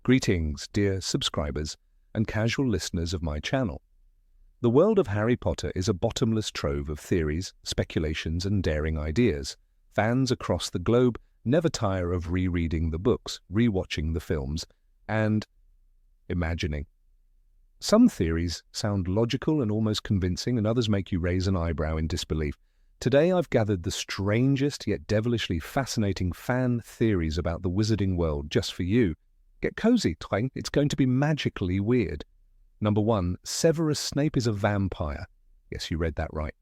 Greetings, dear subscribers and casual listeners of my channel. The world of Harry Potter is a bottomless trove of theories, speculations, and daring ideas. Fans across the globe never tire of rereading the books, rewatching the films, and imagining. Some theories sound logical and almost convincing, and others make you raise an eyebrow in disbelief. Today I've gathered the strangest yet devilishly fascinating fan theories about the wizarding world just for you. Get cozy, Twang. It's going to be magically weird. Number 1. Severus Snape is a vampire. Yes, you read that right.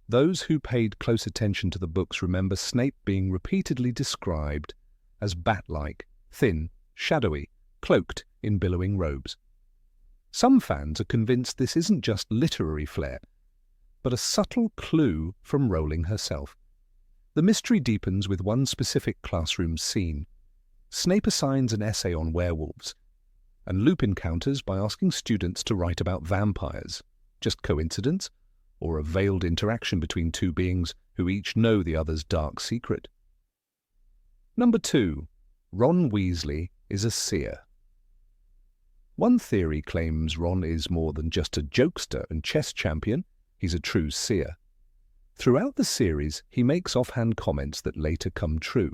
Those who paid close attention to the books remember Snape being repeatedly described as bat-like, thin, shadowy, cloaked in billowing robes. Some fans are convinced this isn't just literary flair, but a subtle clue from Rowling herself. The mystery deepens with one specific classroom scene. Snape assigns an essay on werewolves, and Lupin counters by asking students to write about vampires. Just coincidence, or a veiled interaction between two beings who each know the other's dark secret? Number 2. Ron Weasley is a seer. One theory claims Ron is more than just a jokester and chess champion. He's a true seer. Throughout the series, he makes offhand comments that later come true.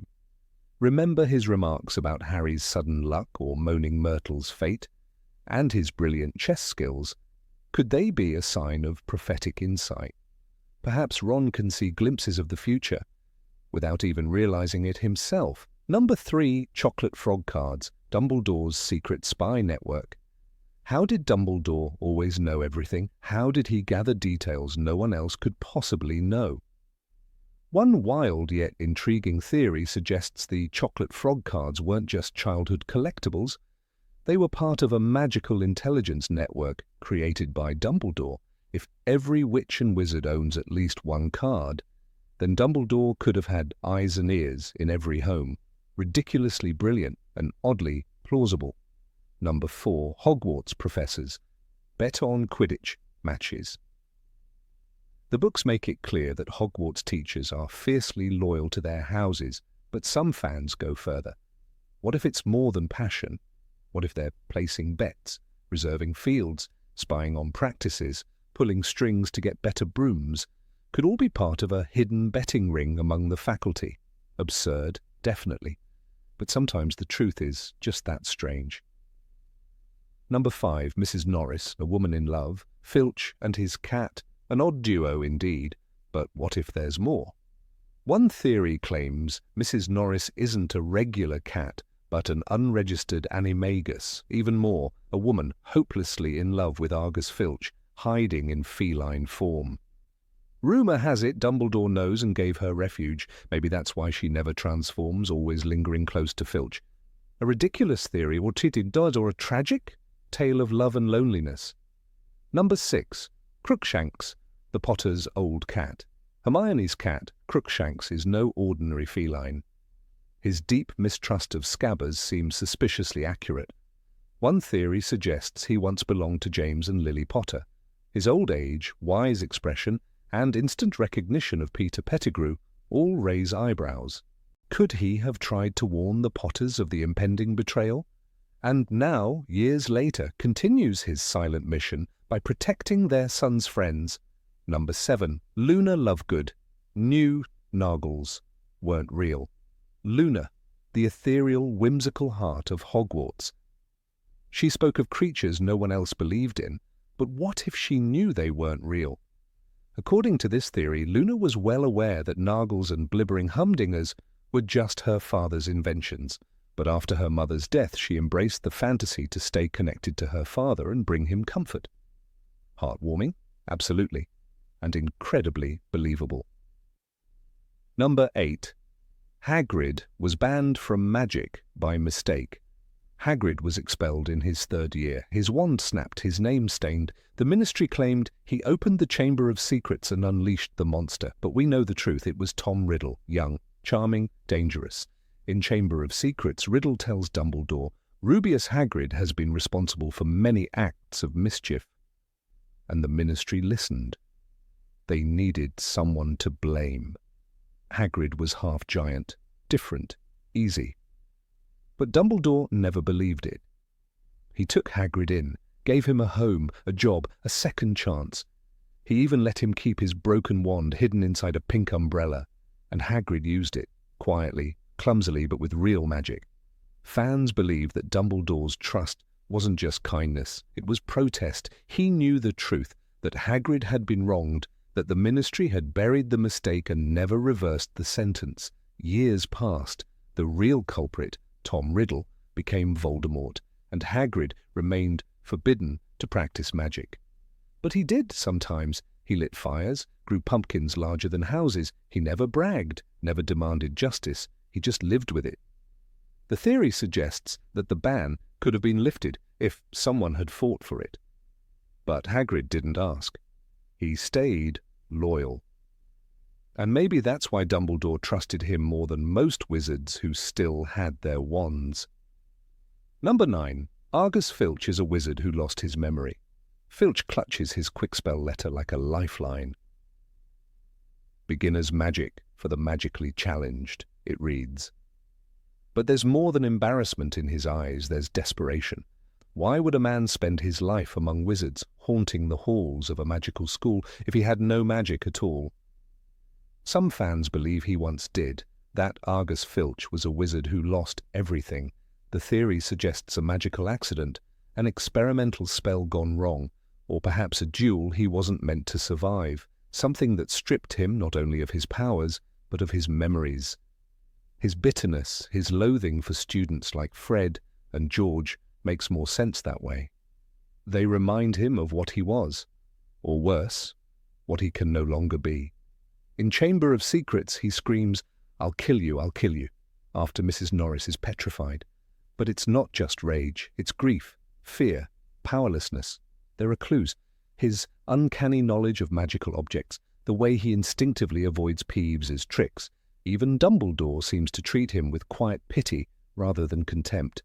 Remember his remarks about Harry's sudden luck or Moaning Myrtle's fate, and his brilliant chess skills. Could they be a sign of prophetic insight? Perhaps Ron can see glimpses of the future, without even realizing it himself. Number 3. Chocolate Frog Cards, Dumbledore's secret spy network. How did Dumbledore always know everything? How did he gather details no one else could possibly know? One wild yet intriguing theory suggests the chocolate frog cards weren't just childhood collectibles. They were part of a magical intelligence network created by Dumbledore. If every witch and wizard owns at least one card, then Dumbledore could have had eyes and ears in every home. Ridiculously brilliant and oddly plausible. Number 4. Hogwarts professors bet on Quidditch matches. The books make it clear that Hogwarts teachers are fiercely loyal to their houses, but some fans go further. What if it's more than passion? What if they're placing bets, reserving fields, spying on practices, pulling strings to get better brooms? Could all be part of a hidden betting ring among the faculty. Absurd, definitely. But sometimes the truth is just that strange. Number 5. Mrs. Norris, a woman in love, Filch and his cat, an odd duo indeed, but what if there's more? One theory claims Mrs. Norris isn't a regular cat, but an unregistered animagus. Even more, a woman hopelessly in love with Argus Filch, hiding in feline form. Rumour has it Dumbledore knows and gave her refuge. Maybe that's why she never transforms, always lingering close to Filch. A ridiculous theory, or cheated does, or a tragic tale of love and loneliness. Number 6. Crookshanks, the Potter's old cat. Hermione's cat, Crookshanks, is no ordinary feline. His deep mistrust of Scabbers seems suspiciously accurate. One theory suggests he once belonged to James and Lily Potter. His old age, wise expression, and instant recognition of Peter Pettigrew all raise eyebrows. Could he have tried to warn the Potters of the impending betrayal? And now, years later, continues his silent mission by protecting their son's friends. Number 7. Luna Lovegood. Knew Nargles weren't real. Luna, the ethereal, whimsical heart of Hogwarts. She spoke of creatures no one else believed in, but what if she knew they weren't real? According to this theory, Luna was well aware that Nargles and blibbering humdingers were just her father's inventions, but after her mother's death she embraced the fantasy to stay connected to her father and bring him comfort. Heartwarming? Absolutely. And incredibly believable. Number 8. Hagrid was banned from magic by mistake. Hagrid was expelled in his 3rd year. His wand snapped, his name stained. The ministry claimed he opened the Chamber of Secrets and unleashed the monster. But we know the truth. It was Tom Riddle, young, charming, dangerous. In Chamber of Secrets, Riddle tells Dumbledore, Rubeus Hagrid has been responsible for many acts of mischief. And the ministry listened. They needed someone to blame. Hagrid was half giant, different, easy. But Dumbledore never believed it. He took Hagrid in, gave him a home, a job, a second chance. He even let him keep his broken wand hidden inside a pink umbrella, and Hagrid used it, quietly, clumsily, but with real magic. Fans believe that Dumbledore's trust wasn't just kindness, it was protest. He knew the truth, that Hagrid had been wronged, that the Ministry had buried the mistake and never reversed the sentence. Years passed. The real culprit, Tom Riddle, became Voldemort, and Hagrid remained forbidden to practice magic. But he did sometimes. He lit fires, grew pumpkins larger than houses. He never bragged, never demanded justice. He just lived with it. The theory suggests that the ban could have been lifted if someone had fought for it. But Hagrid didn't ask. He stayed loyal. And maybe that's why Dumbledore trusted him more than most wizards who still had their wands. Number 9. Argus Filch is a wizard who lost his memory. Filch clutches his quickspell letter like a lifeline. Beginner's magic for the magically challenged, it reads. But there's more than embarrassment in his eyes, there's desperation. Why would a man spend his life among wizards, haunting the halls of a magical school, if he had no magic at all? Some fans believe he once did. That Argus Filch was a wizard who lost everything. The theory suggests a magical accident, an experimental spell gone wrong, or perhaps a duel he wasn't meant to survive, something that stripped him not only of his powers, but of his memories. His bitterness, his loathing for students like Fred and George makes more sense that way. They remind him of what he was, or worse, what he can no longer be. In Chamber of Secrets, he screams, "I'll kill you, after Mrs. Norris is petrified. But it's not just rage, it's grief, fear, powerlessness. There are clues. His uncanny knowledge of magical objects, the way he instinctively avoids Peeves's tricks. Even Dumbledore seems to treat him with quiet pity rather than contempt,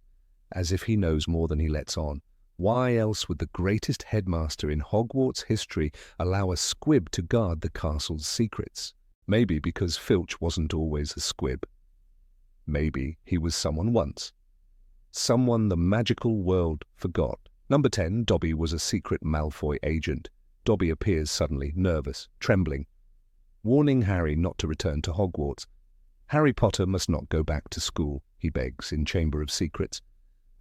as if he knows more than he lets on. Why else would the greatest headmaster in Hogwarts history allow a squib to guard the castle's secrets? Maybe because Filch wasn't always a squib. Maybe he was someone once. Someone the magical world forgot. Number 10, Dobby was a secret Malfoy agent. Dobby appears suddenly, nervous, trembling, warning Harry not to return to Hogwarts. Harry Potter must not go back to school, he begs in Chamber of Secrets.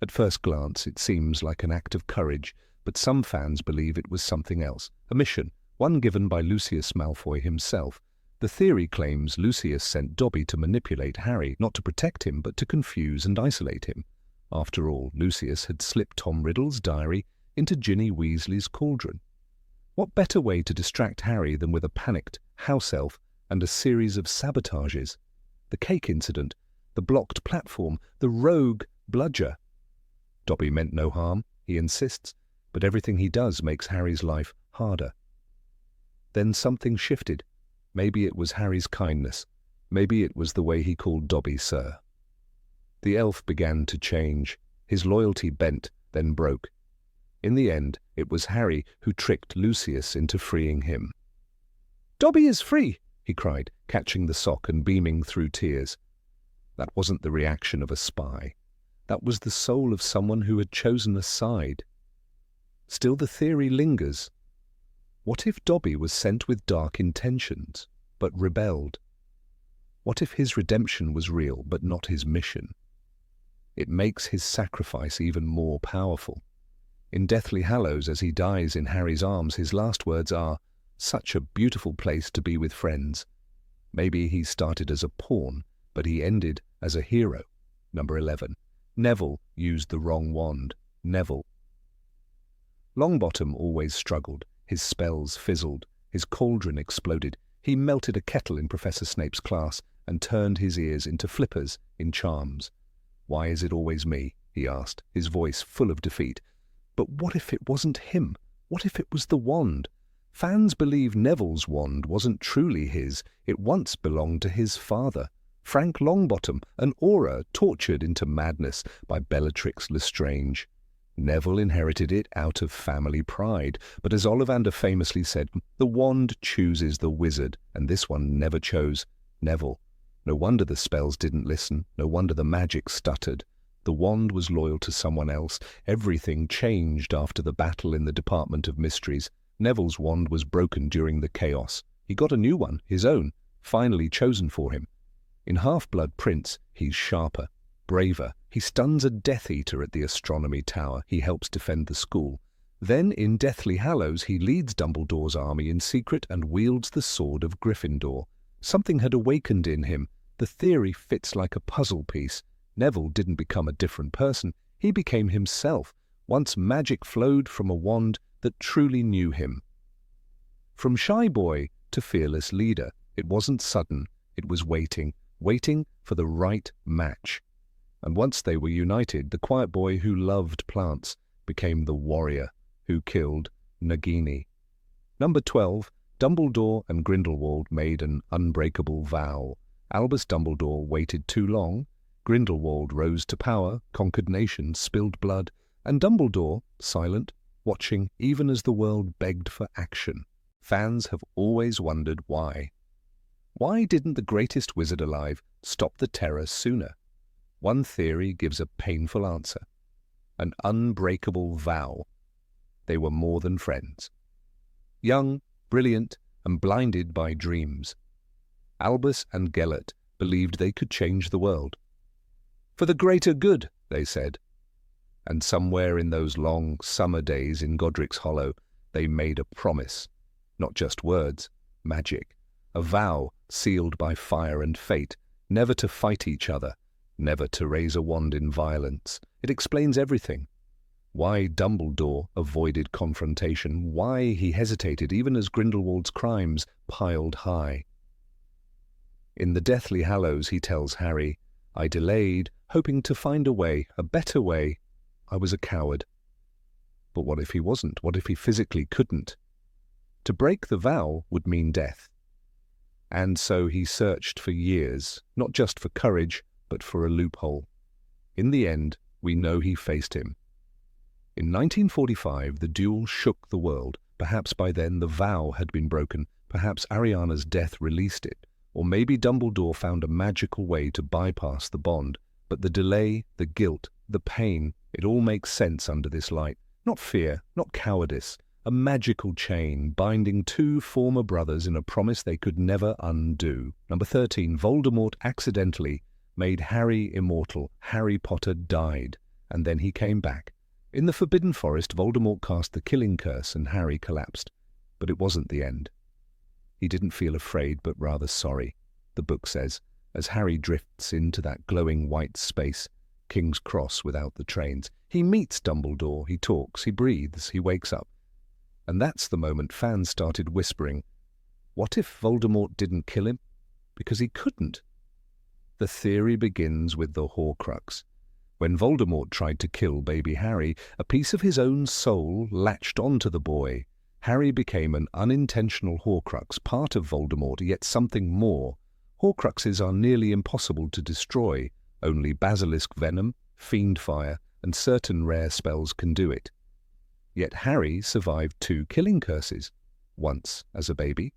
At first glance, it seems like an act of courage, but some fans believe it was something else, a mission, one given by Lucius Malfoy himself. The theory claims Lucius sent Dobby to manipulate Harry, not to protect him, but to confuse and isolate him. After all, Lucius had slipped Tom Riddle's diary into Ginny Weasley's cauldron. What better way to distract Harry than with a panicked house elf and a series of sabotages? The cake incident, the blocked platform, the rogue bludger. Dobby meant no harm, he insists, but everything he does makes Harry's life harder. Then something shifted. Maybe it was Harry's kindness. Maybe it was the way he called Dobby Sir. The elf began to change. His loyalty bent, then broke. In the end, it was Harry who tricked Lucius into freeing him. "Dobby is free!" he cried, catching the sock and beaming through tears. That wasn't the reaction of a spy. That was the soul of someone who had chosen a side. Still, the theory lingers. What if Dobby was sent with dark intentions, but rebelled? What if his redemption was real, but not his mission? It makes his sacrifice even more powerful. In Deathly Hallows, as he dies in Harry's arms, his last words are, "Such a beautiful place to be with friends." Maybe he started as a pawn, but he ended as a hero. Number 11. Neville used the wrong wand. Neville. Longbottom always struggled. His spells fizzled. His cauldron exploded. He melted a kettle in Professor Snape's class and turned his ears into flippers in charms. "Why is it always me?" he asked, his voice full of defeat. But what if it wasn't him? What if it was the wand? Fans believe Neville's wand wasn't truly his. It once belonged to his father, Frank Longbottom, an aura tortured into madness by Bellatrix Lestrange. Neville inherited it out of family pride, but as Ollivander famously said, the wand chooses the wizard, and this one never chose Neville. No wonder the spells didn't listen, no wonder the magic stuttered. The wand was loyal to someone else. Everything changed after the battle in the Department of Mysteries. Neville's wand was broken during the chaos. He got a new one, his own, finally chosen for him. In Half-Blood Prince, he's sharper, braver. He stuns a Death Eater at the Astronomy Tower. He helps defend the school. Then, in Deathly Hallows, he leads Dumbledore's army in secret and wields the sword of Gryffindor. Something had awakened in him. The theory fits like a puzzle piece. Neville didn't become a different person. He became himself. Once magic flowed from a wand that truly knew him. From shy boy to fearless leader, it wasn't sudden. It was waiting for the right match. And once they were united, the quiet boy who loved plants became the warrior who killed Nagini. Number 12. Dumbledore and Grindelwald made an unbreakable vow. Albus Dumbledore waited too long. Grindelwald rose to power, conquered nations, spilled blood, and Dumbledore, silent, watching even as the world begged for action. Fans have always wondered why. Why didn't the greatest wizard alive stop the terror sooner? One theory gives a painful answer. An unbreakable vow. They were more than friends. Young, brilliant, and blinded by dreams, Albus and Gellert believed they could change the world. For the greater good, they said. And somewhere in those long summer days in Godric's Hollow, they made a promise. Not just words, magic. A vow sealed by fire and fate, never to fight each other, never to raise a wand in violence. It explains everything. Why Dumbledore avoided confrontation, why he hesitated even as Grindelwald's crimes piled high. In the Deathly Hallows he tells Harry, "I delayed, hoping to find a way, a better way. I was a coward." But what if he wasn't? What if he physically couldn't? To break the vow would mean death. And so he searched for years, not just for courage, but for a loophole. In the end, we know he faced him. In 1945, the duel shook the world. Perhaps by then the vow had been broken. Perhaps Ariana's death released it. Or maybe Dumbledore found a magical way to bypass the bond. But the delay, the guilt, the pain, it all makes sense under this light. Not fear, not cowardice. A magical chain binding two former brothers in a promise they could never undo. Number 13. Voldemort accidentally made Harry immortal. Harry Potter died, and then he came back. In the Forbidden Forest, Voldemort cast the killing curse and Harry collapsed. But it wasn't the end. He didn't feel afraid, but rather sorry, the book says, as Harry drifts into that glowing white space, King's Cross without the trains. He meets Dumbledore, he talks, he breathes, he wakes up. And that's the moment fans started whispering, what if Voldemort didn't kill him? Because he couldn't. The theory begins with the Horcrux. When Voldemort tried to kill baby Harry, a piece of his own soul latched onto the boy. Harry became an unintentional Horcrux, part of Voldemort, yet something more. Horcruxes are nearly impossible to destroy. Only basilisk venom, fiend fire, and certain rare spells can do it. Yet Harry survived 2 killing curses, once as a baby,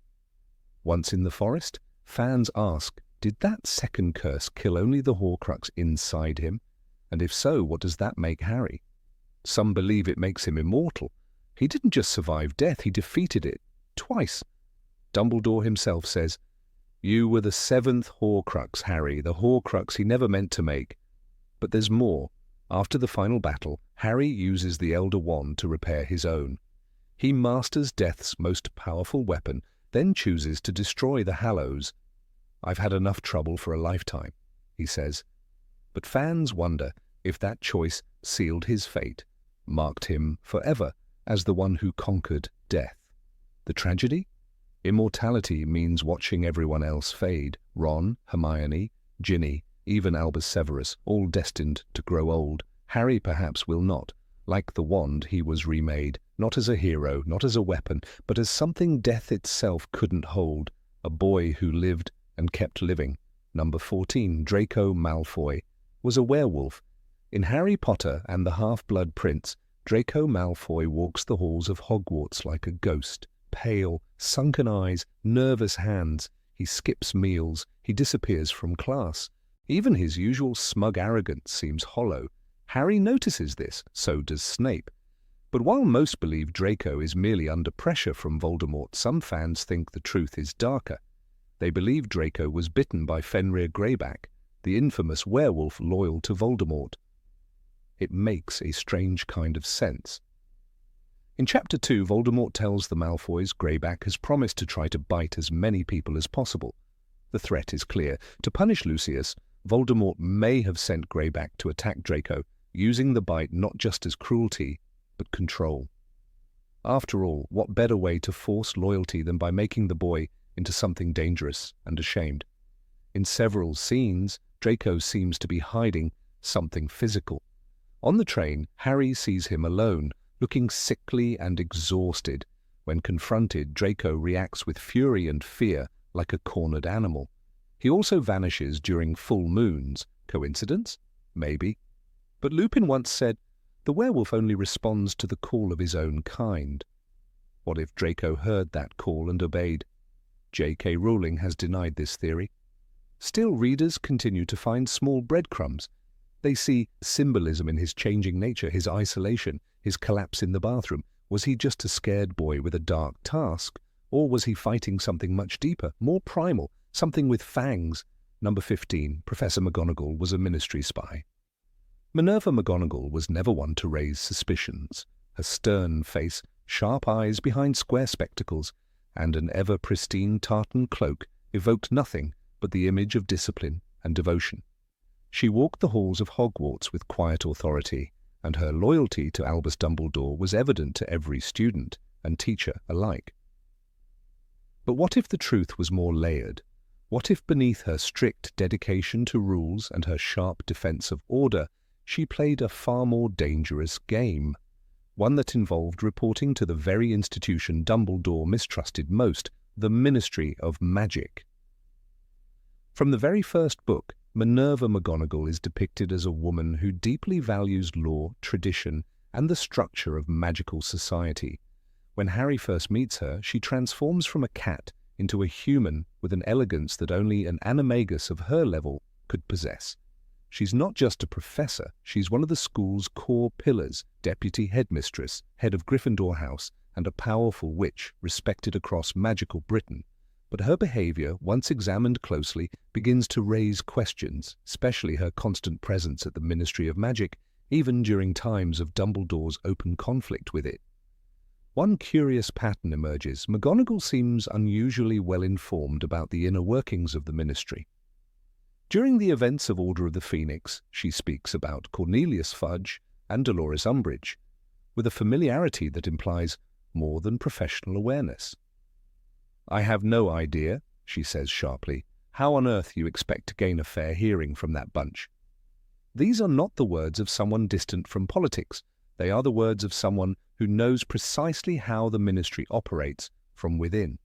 once in the forest. Fans ask, did that second curse kill only the Horcrux inside him? And if so, what does that make Harry? Some believe it makes him immortal. He didn't just survive death, he defeated it twice. Dumbledore himself says, "You were the 7th Horcrux, Harry, the Horcrux he never meant to make." But there's more. After the final battle, Harry uses the Elder Wand to repair his own. He masters Death's most powerful weapon, then chooses to destroy the Hallows. "I've had enough trouble for a lifetime," he says. But fans wonder if that choice sealed his fate, marked him forever as the one who conquered death. The tragedy? Immortality means watching everyone else fade. Ron, Hermione, Ginny, even Albus Severus, all destined to grow old. Harry perhaps will not. Like the wand, he was remade, not as a hero, not as a weapon, but as something death itself couldn't hold. A boy who lived and kept living. Number 14, Draco Malfoy, was a werewolf. In Harry Potter and the Half-Blood Prince, Draco Malfoy walks the halls of Hogwarts like a ghost. Pale, sunken eyes, nervous hands. He skips meals. He disappears from class. Even his usual smug arrogance seems hollow. Harry notices this, so does Snape. But while most believe Draco is merely under pressure from Voldemort, some fans think the truth is darker. They believe Draco was bitten by Fenrir Greyback, the infamous werewolf loyal to Voldemort. It makes a strange kind of sense. In Chapter 2, Voldemort tells the Malfoys Greyback has promised to try to bite as many people as possible. The threat is clear. To punish Lucius, Voldemort may have sent Greyback to attack Draco, using the bite not just as cruelty, but control. After all, what better way to force loyalty than by making the boy into something dangerous and ashamed? In several scenes, Draco seems to be hiding something physical. On the train, Harry sees him alone, looking sickly and exhausted. When confronted, Draco reacts with fury and fear like a cornered animal. He also vanishes during full moons. Coincidence? Maybe. But Lupin once said, the werewolf only responds to the call of his own kind. What if Draco heard that call and obeyed? J.K. Rowling has denied this theory. Still, readers continue to find small breadcrumbs. They see symbolism in his changing nature, his isolation, his collapse in the bathroom. Was he just a scared boy with a dark task? Or was he fighting something much deeper, more primal, something with fangs? Number 15, Professor McGonagall was a Ministry spy. Minerva McGonagall was never one to raise suspicions. Her stern face, sharp eyes behind square spectacles, and an ever-pristine tartan cloak evoked nothing but the image of discipline and devotion. She walked the halls of Hogwarts with quiet authority, and her loyalty to Albus Dumbledore was evident to every student and teacher alike. But what if the truth was more layered? What if beneath her strict dedication to rules and her sharp defense of order, she played a far more dangerous game, one that involved reporting to the very institution Dumbledore mistrusted most, the Ministry of Magic? From the very first book, Minerva McGonagall is depicted as a woman who deeply values law, tradition, and the structure of magical society. When Harry first meets her, she transforms from a cat into a human with an elegance that only an animagus of her level could possess. She's not just a professor, she's one of the school's core pillars, deputy headmistress, head of Gryffindor House, and a powerful witch respected across magical Britain. But her behavior, once examined closely, begins to raise questions, especially her constant presence at the Ministry of Magic, even during times of Dumbledore's open conflict with it. One curious pattern emerges. McGonagall seems unusually well-informed about the inner workings of the Ministry. During the events of Order of the Phoenix, she speaks about Cornelius Fudge and Dolores Umbridge, with a familiarity that implies more than professional awareness. "I have no idea," she says sharply, "how on earth you expect to gain a fair hearing from that bunch." These are not the words of someone distant from politics. They are the words of someone who knows precisely how the Ministry operates from within.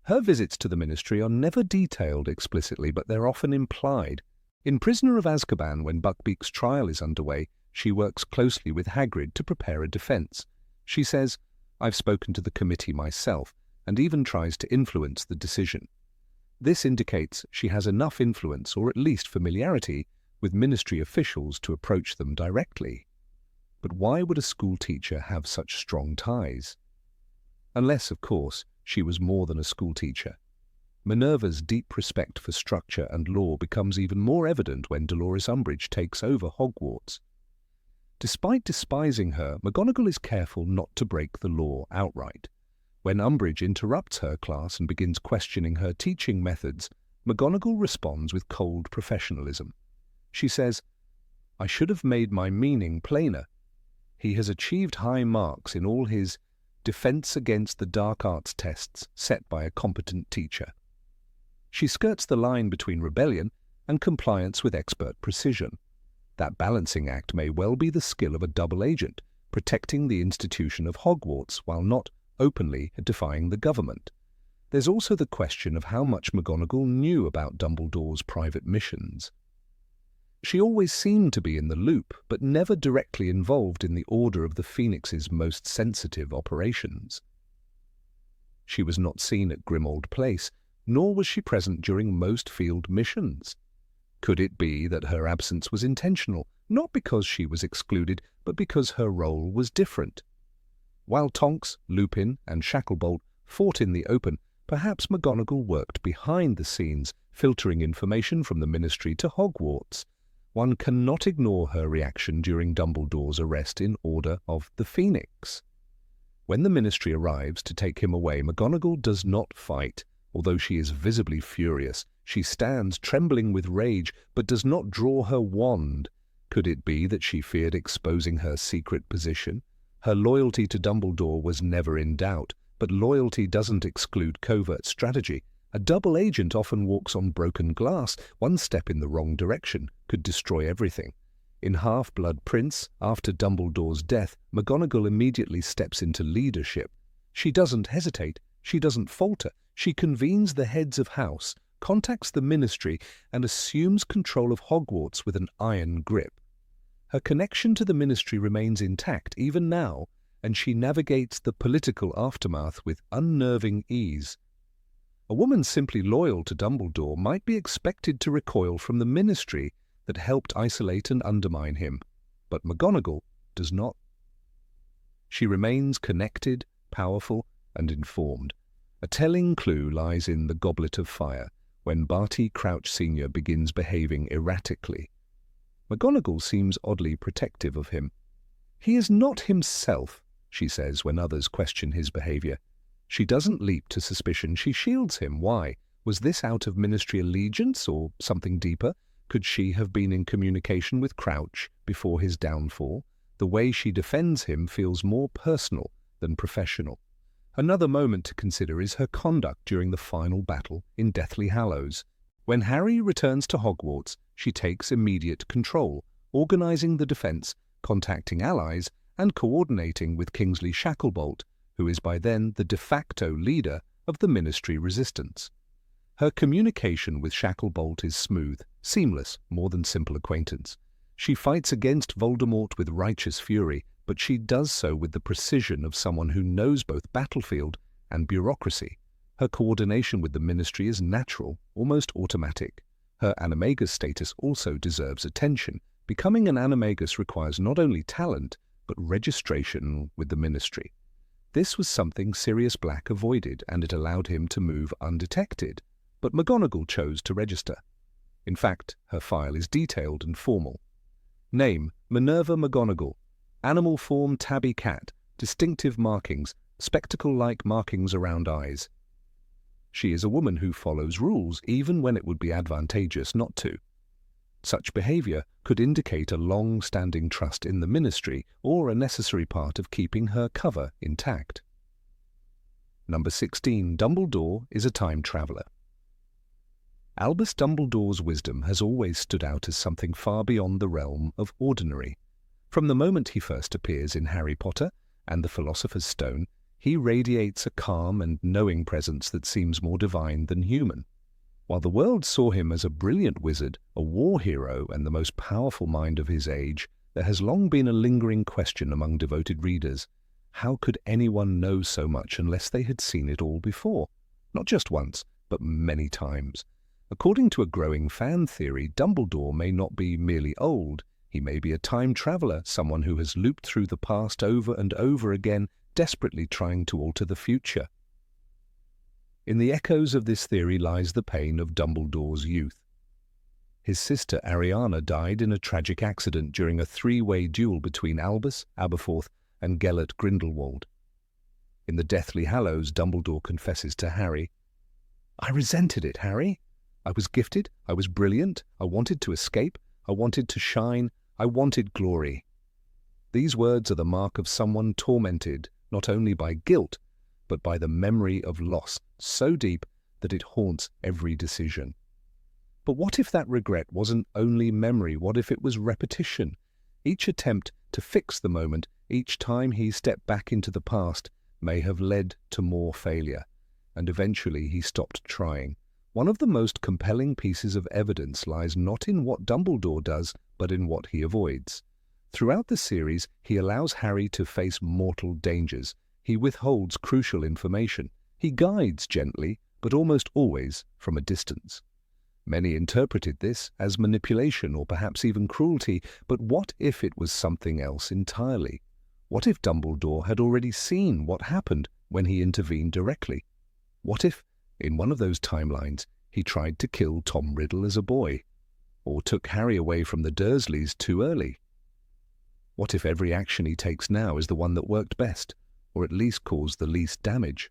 Her visits to the Ministry are never detailed explicitly, but they're often implied. In Prisoner of Azkaban, when Buckbeak's trial is underway, she works closely with Hagrid to prepare a defense. She says, "I've spoken to the committee myself," and even tries to influence the decision. This indicates she has enough influence, or at least familiarity, with Ministry officials to approach them directly. But why would a school teacher have such strong ties? Unless, of course, she was more than a school teacher. Minerva's deep respect for structure and law becomes even more evident when Dolores Umbridge takes over Hogwarts. Despite despising her, McGonagall is careful not to break the law outright. When Umbridge interrupts her class and begins questioning her teaching methods, McGonagall responds with cold professionalism. She says, "I should have made my meaning plainer. He has achieved high marks in all his defense against the dark arts tests set by a competent teacher." She skirts the line between rebellion and compliance with expert precision. That balancing act may well be the skill of a double agent, protecting the institution of Hogwarts while not openly defying the government. There's also the question of how much McGonagall knew about Dumbledore's private missions. She always seemed to be in the loop, but never directly involved in the Order of the Phoenix's most sensitive operations. She was not seen at Grimmauld Place, nor was she present during most field missions. Could it be that her absence was intentional, not because she was excluded, but because her role was different. While Tonks, Lupin, and Shacklebolt fought in the open, perhaps McGonagall worked behind the scenes, filtering information from the Ministry to Hogwarts. One cannot ignore her reaction during Dumbledore's arrest in Order of the Phoenix. When the Ministry arrives to take him away, McGonagall does not fight. Although she is visibly furious, she stands trembling with rage, but does not draw her wand. Could it be that she feared exposing her secret position? Her loyalty to Dumbledore was never in doubt, but loyalty doesn't exclude covert strategy. A double agent often walks on broken glass. One step in the wrong direction could destroy everything. In Half-Blood Prince, after Dumbledore's death, McGonagall immediately steps into leadership. She doesn't hesitate, she doesn't falter. She convenes the heads of house, contacts the Ministry, and assumes control of Hogwarts with an iron grip. Her connection to the Ministry remains intact even now, and she navigates the political aftermath with unnerving ease. A woman simply loyal to Dumbledore might be expected to recoil from the Ministry that helped isolate and undermine him, but McGonagall does not. She remains connected, powerful, and informed. A telling clue lies in the Goblet of Fire, when Barty Crouch Sr. begins behaving erratically. McGonagall seems oddly protective of him. "He is not himself," she says when others question his behavior. She doesn't leap to suspicion, she shields him. Why? Was this out of Ministry allegiance or something deeper? Could she have been in communication with Crouch before his downfall? The way she defends him feels more personal than professional. Another moment to consider is her conduct during the final battle in Deathly Hallows. When Harry returns to Hogwarts, she takes immediate control, organizing the defense, contacting allies, and coordinating with Kingsley Shacklebolt, who is by then the de facto leader of the Ministry resistance. Her communication with Shacklebolt is smooth, seamless, more than simple acquaintance. She fights against Voldemort with righteous fury, but she does so with the precision of someone who knows both battlefield and bureaucracy. Her coordination with the Ministry is natural, almost automatic. Her animagus status also deserves attention. Becoming an animagus requires not only talent, but registration with the Ministry. This was something Sirius Black avoided, and it allowed him to move undetected. But McGonagall chose to register. In fact, her file is detailed and formal. Name: Minerva McGonagall. Animal form: tabby cat. Distinctive markings: spectacle-like markings around eyes. She is a woman who follows rules even when it would be advantageous not to. Such behavior could indicate a long-standing trust in the Ministry or a necessary part of keeping her cover intact. Number 16. Dumbledore is a time traveller. Albus Dumbledore's wisdom has always stood out as something far beyond the realm of ordinary. From the moment he first appears in Harry Potter and the Philosopher's Stone, he radiates a calm and knowing presence that seems more divine than human. While the world saw him as a brilliant wizard, a war hero, and the most powerful mind of his age, there has long been a lingering question among devoted readers. How could anyone know so much unless they had seen it all before? Not just once, but many times. According to a growing fan theory, Dumbledore may not be merely old. He may be a time traveller, someone who has looped through the past over and over again, desperately trying to alter the future. In the echoes of this theory lies the pain of Dumbledore's youth. His sister Ariana died in a tragic accident during a three-way duel between Albus, Aberforth, and Gellert Grindelwald. In the Deathly Hallows, Dumbledore confesses to Harry, "I resented it, Harry. I was gifted, I was brilliant, I wanted to escape, I wanted to shine, I wanted glory." These words are the mark of someone tormented not only by guilt, but by the memory of loss so deep that it haunts every decision. But what if that regret wasn't only memory? What if it was repetition? Each attempt to fix the moment, each time he stepped back into the past, may have led to more failure, and eventually he stopped trying. One of the most compelling pieces of evidence lies not in what Dumbledore does, but in what he avoids. Throughout the series, he allows Harry to face mortal dangers. He withholds crucial information. He guides gently, but almost always from a distance. Many interpreted this as manipulation or perhaps even cruelty, but what if it was something else entirely? What if Dumbledore had already seen what happened when he intervened directly? What if, in one of those timelines, he tried to kill Tom Riddle as a boy, or took Harry away from the Dursleys too early? What if every action he takes now is the one that worked best, or at least caused the least damage?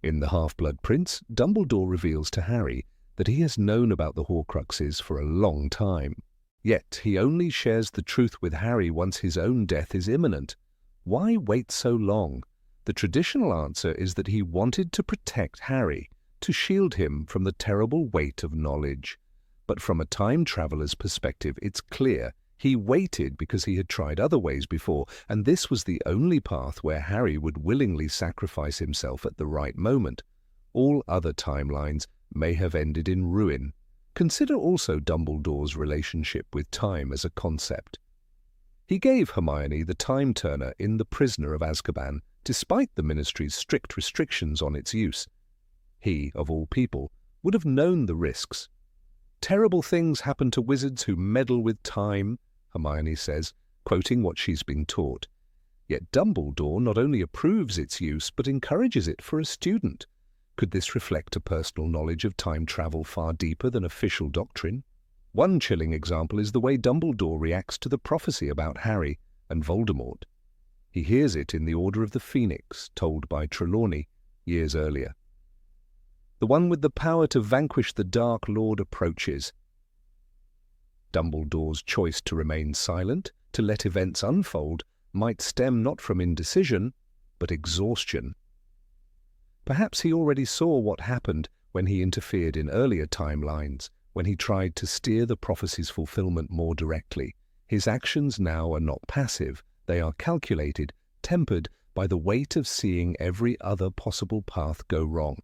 In The Half-Blood Prince, Dumbledore reveals to Harry that he has known about the Horcruxes for a long time. Yet he only shares the truth with Harry once his own death is imminent. Why wait so long? The traditional answer is that he wanted to protect Harry, to shield him from the terrible weight of knowledge. But from a time traveler's perspective, it's clear he waited because he had tried other ways before, and this was the only path where Harry would willingly sacrifice himself at the right moment. All other timelines may have ended in ruin. Consider also Dumbledore's relationship with time as a concept. He gave Hermione the Time Turner in The Prisoner of Azkaban, despite the Ministry's strict restrictions on its use. He, of all people, would have known the risks. "Terrible things happen to wizards who meddle with time," Hermione says, quoting what she's been taught. Yet Dumbledore not only approves its use, but encourages it for a student. Could this reflect a personal knowledge of time travel far deeper than official doctrine? One chilling example is the way Dumbledore reacts to the prophecy about Harry and Voldemort. He hears it in the Order of the Phoenix, told by Trelawney years earlier. The one with the power to vanquish the Dark Lord approaches. Dumbledore's choice to remain silent, to let events unfold, might stem not from indecision, but exhaustion. Perhaps he already saw what happened when he interfered in earlier timelines, when he tried to steer the prophecy's fulfillment more directly. His actions now are not passive, they are calculated, tempered by the weight of seeing every other possible path go wrong.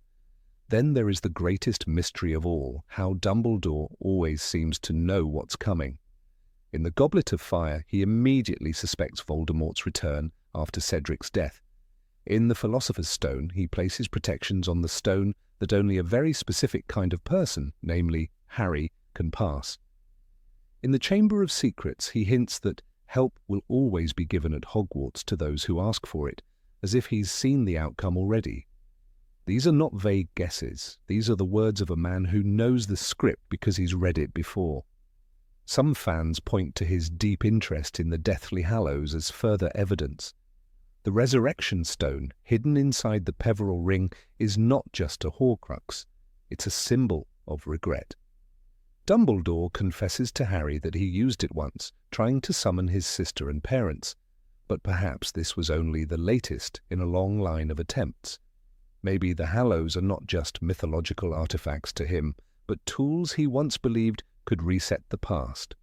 Then there is the greatest mystery of all, how Dumbledore always seems to know what's coming. In the Goblet of Fire, he immediately suspects Voldemort's return after Cedric's death. In the Philosopher's Stone, he places protections on the stone that only a very specific kind of person, namely Harry, can pass. In the Chamber of Secrets, he hints that help will always be given at Hogwarts to those who ask for it, as if he's seen the outcome already. These are not vague guesses. These are the words of a man who knows the script because he's read it before. Some fans point to his deep interest in the Deathly Hallows as further evidence. The Resurrection Stone, hidden inside the Peverell Ring, is not just a Horcrux. It's a symbol of regret. Dumbledore confesses to Harry that he used it once, trying to summon his sister and parents. But perhaps this was only the latest in a long line of attempts. Maybe the Hallows are not just mythological artifacts to him, but tools he once believed could reset the past.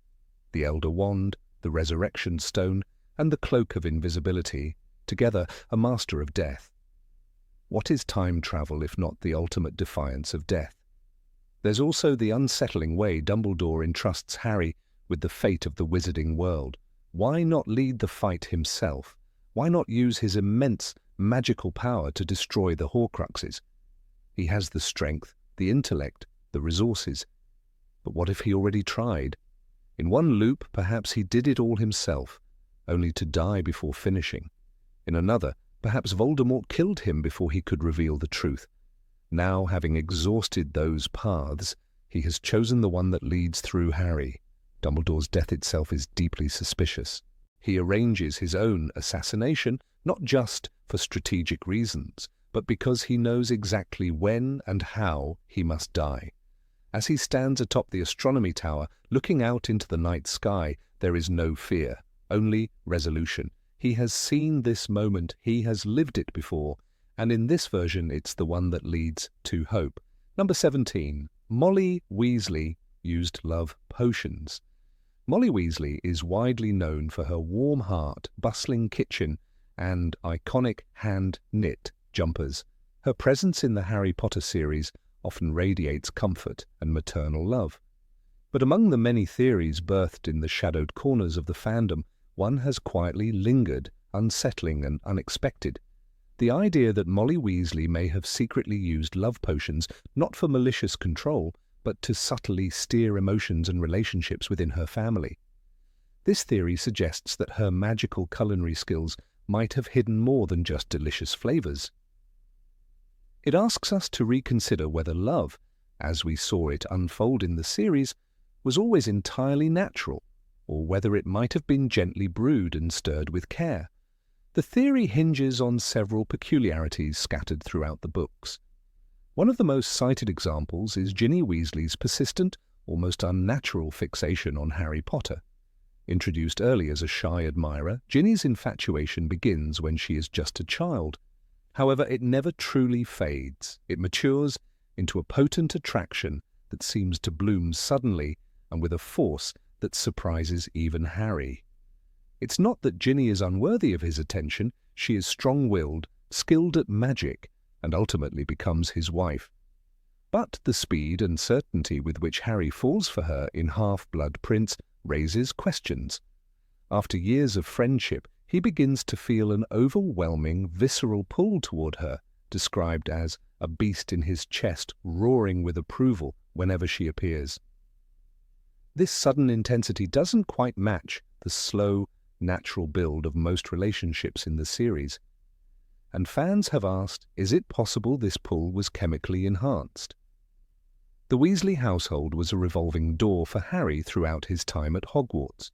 The Elder Wand, the Resurrection Stone, and the Cloak of Invisibility, together a master of death. What is time travel if not the ultimate defiance of death? There's also the unsettling way Dumbledore entrusts Harry with the fate of the wizarding world. Why not lead the fight himself? Why not use his immense magical power to destroy the Horcruxes? He has the strength, the intellect, the resources. But what if he already tried? In one loop, perhaps he did it all himself, only to die before finishing. In another, perhaps Voldemort killed him before he could reveal the truth. Now, having exhausted those paths, he has chosen the one that leads through Harry. Dumbledore's death itself is deeply suspicious. He arranges his own assassination, not just for strategic reasons, but because he knows exactly when and how he must die. As he stands atop the astronomy tower, looking out into the night sky, there is no fear, only resolution. He has seen this moment, he has lived it before, and in this version it's the one that leads to hope. Number 17. Molly Weasley used love potions. Molly Weasley is widely known for her warm heart, bustling kitchen, and iconic hand-knit jumpers. Her presence in the Harry Potter series often radiates comfort and maternal love. But among the many theories birthed in the shadowed corners of the fandom, one has quietly lingered, unsettling and unexpected. The idea that Molly Weasley may have secretly used love potions not for malicious control, but to subtly steer emotions and relationships within her family. This theory suggests that her magical culinary skills might have hidden more than just delicious flavors. It asks us to reconsider whether love, as we saw it unfold in the series, was always entirely natural, or whether it might have been gently brewed and stirred with care. The theory hinges on several peculiarities scattered throughout the books. One of the most cited examples is Ginny Weasley's persistent, almost unnatural fixation on Harry Potter. Introduced early as a shy admirer, Ginny's infatuation begins when she is just a child. However, it never truly fades. It matures into a potent attraction that seems to bloom suddenly and with a force that surprises even Harry. It's not that Ginny is unworthy of his attention. She is strong-willed, skilled at magic, and ultimately becomes his wife. But the speed and certainty with which Harry falls for her in Half-Blood Prince raises questions. After years of friendship, he begins to feel an overwhelming, visceral pull toward her, described as a beast in his chest roaring with approval whenever she appears. This sudden intensity doesn't quite match the slow, natural build of most relationships in the series. And fans have asked, is it possible this pull was chemically enhanced? The Weasley household was a revolving door for Harry throughout his time at Hogwarts.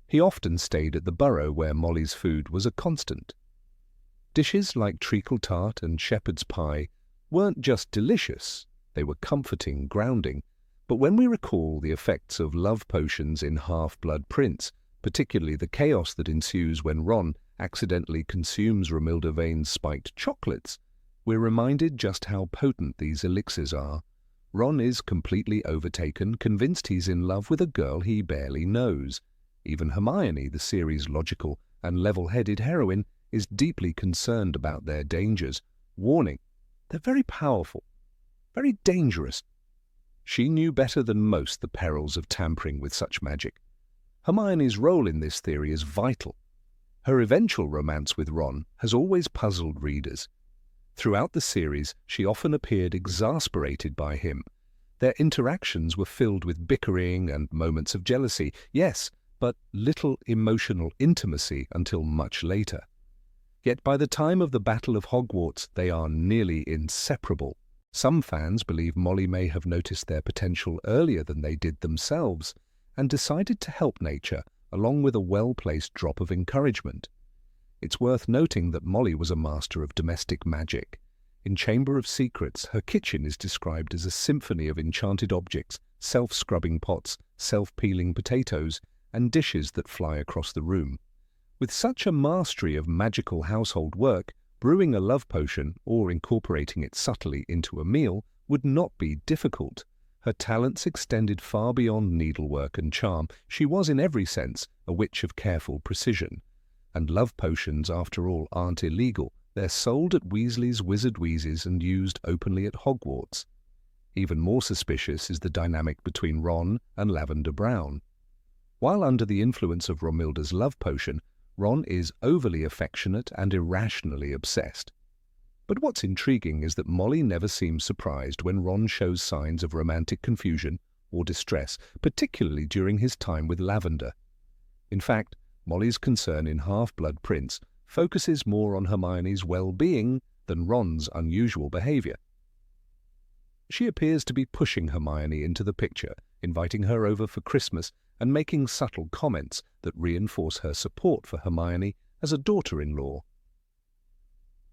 He often stayed at the Burrow where Molly's food was a constant. Dishes like treacle tart and shepherd's pie weren't just delicious, they were comforting, grounding. But when we recall the effects of love potions in Half-Blood Prince, particularly the chaos that ensues when Ron accidentally consumes Romilda Vane's spiked chocolates, we're reminded just how potent these elixirs are. Ron is completely overtaken, convinced he's in love with a girl he barely knows. Even Hermione, the series' logical and level-headed heroine, is deeply concerned about their dangers, warning, they're very powerful, very dangerous. She knew better than most the perils of tampering with such magic. Hermione's role in this theory is vital. Her eventual romance with Ron has always puzzled readers. Throughout the series, she often appeared exasperated by him. Their interactions were filled with bickering and moments of jealousy, yes, but little emotional intimacy until much later. Yet by the time of the Battle of Hogwarts, they are nearly inseparable. Some fans believe Molly may have noticed their potential earlier than they did themselves, and decided to help nature, along with a well-placed drop of encouragement. It's worth noting that Molly was a master of domestic magic. In Chamber of Secrets, her kitchen is described as a symphony of enchanted objects, self-scrubbing pots, self-peeling potatoes, and dishes that fly across the room. With such a mastery of magical household work, brewing a love potion or incorporating it subtly into a meal would not be difficult. Her talents extended far beyond needlework and charm. She was in every sense a witch of careful precision. And love potions, after all, aren't illegal. They're sold at Weasley's Wizard Wheezes and used openly at Hogwarts. Even more suspicious is the dynamic between Ron and Lavender Brown. While under the influence of Romilda's love potion, Ron is overly affectionate and irrationally obsessed. But what's intriguing is that Molly never seems surprised when Ron shows signs of romantic confusion or distress, particularly during his time with Lavender. In fact, Molly's concern in Half-Blood Prince focuses more on Hermione's well-being than Ron's unusual behavior. She appears to be pushing Hermione into the picture, inviting her over for Christmas and making subtle comments that reinforce her support for Hermione as a daughter-in-law.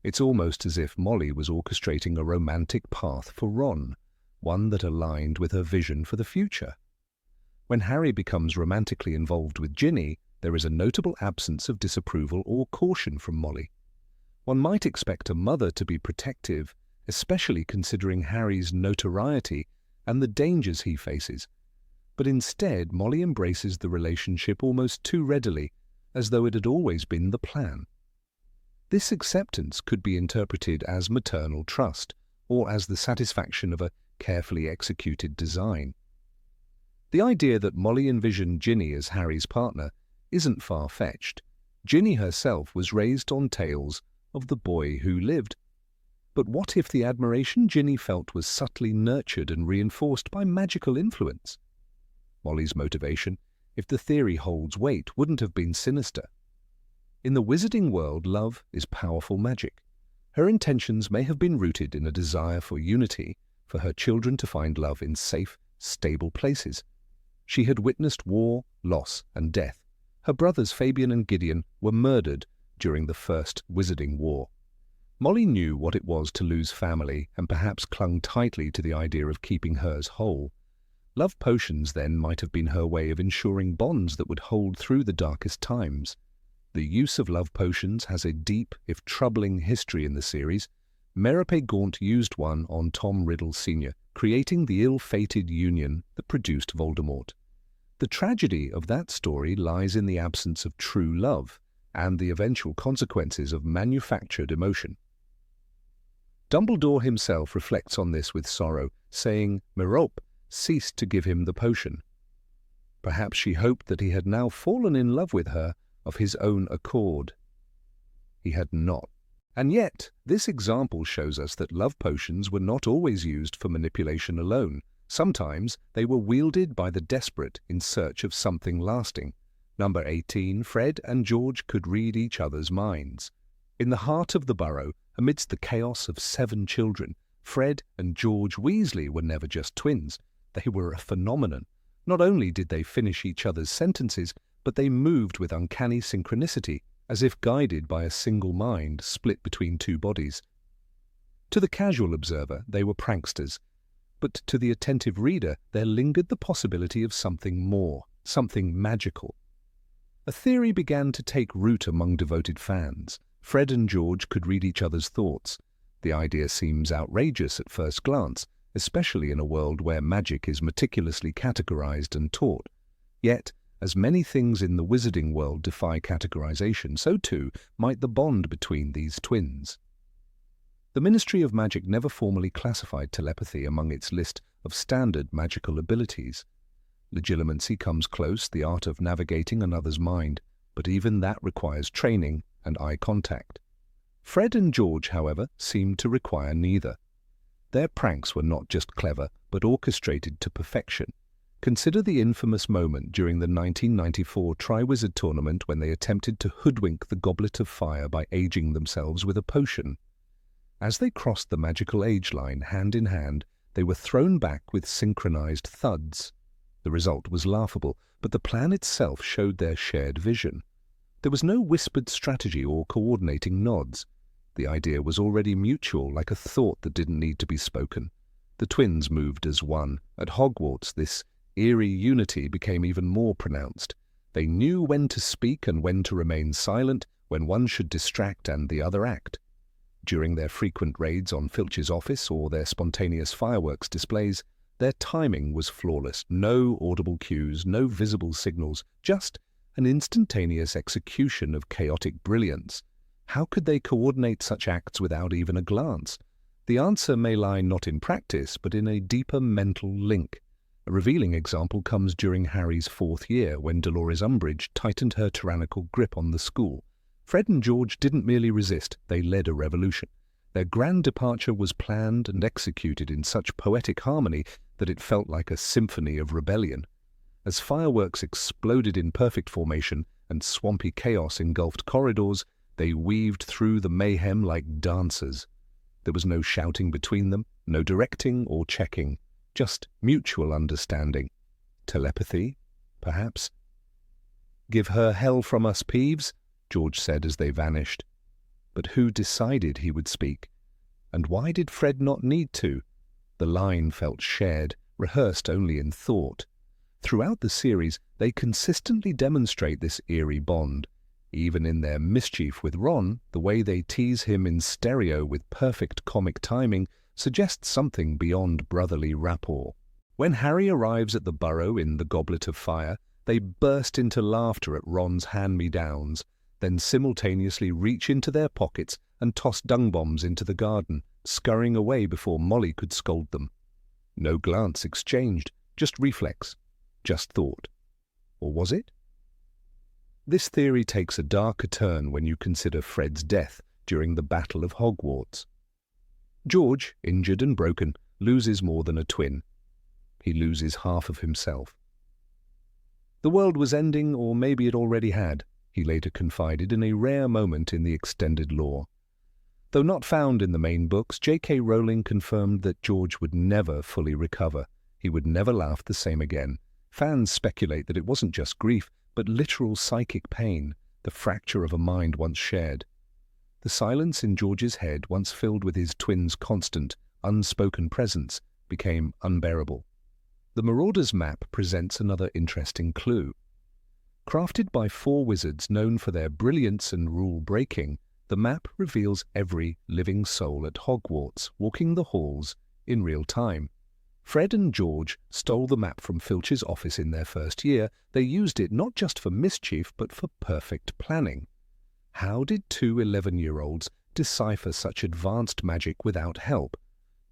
It's almost as if Molly was orchestrating a romantic path for Ron, one that aligned with her vision for the future. When Harry becomes romantically involved with Ginny, there is a notable absence of disapproval or caution from Molly. One might expect a mother to be protective, especially considering Harry's notoriety and the dangers he faces. But instead, Molly embraces the relationship almost too readily, as though it had always been the plan. This acceptance could be interpreted as maternal trust, or as the satisfaction of a carefully executed design. The idea that Molly envisioned Ginny as Harry's partner isn't far-fetched. Ginny herself was raised on tales of the boy who lived. But what if the admiration Ginny felt was subtly nurtured and reinforced by magical influence? Molly's motivation, if the theory holds weight, wouldn't have been sinister. In the wizarding world, love is powerful magic. Her intentions may have been rooted in a desire for unity, for her children to find love in safe, stable places. She had witnessed war, loss, and death. Her brothers Fabian and Gideon were murdered during the First Wizarding War. Molly knew what it was to lose family and perhaps clung tightly to the idea of keeping hers whole. Love potions, then, might have been her way of ensuring bonds that would hold through the darkest times. The use of love potions has a deep, if troubling, history in the series. Merope Gaunt used one on Tom Riddle Sr., creating the ill-fated union that produced Voldemort. The tragedy of that story lies in the absence of true love and the eventual consequences of manufactured emotion. Dumbledore himself reflects on this with sorrow, saying Merope ceased to give him the potion. Perhaps she hoped that he had now fallen in love with her of his own accord. He had not. And yet, this example shows us that love potions were not always used for manipulation alone. Sometimes they were wielded by the desperate in search of something lasting. Number 18, Fred and George could read each other's minds. In the heart of the burrow, amidst the chaos of 7 children, Fred and George Weasley were never just twins. They were a phenomenon. Not only did they finish each other's sentences, but they moved with uncanny synchronicity, as if guided by a single mind split between 2 bodies. To the casual observer, they were pranksters, but to the attentive reader, there lingered the possibility of something more, something magical. A theory began to take root among devoted fans. Fred and George could read each other's thoughts. The idea seems outrageous at first glance, especially in a world where magic is meticulously categorized and taught. Yet, as many things in the wizarding world defy categorization, so too might the bond between these twins. The Ministry of Magic never formally classified telepathy among its list of standard magical abilities. Legilimency comes close, the art of navigating another's mind, but even that requires training and eye contact. Fred and George, however, seemed to require neither. Their pranks were not just clever, but orchestrated to perfection. Consider the infamous moment during the 1994 Triwizard Tournament when they attempted to hoodwink the Goblet of Fire by aging themselves with a potion. As they crossed the magical age line hand in hand, they were thrown back with synchronized thuds. The result was laughable, but the plan itself showed their shared vision. There was no whispered strategy or coordinating nods. The idea was already mutual, like a thought that didn't need to be spoken. The twins moved as one. At Hogwarts, this eerie unity became even more pronounced. They knew when to speak and when to remain silent, when one should distract and the other act. During their frequent raids on Filch's office or their spontaneous fireworks displays, their timing was flawless. No audible cues, no visible signals, just an instantaneous execution of chaotic brilliance. How could they coordinate such acts without even a glance? The answer may lie not in practice, but in a deeper mental link. A revealing example comes during Harry's 4th year, when Dolores Umbridge tightened her tyrannical grip on the school. Fred and George didn't merely resist, they led a revolution. Their grand departure was planned and executed in such poetic harmony that it felt like a symphony of rebellion. As fireworks exploded in perfect formation and swampy chaos engulfed corridors, they weaved through the mayhem like dancers. There was no shouting between them, no directing or checking, just mutual understanding. Telepathy, perhaps? "Give her hell from us, Peeves," George said as they vanished. But who decided he would speak? And why did Fred not need to? The line felt shared, rehearsed only in thought. Throughout the series, they consistently demonstrate this eerie bond. Even in their mischief with Ron, the way they tease him in stereo with perfect comic timing suggests something beyond brotherly rapport. When Harry arrives at the burrow in the Goblet of Fire, they burst into laughter at Ron's hand-me-downs, then simultaneously reach into their pockets and toss dung bombs into the garden, scurrying away before Molly could scold them. No glance exchanged, just reflex, just thought. Or was it? This theory takes a darker turn when you consider Fred's death during the Battle of Hogwarts. George, injured and broken, loses more than a twin. He loses half of himself. The world was ending, or maybe it already had, he later confided in a rare moment in the extended lore. Though not found in the main books, J.K. Rowling confirmed that George would never fully recover. He would never laugh the same again. Fans speculate that it wasn't just grief, but literal psychic pain, the fracture of a mind once shared. The silence in George's head, once filled with his twin's constant, unspoken presence, became unbearable. The Marauder's map presents another interesting clue. Crafted by 4 wizards known for their brilliance and rule-breaking, the map reveals every living soul at Hogwarts walking the halls in real time. Fred and George stole the map from Filch's office in their first year. They used it not just for mischief, but for perfect planning. How did 2 11-year-olds decipher such advanced magic without help?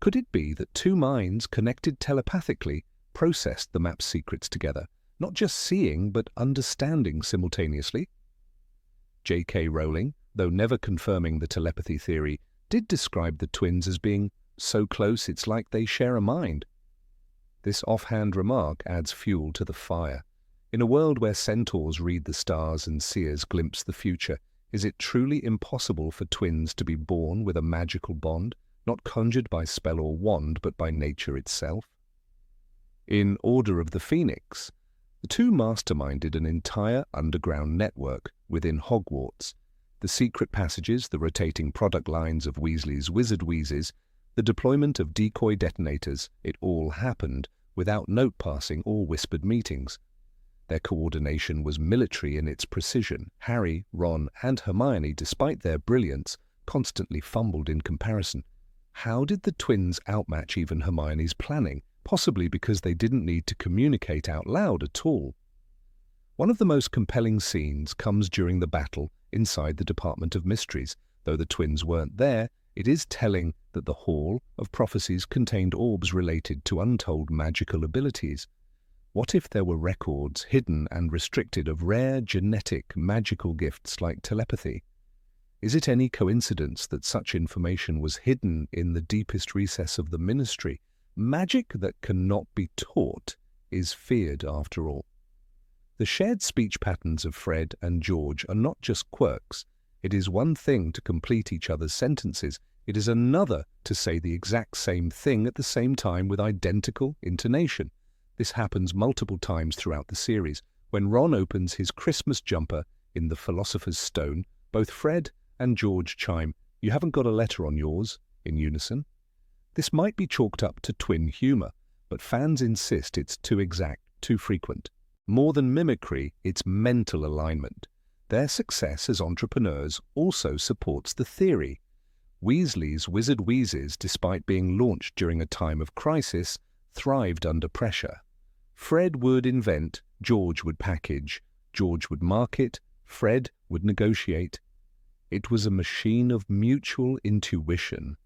Could it be that 2 minds connected telepathically processed the map's secrets together, not just seeing but understanding simultaneously? J.K. Rowling, though never confirming the telepathy theory, did describe the twins as being so close it's like they share a mind. This offhand remark adds fuel to the fire. In a world where centaurs read the stars and seers glimpse the future, is it truly impossible for twins to be born with a magical bond, not conjured by spell or wand, but by nature itself? In Order of the Phoenix, the 2 masterminded an entire underground network within Hogwarts. The secret passages, the rotating product lines of Weasley's Wizard Wheezes, the deployment of decoy detonators, it all happened without note-passing or whispered meetings. Their coordination was military in its precision. Harry, Ron, and Hermione, despite their brilliance, constantly fumbled in comparison. How did the twins outmatch even Hermione's planning? Possibly because they didn't need to communicate out loud at all. One of the most compelling scenes comes during the battle inside the Department of Mysteries. Though the twins weren't there, it is telling that the Hall of Prophecies contained orbs related to untold magical abilities. What if there were records, hidden and restricted, of rare genetic magical gifts like telepathy? Is it any coincidence that such information was hidden in the deepest recess of the Ministry? Magic that cannot be taught is feared after all. The shared speech patterns of Fred and George are not just quirks. It is one thing to complete each other's sentences. It is another to say the exact same thing at the same time with identical intonation. This happens multiple times throughout the series. When Ron opens his Christmas jumper in the Philosopher's Stone, both Fred and George chime, "You haven't got a letter on yours," in unison. This might be chalked up to twin humor, but fans insist it's too exact, too frequent. More than mimicry, it's mental alignment. Their success as entrepreneurs also supports the theory. Weasley's Wizard Wheezes, despite being launched during a time of crisis, thrived under pressure. Fred would invent, George would package, George would market, Fred would negotiate. It was a machine of mutual intuition.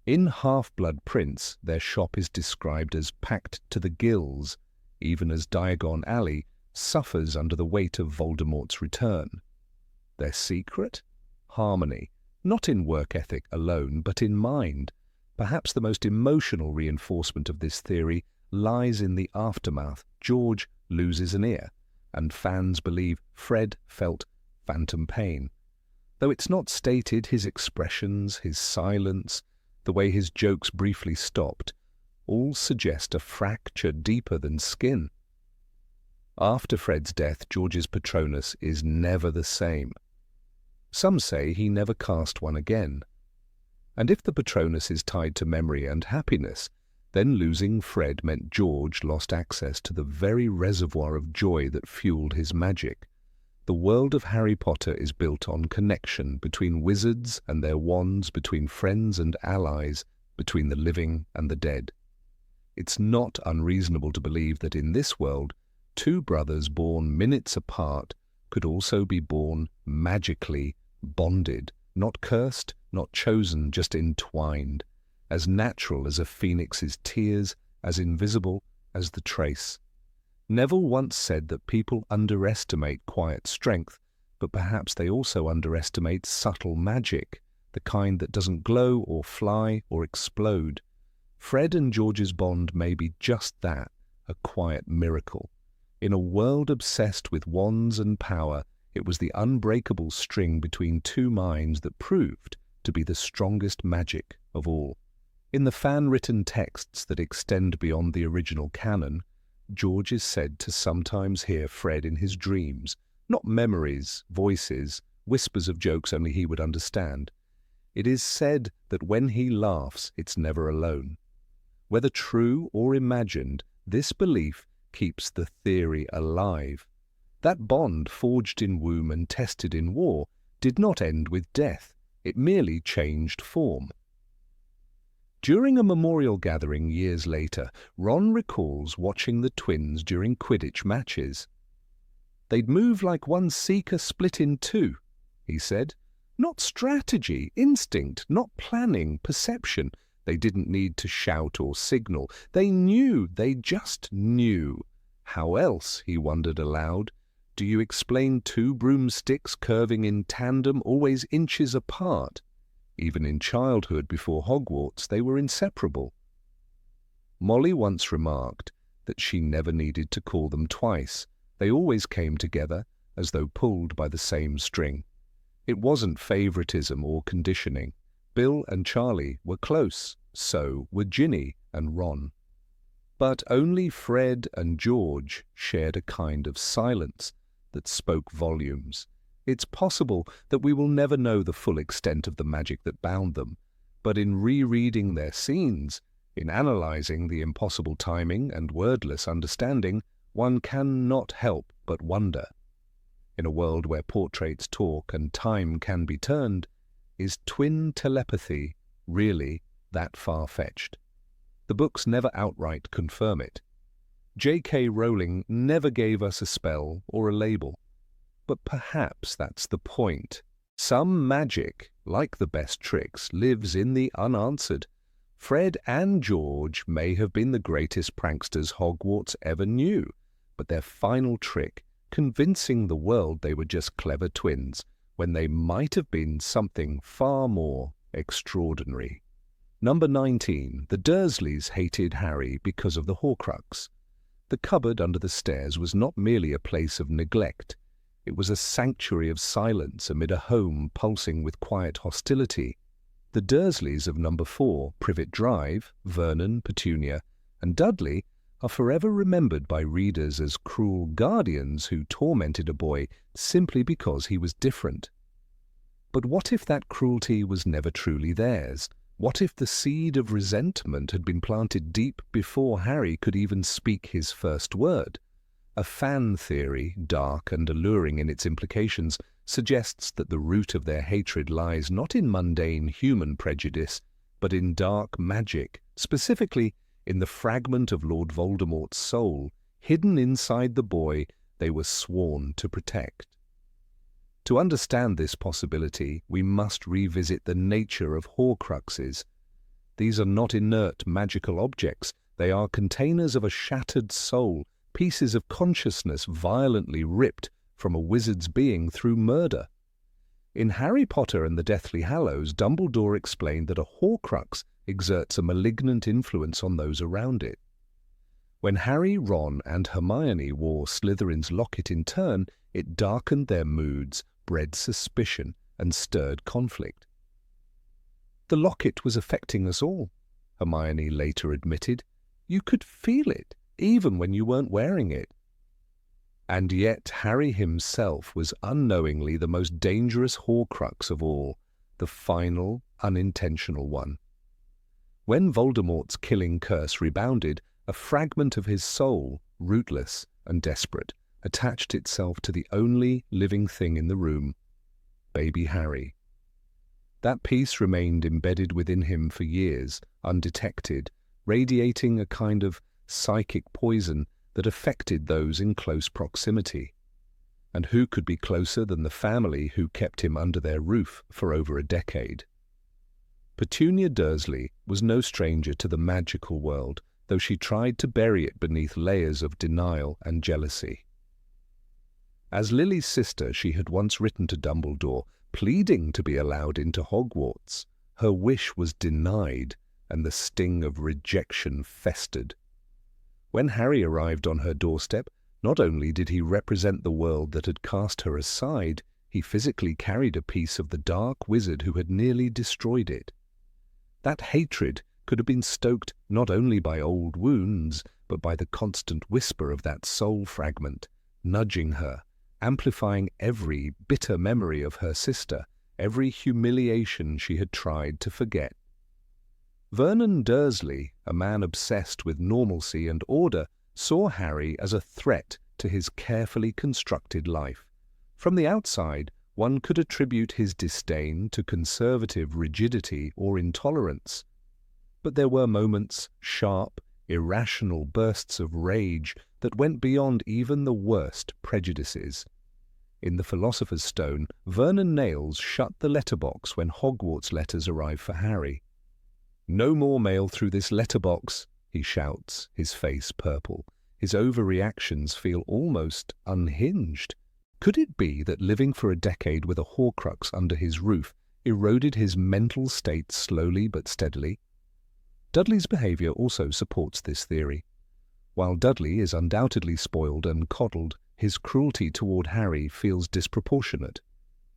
In Half-Blood Prince, their shop is described as packed to the gills, even as Diagon Alley suffers under the weight of Voldemort's return. Their secret? Harmony, not in work ethic alone, but in mind. Perhaps the most emotional reinforcement of this theory lies in the aftermath. George loses an ear, and fans believe Fred felt phantom pain. Though it's not stated, his expressions, his silence, the way his jokes briefly stopped, all suggest a fracture deeper than skin. After Fred's death, George's Patronus is never the same. Some say he never cast one again. And if the Patronus is tied to memory and happiness, then losing Fred meant George lost access to the very reservoir of joy that fueled his magic. The world of Harry Potter is built on connection between wizards and their wands, between friends and allies, between the living and the dead. It's not unreasonable to believe that in this world, 2 brothers born minutes apart could also be born magically bonded, not cursed, not chosen, just entwined, as natural as a phoenix's tears, as invisible as the trace. Neville once said that people underestimate quiet strength, but perhaps they also underestimate subtle magic. the kind that doesn't glow or fly or explode. Fred and George's bond may be just that, a quiet miracle. In a world obsessed with wands and power, it was the unbreakable string between two minds that proved to be the strongest magic of all. In the fan-written texts that extend beyond the original canon, George is said to sometimes hear Fred in his dreams, not memories, voices, whispers of jokes only he would understand. It is said that when he laughs, it's never alone. Whether true or imagined, this belief keeps the theory alive. That bond, forged in womb and tested in war, did not end with death. It merely changed form. During a memorial gathering years later, Ron recalls watching the twins during Quidditch matches. "They'd move like one seeker split in two," he said. "Not strategy, instinct, not planning, perception. They didn't need to shout or signal. They knew, they just knew. How else," he wondered aloud, "do you explain two broomsticks curving in tandem, always inches apart? Even in childhood before Hogwarts, they were inseparable." Molly once remarked that she never needed to call them twice. They always came together, as though pulled by the same string. It wasn't favoritism or conditioning. Bill and Charlie were close, so were Ginny and Ron. But only Fred and George shared a kind of silence that spoke volumes. It's possible that we will never know the full extent of the magic that bound them, but in rereading their scenes, in analyzing the impossible timing and wordless understanding, one cannot help but wonder. In a world where portraits talk and time can be turned, is twin telepathy really that far-fetched? The books never outright confirm it. J.K. Rowling never gave us a spell or a label. But perhaps that's the point. Some magic, like the best tricks, lives in the unanswered. Fred and George may have been the greatest pranksters Hogwarts ever knew, but their final trick, convincing the world they were just clever twins, when they might have been something far more extraordinary. Number 19. The Dursleys hated Harry because of the Horcrux. The cupboard under the stairs was not merely a place of neglect. It was a sanctuary of silence amid a home pulsing with quiet hostility. The Dursleys of number 4, Privet Drive, Vernon, Petunia, and Dudley are forever remembered by readers as cruel guardians who tormented a boy simply because he was different. But what if that cruelty was never truly theirs? What if the seed of resentment had been planted deep before Harry could even speak his first word? A fan theory, dark and alluring in its implications, suggests that the root of their hatred lies not in mundane human prejudice, but in dark magic, specifically in the fragment of Lord Voldemort's soul, hidden inside the boy they were sworn to protect. To understand this possibility, we must revisit the nature of Horcruxes. These are not inert magical objects. They are containers of a shattered soul, pieces of consciousness violently ripped from a wizard's being through murder. In Harry Potter and the Deathly Hallows, Dumbledore explained that a Horcrux exerts a malignant influence on those around it. When Harry, Ron, and Hermione wore Slytherin's locket in turn, it darkened their moods, bred suspicion, and stirred conflict. "The locket was affecting us all," Hermione later admitted. "You could feel it, even when you weren't wearing it." And yet Harry himself was unknowingly the most dangerous Horcrux of all, the final, unintentional one. When Voldemort's killing curse rebounded, a fragment of his soul, rootless and desperate, attached itself to the only living thing in the room, baby Harry. That piece remained embedded within him for years, undetected, radiating a kind of psychic poison that affected those in close proximity. And who could be closer than the family who kept him under their roof for over a decade? Petunia Dursley was no stranger to the magical world, though she tried to bury it beneath layers of denial and jealousy. As Lily's sister, she had once written to Dumbledore, pleading to be allowed into Hogwarts. Her wish was denied, and the sting of rejection festered. When Harry arrived on her doorstep, not only did he represent the world that had cast her aside, he physically carried a piece of the dark wizard who had nearly destroyed it. That hatred could have been stoked not only by old wounds, but by the constant whisper of that soul fragment, nudging her, amplifying every bitter memory of her sister, every humiliation she had tried to forget. Vernon Dursley, a man obsessed with normalcy and order, saw Harry as a threat to his carefully constructed life. From the outside, one could attribute his disdain to conservative rigidity or intolerance. But there were moments, sharp, irrational bursts of rage that went beyond even the worst prejudices. In the Philosopher's Stone, Vernon Nails shut the letterbox when Hogwarts letters arrive for Harry. "No more mail through this letterbox," he shouts, his face purple. His overreactions feel almost unhinged. Could it be that living for a decade with a Horcrux under his roof eroded his mental state slowly but steadily? Dudley's behavior also supports this theory. While Dudley is undoubtedly spoiled and coddled, his cruelty toward Harry feels disproportionate.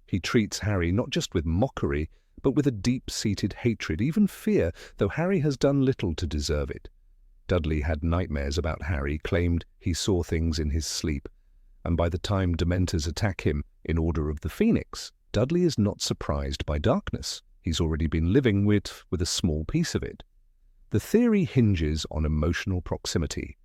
He treats Harry not just with mockery, but with a deep-seated hatred, even fear, though Harry has done little to deserve it. Dudley had nightmares about Harry, claimed he saw things in his sleep, and by the time Dementors attack him in Order of the Phoenix, Dudley is not surprised by darkness. He's already been living with a small piece of it. The theory hinges on emotional proximity.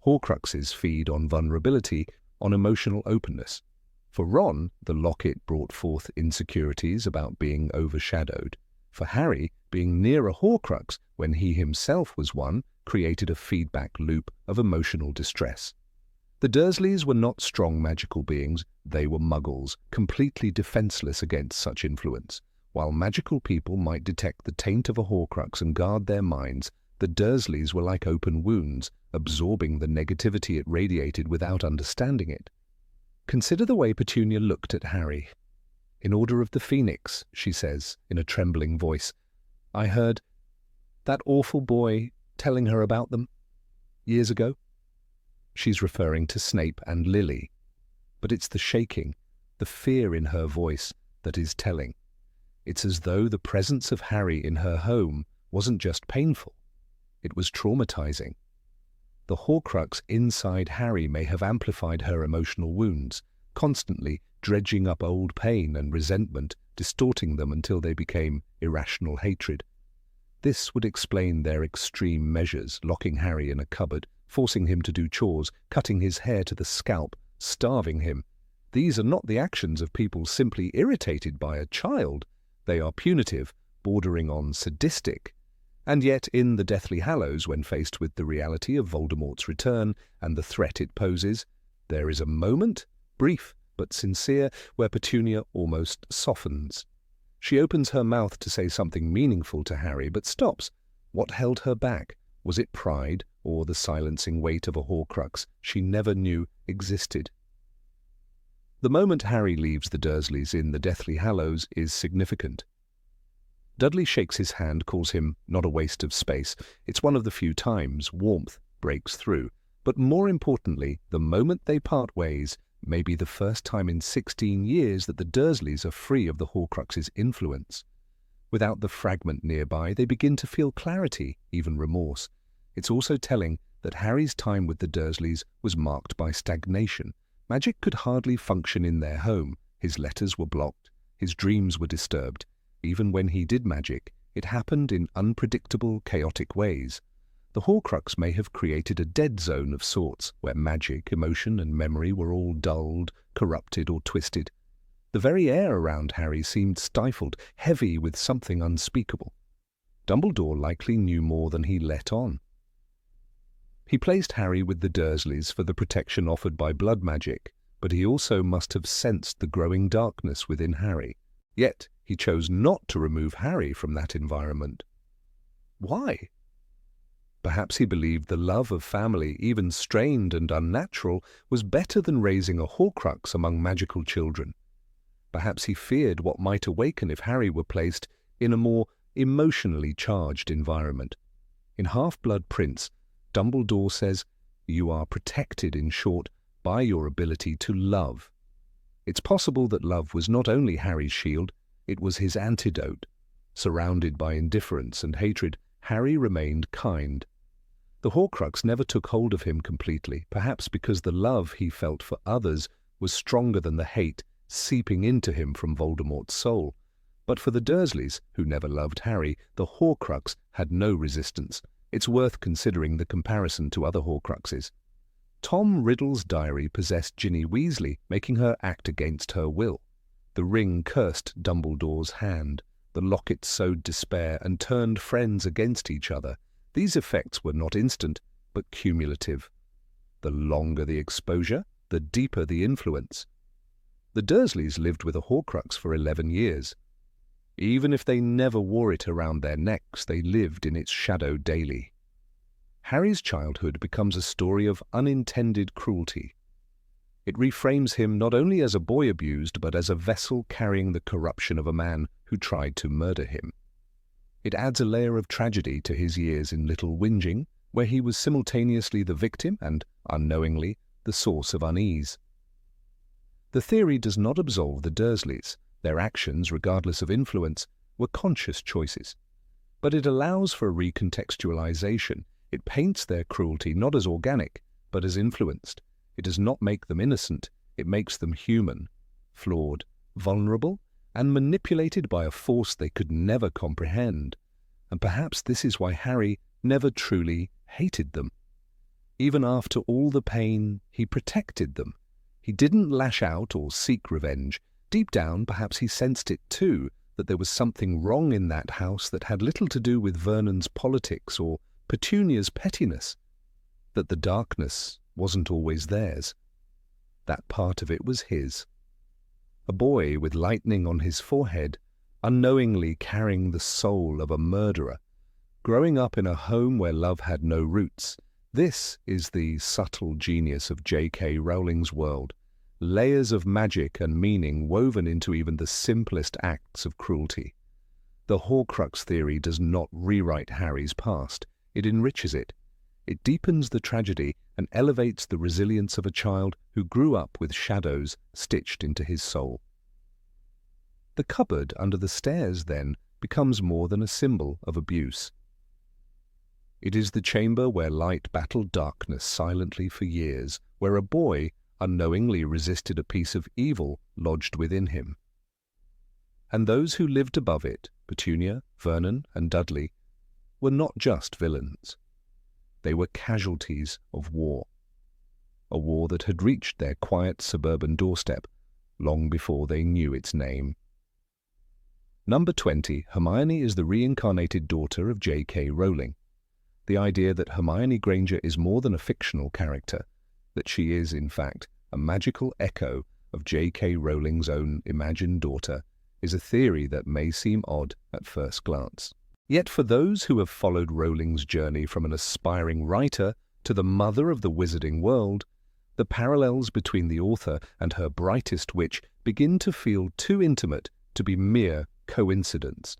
Horcruxes feed on vulnerability, on emotional openness. For Ron, the locket brought forth insecurities about being overshadowed. For Harry, being near a Horcrux when he himself was one created a feedback loop of emotional distress. The Dursleys were not strong magical beings, they were muggles, completely defenseless against such influence. While magical people might detect the taint of a Horcrux and guard their minds, the Dursleys were like open wounds, absorbing the negativity it radiated without understanding it. Consider the way Petunia looked at Harry. "In Order of the Phoenix," she says, in a trembling voice, "I heard that awful boy telling her about them years ago." She's referring to Snape and Lily. But it's the shaking, the fear in her voice that is telling. It's as though the presence of Harry in her home wasn't just painful, it was traumatizing. The Horcrux inside Harry may have amplified her emotional wounds, constantly dredging up old pain and resentment, distorting them until they became irrational hatred. This would explain their extreme measures, locking Harry in a cupboard, forcing him to do chores, cutting his hair to the scalp, starving him. These are not the actions of people simply irritated by a child. They are punitive, bordering on sadistic. And yet, in the Deathly Hallows, when faced with the reality of Voldemort's return and the threat it poses, there is a moment, brief but sincere, where Petunia almost softens. She opens her mouth to say something meaningful to Harry, but stops. What held her back? Was it pride or the silencing weight of a Horcrux she never knew existed? The moment Harry leaves the Dursleys in the Deathly Hallows is significant. Dudley shakes his hand, calls him not a waste of space. It's one of the few times warmth breaks through. But more importantly, the moment they part ways may be the first time in 16 years that the Dursleys are free of the Horcrux's influence. Without the fragment nearby, they begin to feel clarity, even remorse. It's also telling that Harry's time with the Dursleys was marked by stagnation. Magic could hardly function in their home. His letters were blocked. His dreams were disturbed. Even when he did magic, it happened in unpredictable, chaotic ways. The Horcrux may have created a dead zone of sorts, where magic, emotion, and memory were all dulled, corrupted, or twisted. The very air around Harry seemed stifled, heavy with something unspeakable. Dumbledore likely knew more than he let on. He placed Harry with the Dursleys for the protection offered by blood magic, but he also must have sensed the growing darkness within Harry. Yet he chose not to remove Harry from that environment. Why? Perhaps he believed the love of family, even strained and unnatural, was better than raising a Horcrux among magical children. Perhaps he feared what might awaken if Harry were placed in a more emotionally charged environment. In Half-Blood Prince, Dumbledore says, "You are protected, in short, by your ability to love." It's possible that love was not only Harry's shield, it was his antidote. Surrounded by indifference and hatred, Harry remained kind. The Horcrux never took hold of him completely, perhaps because the love he felt for others was stronger than the hate seeping into him from Voldemort's soul. But for the Dursleys, who never loved Harry, the Horcrux had no resistance. It's worth considering the comparison to other Horcruxes. Tom Riddle's diary possessed Ginny Weasley, making her act against her will. The ring cursed Dumbledore's hand. The locket sowed despair and turned friends against each other. These effects were not instant, but cumulative. The longer the exposure, the deeper the influence. The Dursleys lived with a Horcrux for 11 years. Even if they never wore it around their necks, they lived in its shadow daily. Harry's childhood becomes a story of unintended cruelty. It reframes him not only as a boy abused, but as a vessel carrying the corruption of a man who tried to murder him. It adds a layer of tragedy to his years in Little Whinging, where he was simultaneously the victim and, unknowingly, the source of unease. The theory does not absolve the Dursleys. Their actions, regardless of influence, were conscious choices. But it allows for recontextualization. It paints their cruelty not as organic, but as influenced. It does not make them innocent. It makes them human, flawed, vulnerable, and manipulated by a force they could never comprehend. And perhaps this is why Harry never truly hated them. Even after all the pain, he protected them. He didn't lash out or seek revenge. Deep down, perhaps he sensed it too, that there was something wrong in that house that had little to do with Vernon's politics or Petunia's pettiness, that the darkness wasn't always theirs. That part of it was his. A boy with lightning on his forehead, unknowingly carrying the soul of a murderer, growing up in a home where love had no roots. This is the subtle genius of J.K. Rowling's world. Layers of magic and meaning woven into even the simplest acts of cruelty. The Horcrux theory does not rewrite Harry's past. It enriches it. It deepens the tragedy and elevates the resilience of a child who grew up with shadows stitched into his soul. The cupboard under the stairs, then, becomes more than a symbol of abuse. It is the chamber where light battled darkness silently for years, where a boy unknowingly resisted a piece of evil lodged within him. And those who lived above it, Petunia, Vernon, and Dudley, were not just villains. They were casualties of war. A war that had reached their quiet suburban doorstep long before they knew its name. Number 20, Hermione is the reincarnated daughter of J.K. Rowling. The idea that Hermione Granger is more than a fictional character, that she is, in fact, a magical echo of J.K. Rowling's own imagined daughter, is a theory that may seem odd at first glance. Yet for those who have followed Rowling's journey from an aspiring writer to the mother of the wizarding world, the parallels between the author and her brightest witch begin to feel too intimate to be mere coincidence.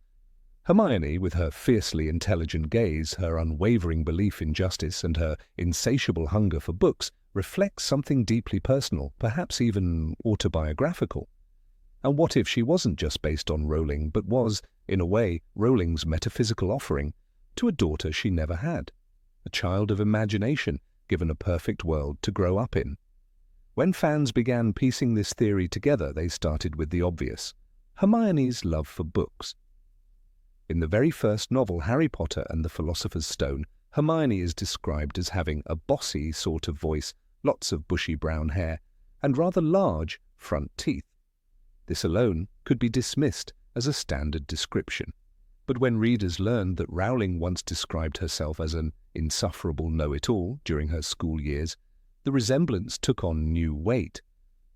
Hermione, with her fiercely intelligent gaze, her unwavering belief in justice, and her insatiable hunger for books, reflects something deeply personal, perhaps even autobiographical. And what if she wasn't just based on Rowling, but was, in a way, Rowling's metaphysical offering to a daughter she never had, a child of imagination given a perfect world to grow up in? When fans began piecing this theory together, they started with the obvious: Hermione's love for books. In the very first novel, Harry Potter and the Philosopher's Stone, Hermione is described as having a bossy sort of voice, lots of bushy brown hair, and rather large front teeth. This alone could be dismissed as a standard description. But when readers learned that Rowling once described herself as an insufferable know-it-all during her school years, the resemblance took on new weight.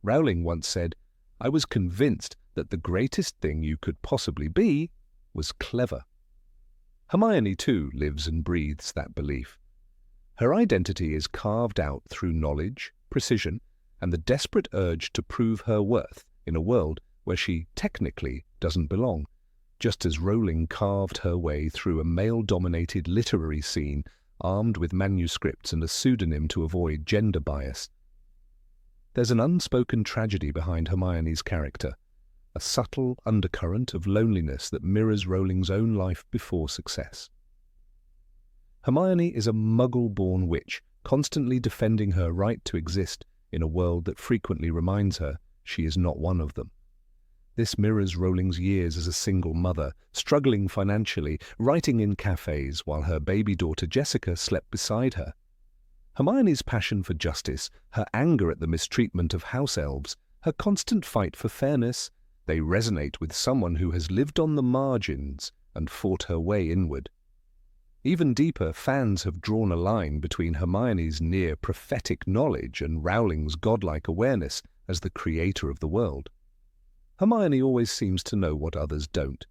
Rowling once said, "I was convinced that the greatest thing you could possibly be was clever." Hermione, too, lives and breathes that belief. Her identity is carved out through knowledge, precision, and the desperate urge to prove her worth in a world where she technically doesn't belong, just as Rowling carved her way through a male-dominated literary scene armed with manuscripts and a pseudonym to avoid gender bias. There's an unspoken tragedy behind Hermione's character, a subtle undercurrent of loneliness that mirrors Rowling's own life before success. Hermione is a Muggle-born witch, constantly defending her right to exist in a world that frequently reminds her she is not one of them. This mirrors Rowling's years as a single mother, struggling financially, writing in cafes while her baby daughter Jessica slept beside her. Hermione's passion for justice, her anger at the mistreatment of house elves, her constant fight for fairness, they resonate with someone who has lived on the margins and fought her way inward. Even deeper, fans have drawn a line between Hermione's near prophetic knowledge and Rowling's godlike awareness as the creator of the world. Hermione always seems to know what others don't.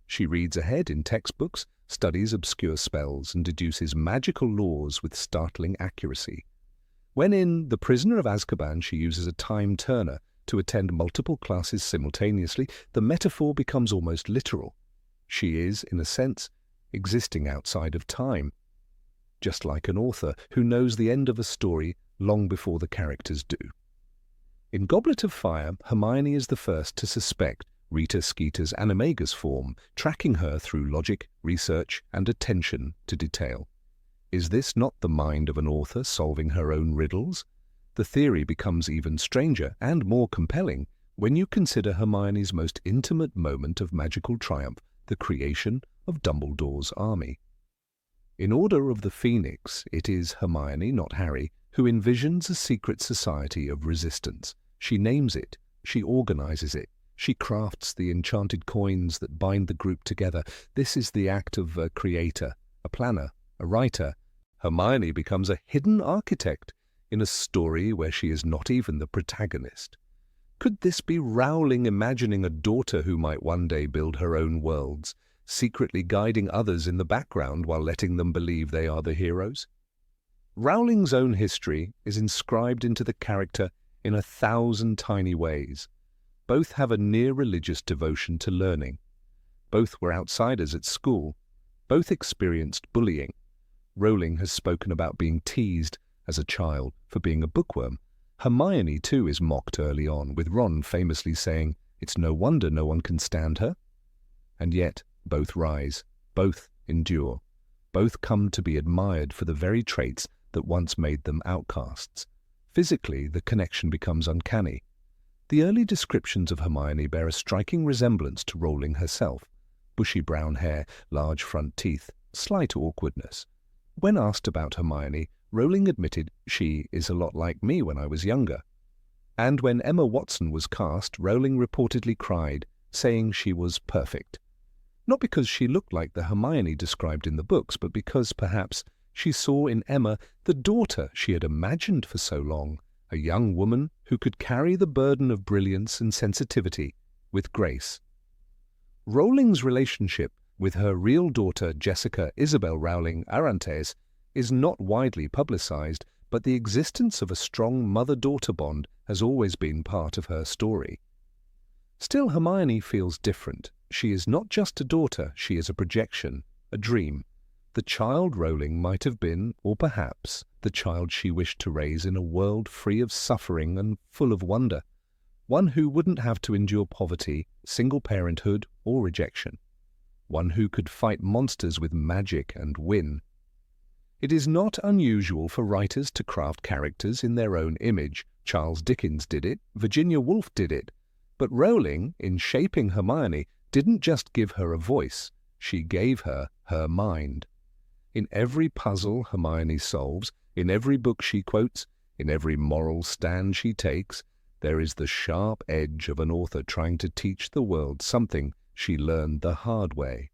She reads ahead in textbooks, studies obscure spells, and deduces magical laws with startling accuracy. When in The Prisoner of Azkaban she uses a time turner to attend multiple classes simultaneously, the metaphor becomes almost literal. She is, in a sense, existing outside of time, just like an author who knows the end of a story long before the characters do. In Goblet of Fire, Hermione is the first to suspect Rita Skeeter's animagus form, tracking her through logic, research, and attention to detail. Is this not the mind of an author solving her own riddles? The theory becomes even stranger and more compelling when you consider Hermione's most intimate moment of magical triumph, the creation of Dumbledore's army. In Order of the Phoenix, it is Hermione, not Harry, who envisions a secret society of resistance. She names it, she organizes it, she crafts the enchanted coins that bind the group together. This is the act of a creator, a planner, a writer. Hermione becomes a hidden architect in a story where she is not even the protagonist. Could this be Rowling imagining a daughter who might one day build her own worlds, secretly guiding others in the background while letting them believe they are the heroes? Rowling's own history is inscribed into the character in 1,000 tiny ways. Both have a near-religious devotion to learning. Both were outsiders at school. Both experienced bullying. Rowling has spoken about being teased as a child for being a bookworm. Hermione, too, is mocked early on, with Ron famously saying, "It's no wonder no one can stand her." And yet, both rise, both endure, both come to be admired for the very traits that once made them outcasts. Physically, the connection becomes uncanny. The early descriptions of Hermione bear a striking resemblance to Rowling herself. Bushy brown hair, large front teeth, slight awkwardness. When asked about Hermione, Rowling admitted, "She is a lot like me when I was younger." And when Emma Watson was cast, Rowling reportedly cried, saying she was perfect. Not because she looked like the Hermione described in the books, but because, perhaps, she saw in Emma the daughter she had imagined for so long, a young woman who could carry the burden of brilliance and sensitivity with grace. Rowling's relationship with her real daughter Jessica Isabel Rowling Arantes is not widely publicized, but the existence of a strong mother-daughter bond has always been part of her story. Still, Hermione feels different. She is not just a daughter, she is a projection, a dream. The child Rowling might have been, or perhaps, the child she wished to raise in a world free of suffering and full of wonder. One who wouldn't have to endure poverty, single parenthood, or rejection. One who could fight monsters with magic and win. It is not unusual for writers to craft characters in their own image. Charles Dickens did it, Virginia Woolf did it. But Rowling, in shaping Hermione, didn't just give her a voice, she gave her her mind. In every puzzle Hermione solves, in every book she quotes, in every moral stand she takes, there is the sharp edge of an author trying to teach the world something she learned the hard way.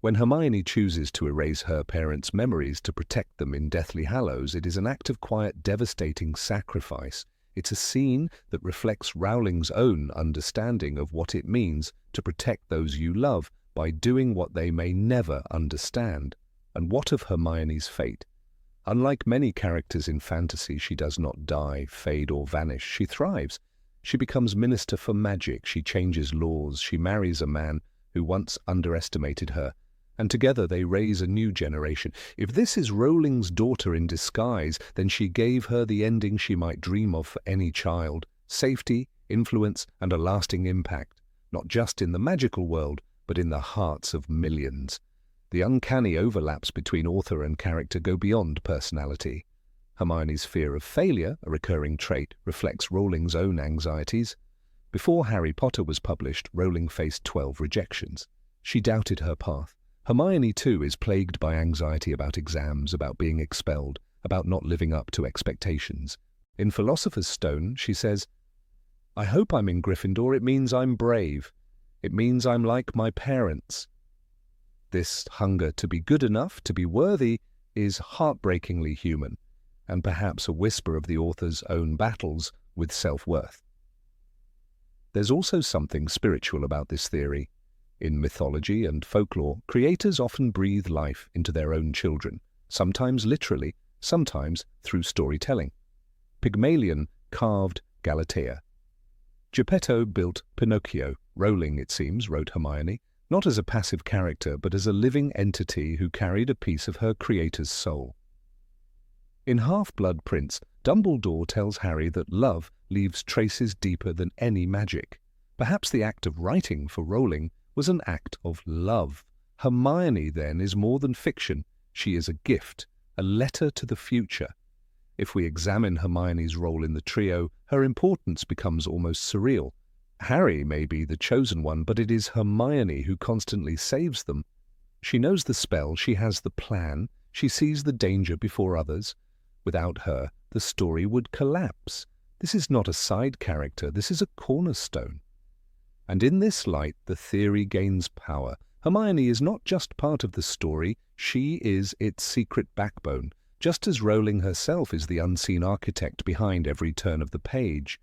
When Hermione chooses to erase her parents' memories to protect them in Deathly Hallows, it is an act of quiet, devastating sacrifice. It's a scene that reflects Rowling's own understanding of what it means to protect those you love by doing what they may never understand. And what of Hermione's fate? Unlike many characters in fantasy, she does not die, fade, or vanish. She thrives. She becomes Minister for Magic, she changes laws, she marries a man who once underestimated her, and together they raise a new generation. If this is Rowling's daughter in disguise, then she gave her the ending she might dream of for any child: safety, influence, and a lasting impact, not just in the magical world, but in the hearts of millions. The uncanny overlaps between author and character go beyond personality. Hermione's fear of failure, a recurring trait, reflects Rowling's own anxieties. Before Harry Potter was published, Rowling faced 12 rejections. She doubted her path. Hermione, too, is plagued by anxiety about exams, about being expelled, about not living up to expectations. In Philosopher's Stone, she says, "I hope I'm in Gryffindor. It means I'm brave. It means I'm like my parents." This hunger to be good enough, to be worthy, is heartbreakingly human, and perhaps a whisper of the author's own battles with self-worth. There's also something spiritual about this theory. In mythology and folklore, creators often breathe life into their own children, sometimes literally, sometimes through storytelling. Pygmalion carved Galatea. Geppetto built Pinocchio. Rowling, it seems, wrote Hermione, not as a passive character, but as a living entity who carried a piece of her creator's soul. In Half-Blood Prince, Dumbledore tells Harry that love leaves traces deeper than any magic. Perhaps the act of writing for Rowling was an act of love. Hermione, then, is more than fiction. She is a gift, a letter to the future. If we examine Hermione's role in the trio, her importance becomes almost surreal. Harry may be the chosen one, but it is Hermione who constantly saves them. She knows the spell, she has the plan, she sees the danger before others. Without her, the story would collapse. This is not a side character, this is a cornerstone. And in this light, the theory gains power. Hermione is not just part of the story, she is its secret backbone, just as Rowling herself is the unseen architect behind every turn of the page.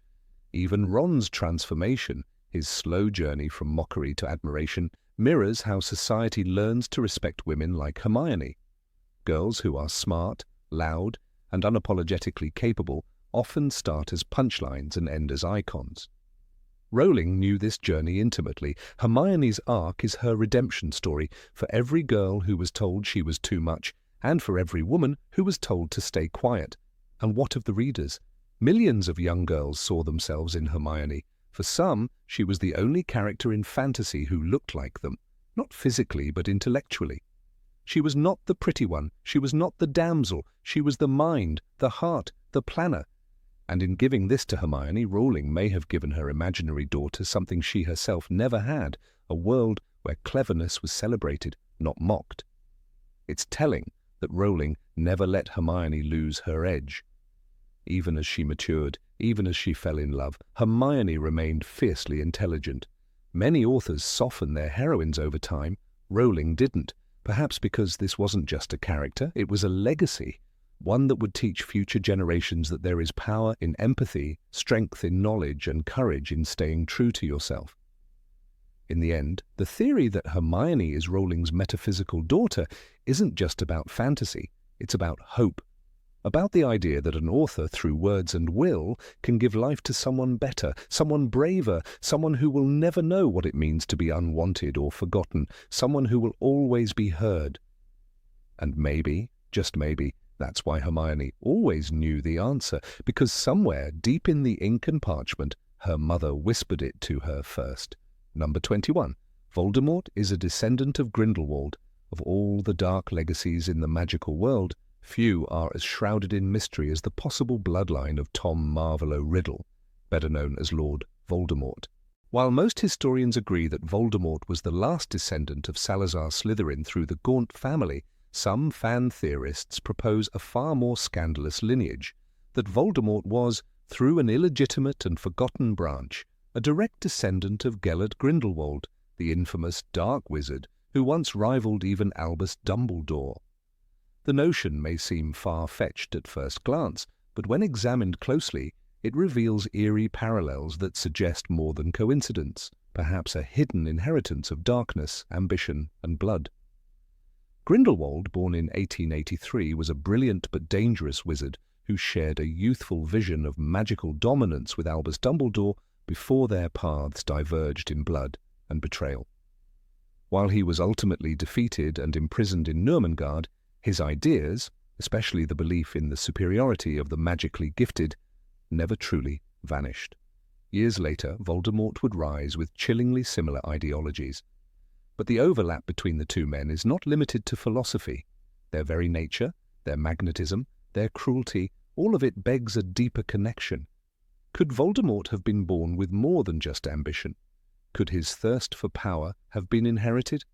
Even Ron's transformation, his slow journey from mockery to admiration, mirrors how society learns to respect women like Hermione. Girls who are smart, loud, and unapologetically capable often start as punchlines and end as icons. Rowling knew this journey intimately. Hermione's arc is her redemption story for every girl who was told she was too much, and for every woman who was told to stay quiet. And what of the readers? Millions of young girls saw themselves in Hermione. For some, she was the only character in fantasy who looked like them, not physically but intellectually. She was not the pretty one, she was not the damsel, she was the mind, the heart, the planner. And in giving this to Hermione, Rowling may have given her imaginary daughter something she herself never had, a world where cleverness was celebrated, not mocked. It's telling that Rowling never let Hermione lose her edge. Even as she matured, even as she fell in love, Hermione remained fiercely intelligent. Many authors soften their heroines over time. Rowling didn't, perhaps because this wasn't just a character, it was a legacy. One that would teach future generations that there is power in empathy, strength in knowledge, and courage in staying true to yourself. In the end, the theory that Hermione is Rowling's metaphysical daughter isn't just about fantasy, it's about hope. About the idea that an author, through words and will, can give life to someone better, someone braver, someone who will never know what it means to be unwanted or forgotten, someone who will always be heard. And maybe, just maybe, that's why Hermione always knew the answer, because somewhere deep in the ink and parchment, her mother whispered it to her first. Number 21. Voldemort is a descendant of Grindelwald. Of all the dark legacies in the magical world, few are as shrouded in mystery as the possible bloodline of Tom Marvolo Riddle, better known as Lord Voldemort. While most historians agree that Voldemort was the last descendant of Salazar Slytherin through the Gaunt family, some fan theorists propose a far more scandalous lineage, that Voldemort was, through an illegitimate and forgotten branch, a direct descendant of Gellert Grindelwald, the infamous dark wizard who once rivaled even Albus Dumbledore. The notion may seem far-fetched at first glance, but when examined closely, it reveals eerie parallels that suggest more than coincidence, perhaps a hidden inheritance of darkness, ambition, and blood. Grindelwald, born in 1883, was a brilliant but dangerous wizard who shared a youthful vision of magical dominance with Albus Dumbledore, before their paths diverged in blood and betrayal. While he was ultimately defeated and imprisoned in Nurmengard, his ideas, especially the belief in the superiority of the magically gifted, never truly vanished. Years later, Voldemort would rise with chillingly similar ideologies. But the overlap between the two men is not limited to philosophy. Their very nature, their magnetism, their cruelty, all of it begs a deeper connection. Could Voldemort have been born with more than just ambition? Could his thirst for power have been inherited?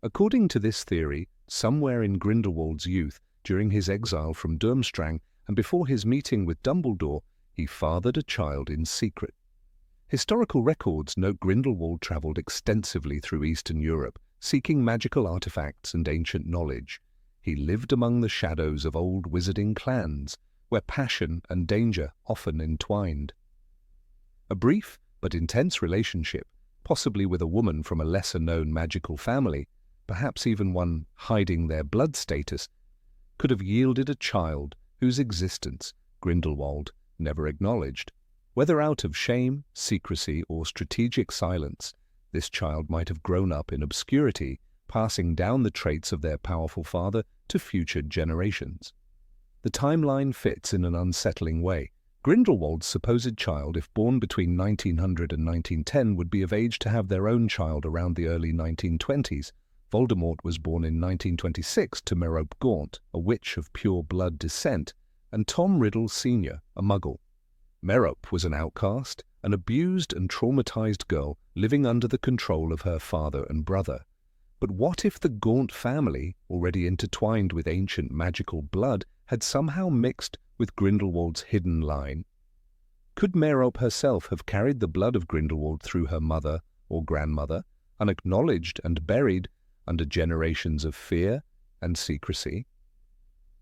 According to this theory, somewhere in Grindelwald's youth, during his exile from Durmstrang and before his meeting with Dumbledore, he fathered a child in secret. Historical records note Grindelwald travelled extensively through Eastern Europe, seeking magical artifacts and ancient knowledge. He lived among the shadows of old wizarding clans, where passion and danger often entwined. A brief but intense relationship, possibly with a woman from a lesser-known magical family, perhaps even one hiding their blood status, could have yielded a child whose existence Grindelwald never acknowledged. Whether out of shame, secrecy, or strategic silence, this child might have grown up in obscurity, passing down the traits of their powerful father to future generations. The timeline fits in an unsettling way. Grindelwald's supposed child, if born between 1900 and 1910, would be of age to have their own child around the early 1920s. Voldemort was born in 1926 to Merope Gaunt, a witch of pure blood descent, and Tom Riddle Sr., a muggle. Merope was an outcast, an abused and traumatized girl living under the control of her father and brother. But what if the Gaunt family, already intertwined with ancient magical blood, had somehow mixed with Grindelwald's hidden line? Could Merope herself have carried the blood of Grindelwald through her mother or grandmother, unacknowledged and buried under generations of fear and secrecy?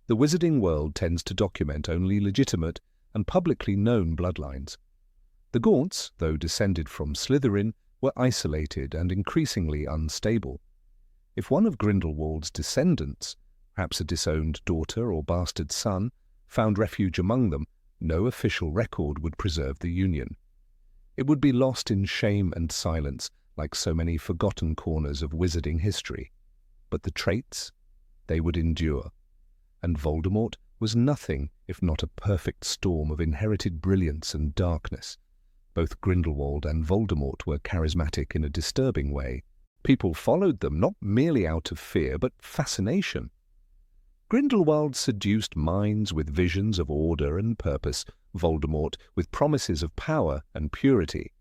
The wizarding world tends to document only legitimate and publicly known bloodlines. The Gaunts, though descended from Slytherin, were isolated and increasingly unstable. If one of Grindelwald's descendants, perhaps a disowned daughter or bastard son, found refuge among them, no official record would preserve the union. It would be lost in shame and silence, like so many forgotten corners of wizarding history. But the traits, they would endure. And Voldemort was nothing if not a perfect storm of inherited brilliance and darkness. Both Grindelwald and Voldemort were charismatic in a disturbing way. People followed them not merely out of fear, but fascination. Grindelwald seduced minds with visions of order and purpose, Voldemort with promises of power and purity.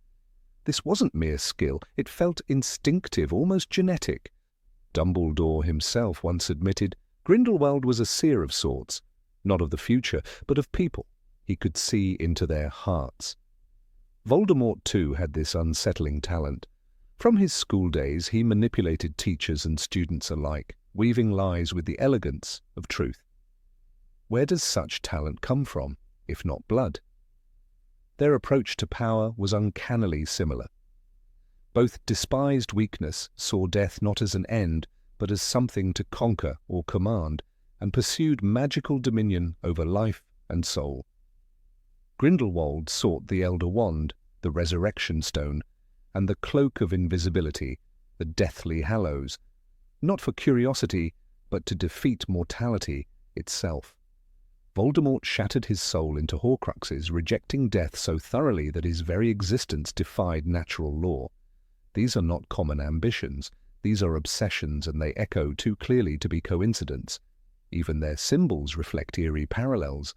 This wasn't mere skill, it felt instinctive, almost genetic. Dumbledore himself once admitted Grindelwald was a seer of sorts, not of the future, but of people. He could see into their hearts. Voldemort, too, had this unsettling talent. From his school days, he manipulated teachers and students alike, weaving lies with the elegance of truth. Where does such talent come from, if not blood? Their approach to power was uncannily similar. Both despised weakness, saw death not as an end, but as something to conquer or command, and pursued magical dominion over life and soul. Grindelwald sought the Elder Wand, the Resurrection Stone, and the Cloak of Invisibility, the Deathly Hallows, not for curiosity, but to defeat mortality itself. Voldemort shattered his soul into Horcruxes, rejecting death so thoroughly that his very existence defied natural law. These are not common ambitions. These are obsessions, and they echo too clearly to be coincidence. Even their symbols reflect eerie parallels.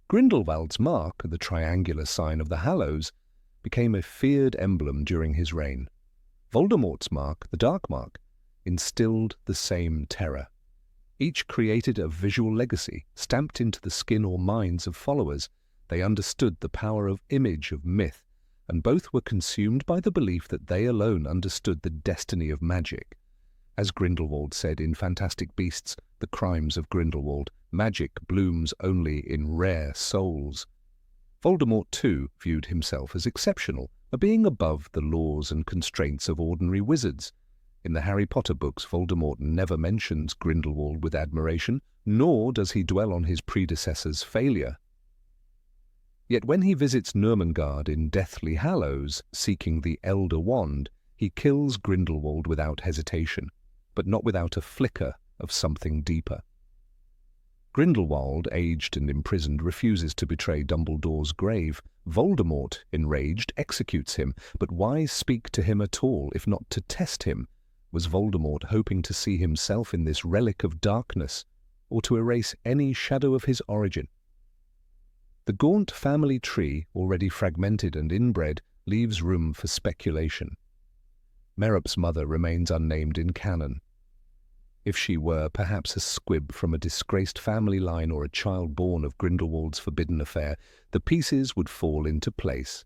Grindelwald's mark, the triangular sign of the Hallows, became a feared emblem during his reign. Voldemort's mark, the Dark Mark, instilled the same terror. Each created a visual legacy, stamped into the skin or minds of followers. They understood the power of image, of myth, and both were consumed by the belief that they alone understood the destiny of magic. As Grindelwald said in Fantastic Beasts, The Crimes of Grindelwald, magic blooms only in rare souls. Voldemort, too, viewed himself as exceptional, a being above the laws and constraints of ordinary wizards. In the Harry Potter books, Voldemort never mentions Grindelwald with admiration, nor does he dwell on his predecessor's failure. Yet when he visits Nurmengard in Deathly Hallows, seeking the Elder Wand, he kills Grindelwald without hesitation, but not without a flicker of something deeper. Grindelwald, aged and imprisoned, refuses to betray Dumbledore's grave. Voldemort, enraged, executes him, but why speak to him at all, if not to test him? Was Voldemort hoping to see himself in this relic of darkness, or to erase any shadow of his origin? The gaunt family tree, already fragmented and inbred, leaves room for speculation. Merup's mother remains unnamed in canon. If she were perhaps a squib from a disgraced family line or a child born of Grindelwald's forbidden affair, the pieces would fall into place.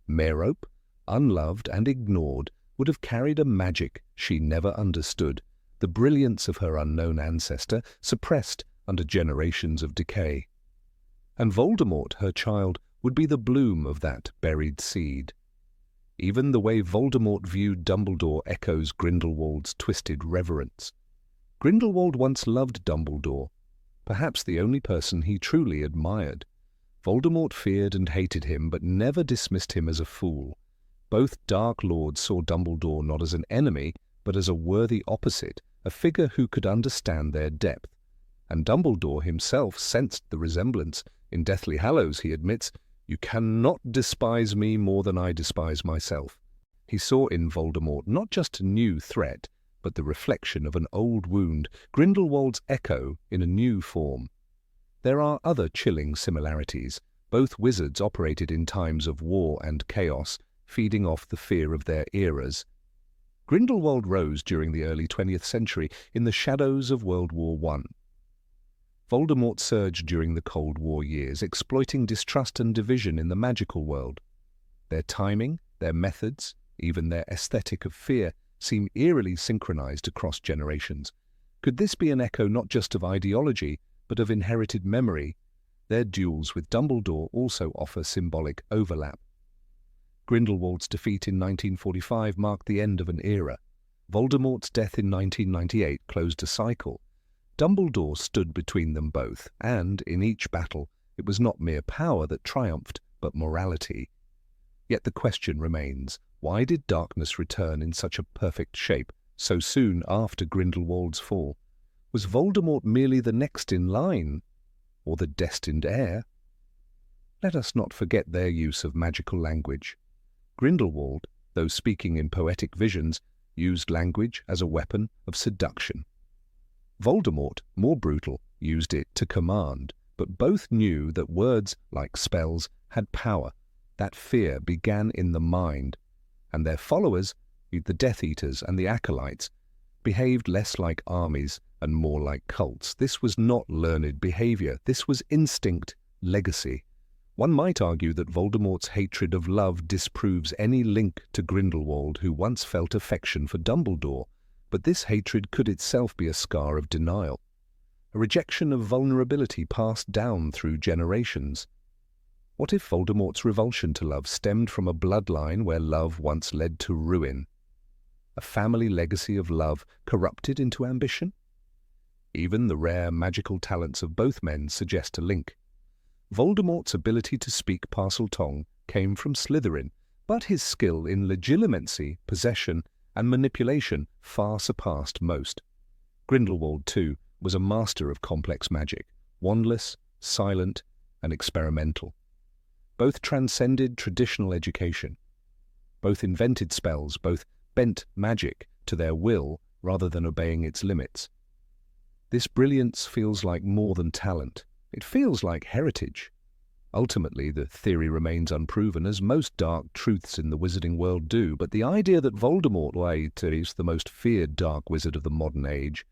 Merope, unloved and ignored, would have carried a magic she never understood, the brilliance of her unknown ancestor suppressed under generations of decay. And Voldemort, her child, would be the bloom of that buried seed. Even the way Voldemort viewed Dumbledore echoes Grindelwald's twisted reverence. Grindelwald once loved Dumbledore, perhaps the only person he truly admired. Voldemort feared and hated him, but never dismissed him as a fool. Both Dark Lords saw Dumbledore not as an enemy, but as a worthy opposite, a figure who could understand their depth. And Dumbledore himself sensed the resemblance. In Deathly Hallows, he admits, "You cannot despise me more than I despise myself." He saw in Voldemort not just a new threat, but the reflection of an old wound, Grindelwald's echo in a new form. There are other chilling similarities. Both wizards operated in times of war and chaos, feeding off the fear of their eras. Grindelwald rose during the early 20th century in the shadows of World War I. Voldemort surged during the Cold War years, exploiting distrust and division in the magical world. Their timing, their methods, even their aesthetic of fear, seem eerily synchronized across generations. Could this be an echo not just of ideology, but of inherited memory? Their duels with Dumbledore also offer symbolic overlap. Grindelwald's defeat in 1945 marked the end of an era. Voldemort's death in 1998 closed a cycle. Dumbledore stood between them both, and, in each battle, it was not mere power that triumphed, but morality. Yet the question remains, why did darkness return in such a perfect shape so soon after Grindelwald's fall? Was Voldemort merely the next in line, or the destined heir? Let us not forget their use of magical language. Grindelwald, though speaking in poetic visions, used language as a weapon of seduction. Voldemort, more brutal, used it to command, but both knew that words, like spells, had power. That fear began in the mind, and their followers, the Death Eaters and the Acolytes, behaved less like armies and more like cults. This was not learned behavior. This was instinct, legacy. One might argue that Voldemort's hatred of love disproves any link to Grindelwald, who once felt affection for Dumbledore. But this hatred could itself be a scar of denial, a rejection of vulnerability passed down through generations. What if Voldemort's revulsion to love stemmed from a bloodline where love once led to ruin? A family legacy of love corrupted into ambition? Even the rare magical talents of both men suggest a link. Voldemort's ability to speak Parseltongue came from Slytherin, but his skill in legilimency, possession, and manipulation far surpassed most. Grindelwald, too, was a master of complex magic, wandless, silent, and experimental. Both transcended traditional education. Both invented spells, both bent magic to their will rather than obeying its limits. This brilliance feels like more than talent. It feels like heritage. Ultimately, the theory remains unproven, as most dark truths in the wizarding world do, but the idea that Voldemort, is the most feared dark wizard of the modern age,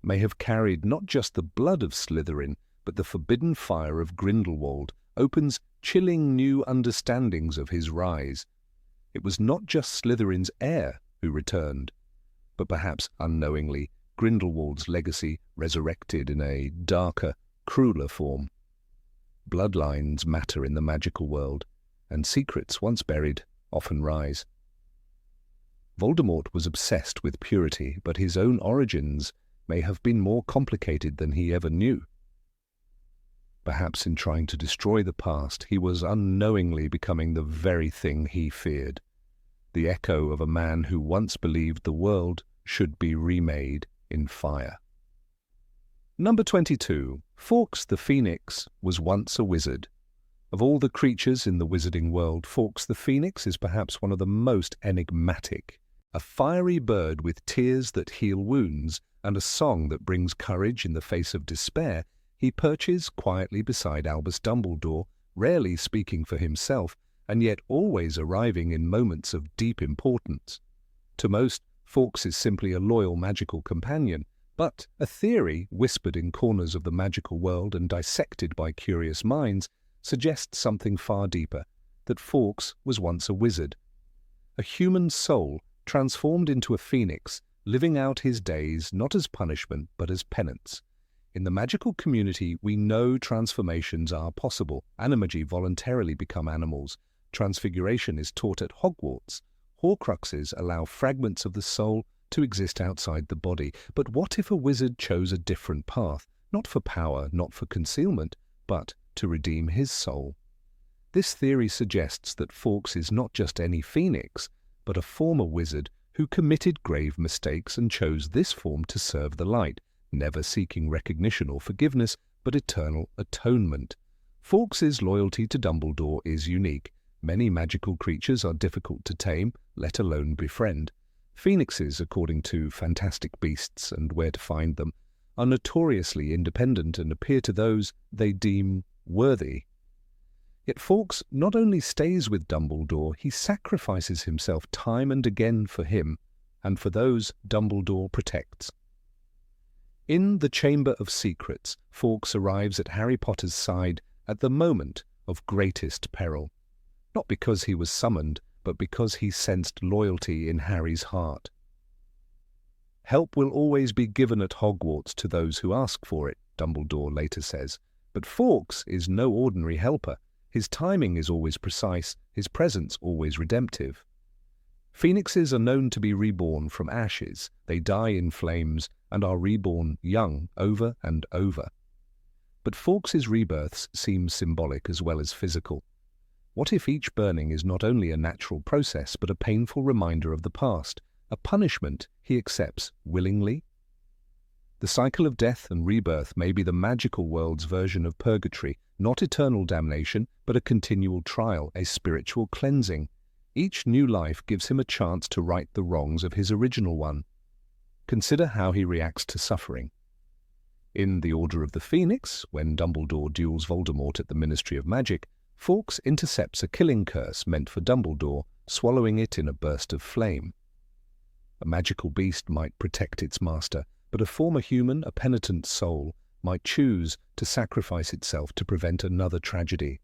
may have carried not just the blood of Slytherin, but the forbidden fire of Grindelwald, opens chilling new understandings of his rise. It was not just Slytherin's heir who returned, but perhaps unknowingly Grindelwald's legacy resurrected in a darker, crueler form. Bloodlines matter in the magical world, and secrets once buried often rise. Voldemort was obsessed with purity, but his own origins may have been more complicated than he ever knew. Perhaps in trying to destroy the past, he was unknowingly becoming the very thing he feared, the echo of a man who once believed the world should be remade in fire. Number 22. Fawkes the Phoenix was once a wizard. Of all the creatures in the wizarding world, Fawkes the Phoenix is perhaps one of the most enigmatic. A fiery bird with tears that heal wounds and a song that brings courage in the face of despair, he perches quietly beside Albus Dumbledore, rarely speaking for himself, and yet always arriving in moments of deep importance. To most, Fawkes is simply a loyal magical companion, but a theory whispered in corners of the magical world and dissected by curious minds suggests something far deeper, that Fawkes was once a wizard. A human soul transformed into a phoenix, living out his days not as punishment but as penance. In the magical community, we know transformations are possible. Animagi voluntarily become animals. Transfiguration is taught at Hogwarts. Horcruxes allow fragments of the soul to exist outside the body. But what if a wizard chose a different path, not for power, not for concealment, but to redeem his soul? This theory suggests that Fawkes is not just any phoenix, but a former wizard who committed grave mistakes and chose this form to serve the light, never seeking recognition or forgiveness, but eternal atonement. Fawkes's loyalty to Dumbledore is unique. Many magical creatures are difficult to tame, let alone befriend. Phoenixes, according to Fantastic Beasts and Where to Find Them, are notoriously independent and appear to those they deem worthy. Yet Fawkes not only stays with Dumbledore, he sacrifices himself time and again for him, and for those Dumbledore protects. In The Chamber of Secrets, Fawkes arrives at Harry Potter's side at the moment of greatest peril, not because he was summoned, but because he sensed loyalty in Harry's heart. Help will always be given at Hogwarts to those who ask for it, Dumbledore later says, but Fawkes is no ordinary helper. His timing is always precise, his presence always redemptive. Phoenixes are known to be reborn from ashes. They die in flames and are reborn young over and over. But Fawkes's rebirths seem symbolic as well as physical. What if each burning is not only a natural process but a painful reminder of the past, a punishment he accepts willingly? The cycle of death and rebirth may be the magical world's version of purgatory, not eternal damnation, but a continual trial, a spiritual cleansing. Each new life gives him a chance to right the wrongs of his original one. Consider how he reacts to suffering. In The Order of the Phoenix, when Dumbledore duels Voldemort at the Ministry of Magic, Fawkes intercepts a killing curse meant for Dumbledore, swallowing it in a burst of flame. A magical beast might protect its master, but a former human, a penitent soul, might choose to sacrifice itself to prevent another tragedy.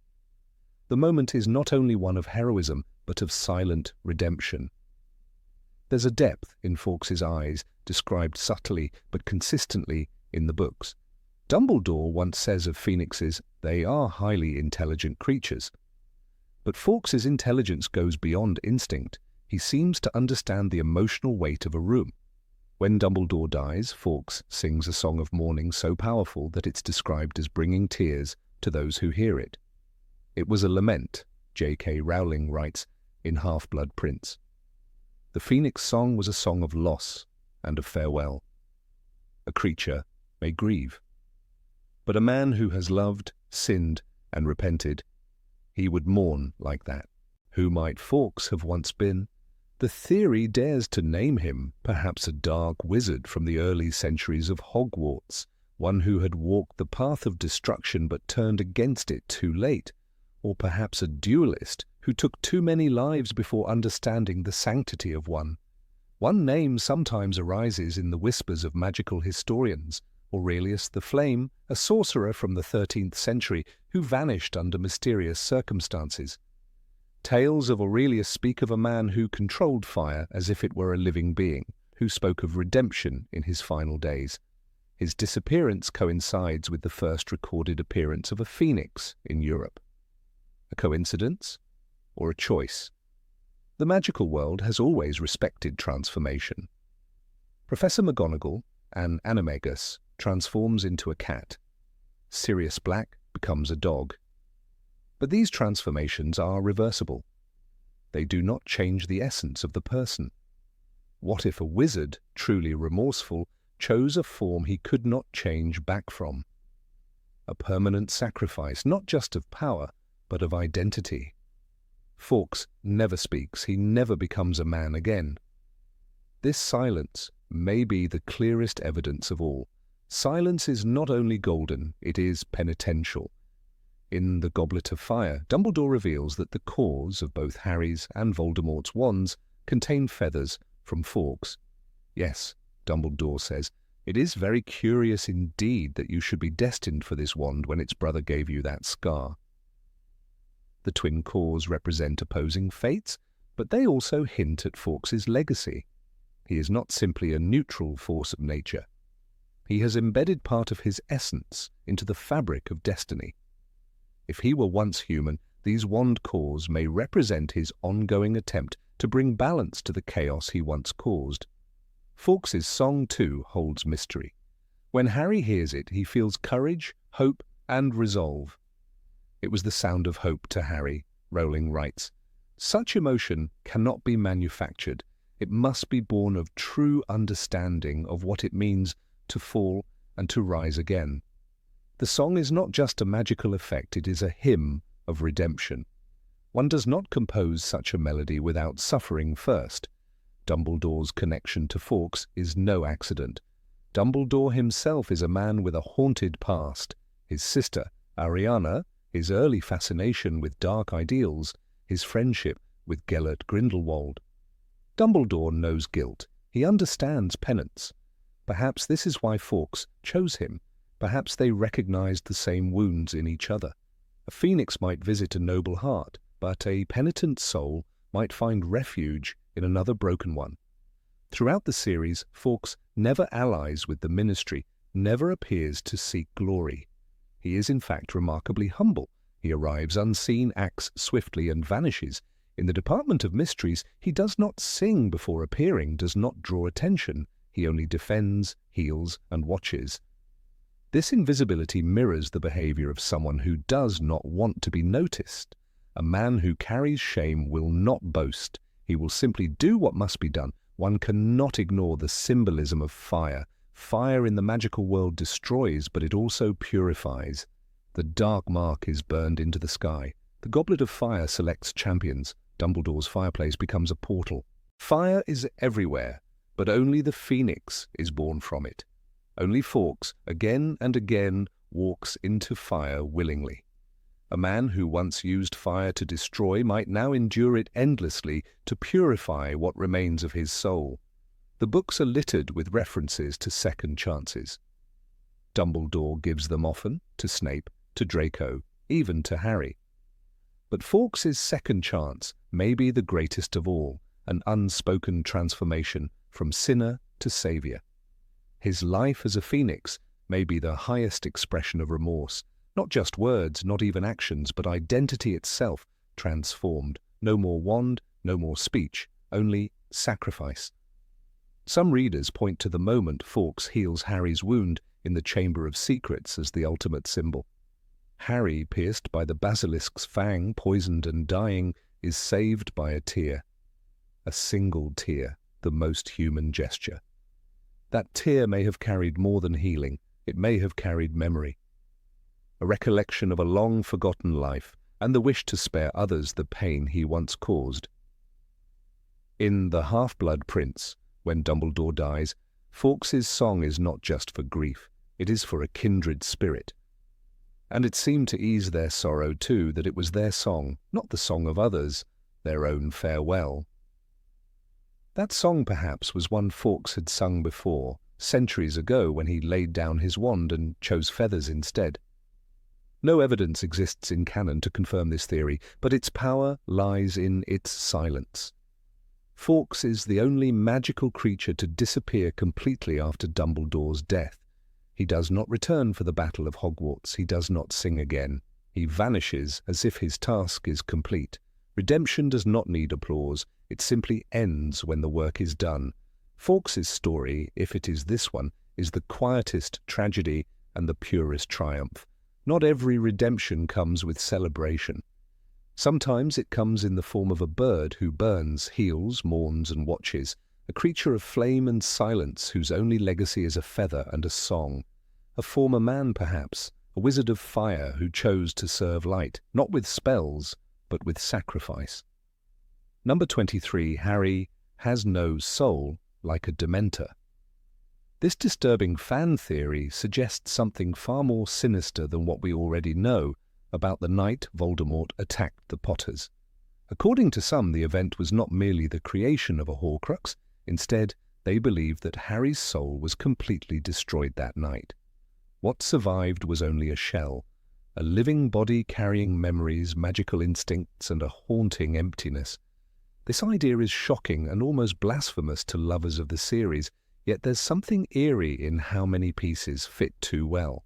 The moment is not only one of heroism, but of silent redemption. There's a depth in Fawkes's eyes, described subtly but consistently in the books. Dumbledore once says of phoenixes, they are highly intelligent creatures. But Fawkes's intelligence goes beyond instinct. He seems to understand the emotional weight of a room. When Dumbledore dies, Fawkes sings a song of mourning so powerful that it's described as bringing tears to those who hear it. It was a lament, J.K. Rowling writes in Half-Blood Prince. The Phoenix song was a song of loss and of farewell. A creature may grieve. But a man who has loved, sinned, and repented, he would mourn like that. Who might Fawkes have once been? The theory dares to name him, perhaps a dark wizard from the early centuries of Hogwarts, one who had walked the path of destruction but turned against it too late, or perhaps a duelist who took too many lives before understanding the sanctity of one. One name sometimes arises in the whispers of magical historians, Aurelius the Flame, a sorcerer from the 13th century who vanished under mysterious circumstances. Tales of Aurelius speak of a man who controlled fire as if it were a living being, who spoke of redemption in his final days. His disappearance coincides with the first recorded appearance of a phoenix in Europe. A coincidence or a choice? The magical world has always respected transformation. Professor McGonagall, an animagus, transforms into a cat. Sirius Black becomes a dog. But these transformations are reversible. They do not change the essence of the person. What if a wizard, truly remorseful, chose a form he could not change back from? A permanent sacrifice, not just of power, but of identity. Fawkes never speaks, he never becomes a man again. This silence may be the clearest evidence of all. Silence is not only golden, it is penitential. In The Goblet of Fire, Dumbledore reveals that the cores of both Harry's and Voldemort's wands contain feathers from Fawkes. Yes, Dumbledore says, it is very curious indeed that you should be destined for this wand when its brother gave you that scar. The twin cores represent opposing fates, but they also hint at Fawkes's legacy. He is not simply a neutral force of nature. He has embedded part of his essence into the fabric of destiny. If he were once human, these wand cores may represent his ongoing attempt to bring balance to the chaos he once caused. Fawkes's song, too, holds mystery. When Harry hears it, he feels courage, hope, and resolve. It was the sound of hope to Harry, Rowling writes. Such emotion cannot be manufactured. It must be born of true understanding of what it means to fall and to rise again. The song is not just a magical effect, it is a hymn of redemption. One does not compose such a melody without suffering first. Dumbledore's connection to Fawkes is no accident. Dumbledore himself is a man with a haunted past. His sister, Ariana, his early fascination with dark ideals, his friendship with Gellert Grindelwald. Dumbledore knows guilt. He understands penance. Perhaps this is why Fawkes chose him. Perhaps they recognized the same wounds in each other. A phoenix might visit a noble heart, but a penitent soul might find refuge in another broken one. Throughout the series, Fawkes never allies with the Ministry, never appears to seek glory. He is in fact remarkably humble. He arrives unseen, acts swiftly, and vanishes. In the Department of Mysteries, he does not sing before appearing, does not draw attention. He only defends, heals, and watches. This invisibility mirrors the behavior of someone who does not want to be noticed. A man who carries shame will not boast. He will simply do what must be done. One cannot ignore the symbolism of fire. Fire in the magical world destroys, but it also purifies. The dark mark is burned into the sky. The Goblet of Fire selects champions. Dumbledore's fireplace becomes a portal. Fire is everywhere, but only the phoenix is born from it. Only Fawkes, again and again, walks into fire willingly. A man who once used fire to destroy might now endure it endlessly to purify what remains of his soul. The books are littered with references to second chances. Dumbledore gives them often, to Snape, to Draco, even to Harry. But Fawkes's second chance may be the greatest of all, an unspoken transformation from sinner to saviour. His life as a phoenix may be the highest expression of remorse, not just words, not even actions, but identity itself transformed. No more wand, no more speech, only sacrifice. Some readers point to the moment Fawkes heals Harry's wound in the Chamber of Secrets as the ultimate symbol. Harry, pierced by the basilisk's fang, poisoned and dying, is saved by a tear. A single tear, the most human gesture. That tear may have carried more than healing. It may have carried memory. A recollection of a long-forgotten life and the wish to spare others the pain he once caused. In The Half-Blood Prince, when Dumbledore dies, Fawkes's song is not just for grief. It is for a kindred spirit. And it seemed to ease their sorrow, too, that it was their song, not the song of others, their own farewell. That song, perhaps, was one Fawkes had sung before, centuries ago when he laid down his wand and chose feathers instead. No evidence exists in canon to confirm this theory, but its power lies in its silence. Fawkes is the only magical creature to disappear completely after Dumbledore's death. He does not return for the Battle of Hogwarts. He does not sing again. He vanishes as if his task is complete. Redemption does not need applause. It simply ends when the work is done. Fawkes's story, if it is this one, is the quietest tragedy and the purest triumph. Not every redemption comes with celebration. Sometimes it comes in the form of a bird who burns, heals, mourns, and watches, a creature of flame and silence whose only legacy is a feather and a song, a former man perhaps, a wizard of fire who chose to serve light, not with spells, but with sacrifice. Number 23, Harry has no soul, like a dementor. This disturbing fan theory suggests something far more sinister than what we already know about the night Voldemort attacked the Potters. According to some, the event was not merely the creation of a Horcrux. Instead, they believed that Harry's soul was completely destroyed that night. What survived was only a shell, a living body carrying memories, magical instincts, and a haunting emptiness. This idea is shocking and almost blasphemous to lovers of the series, yet there's something eerie in how many pieces fit too well.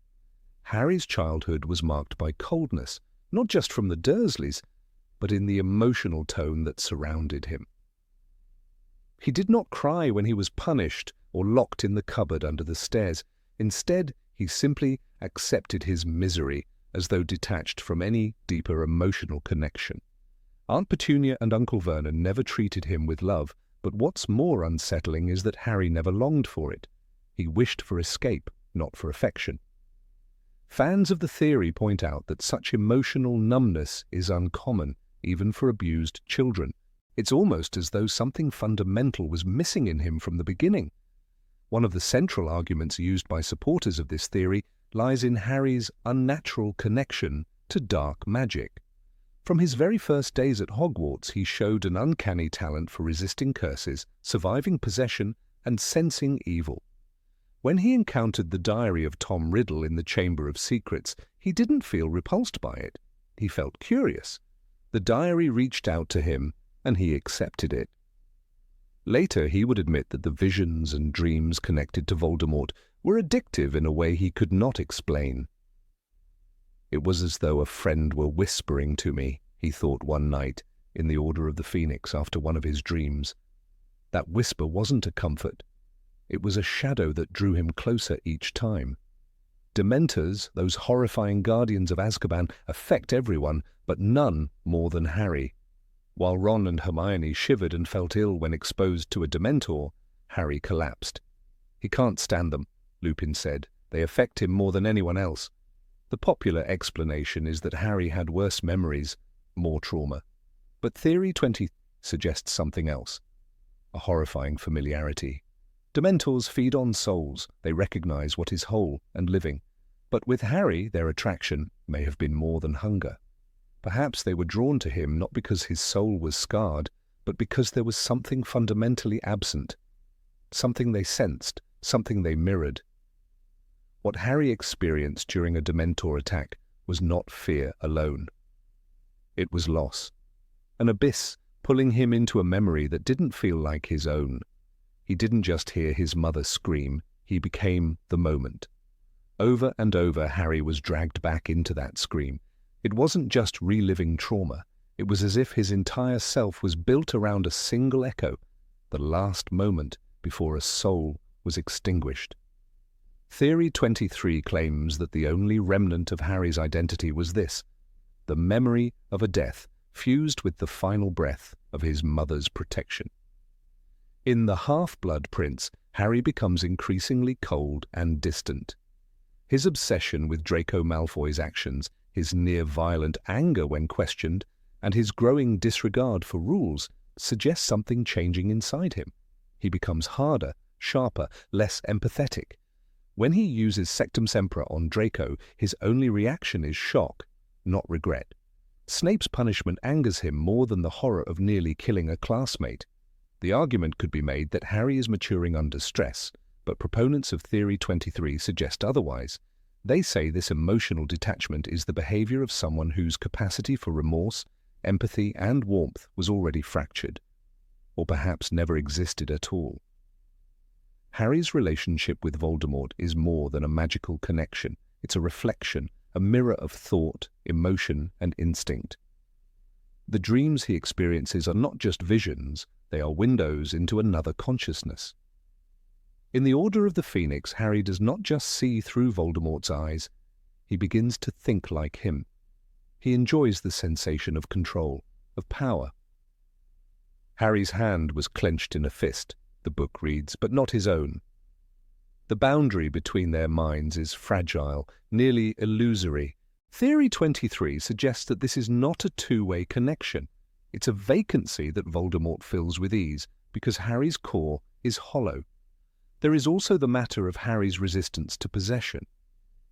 Harry's childhood was marked by coldness, not just from the Dursleys, but in the emotional tone that surrounded him. He did not cry when he was punished or locked in the cupboard under the stairs. Instead, he simply accepted his misery as though detached from any deeper emotional connection. Aunt Petunia and Uncle Vernon never treated him with love, but what's more unsettling is that Harry never longed for it. He wished for escape, not for affection. Fans of the theory point out that such emotional numbness is uncommon, even for abused children. It's almost as though something fundamental was missing in him from the beginning. One of the central arguments used by supporters of this theory lies in Harry's unnatural connection to dark magic. From his very first days at Hogwarts, he showed an uncanny talent for resisting curses, surviving possession, and sensing evil. When he encountered the diary of Tom Riddle in the Chamber of Secrets, he didn't feel repulsed by it. He felt curious. The diary reached out to him, and he accepted it. Later, he would admit that the visions and dreams connected to Voldemort were addictive in a way he could not explain. It was as though a friend were whispering to me, he thought one night, in the Order of the Phoenix after one of his dreams. That whisper wasn't a comfort. It was a shadow that drew him closer each time. Dementors, those horrifying guardians of Azkaban, affect everyone, but none more than Harry. While Ron and Hermione shivered and felt ill when exposed to a Dementor, Harry collapsed. "He can't stand them," Lupin said. "They affect him more than anyone else." The popular explanation is that Harry had worse memories, more trauma. But Theory 20 suggests something else, a horrifying familiarity. Dementors feed on souls. They recognize what is whole and living. But with Harry, their attraction may have been more than hunger. Perhaps they were drawn to him not because his soul was scarred, but because there was something fundamentally absent, something they sensed, something they mirrored. What Harry experienced during a Dementor attack was not fear alone. It was loss, an abyss pulling him into a memory that didn't feel like his own. He didn't just hear his mother scream, he became the moment. Over and over, Harry was dragged back into that scream. It wasn't just reliving trauma. It was as if his entire self was built around a single echo, the last moment before a soul was extinguished. Theory 23 claims that the only remnant of Harry's identity was this, the memory of a death fused with the final breath of his mother's protection. In The Half-Blood Prince, Harry becomes increasingly cold and distant. His obsession with Draco Malfoy's actions, his near-violent anger when questioned, and his growing disregard for rules suggest something changing inside him. He becomes harder, sharper, less empathetic. When he uses Sectum Sempra on Draco, his only reaction is shock, not regret. Snape's punishment angers him more than the horror of nearly killing a classmate. The argument could be made that Harry is maturing under stress, but proponents of Theory 23 suggest otherwise. They say this emotional detachment is the behavior of someone whose capacity for remorse, empathy, and warmth was already fractured, or perhaps never existed at all. Harry's relationship with Voldemort is more than a magical connection. It's a reflection, a mirror of thought, emotion, and instinct. The dreams he experiences are not just visions, they are windows into another consciousness. In the Order of the Phoenix, Harry does not just see through Voldemort's eyes, He begins to think like him. He enjoys the sensation of control, of power. Harry's hand was clenched in a fist, the book reads, but not his own. The boundary between their minds is fragile, nearly illusory. Theory 23 suggests that this is not a two-way connection. It's a vacancy that Voldemort fills with ease, because Harry's core is hollow. There is also the matter of Harry's resistance to possession.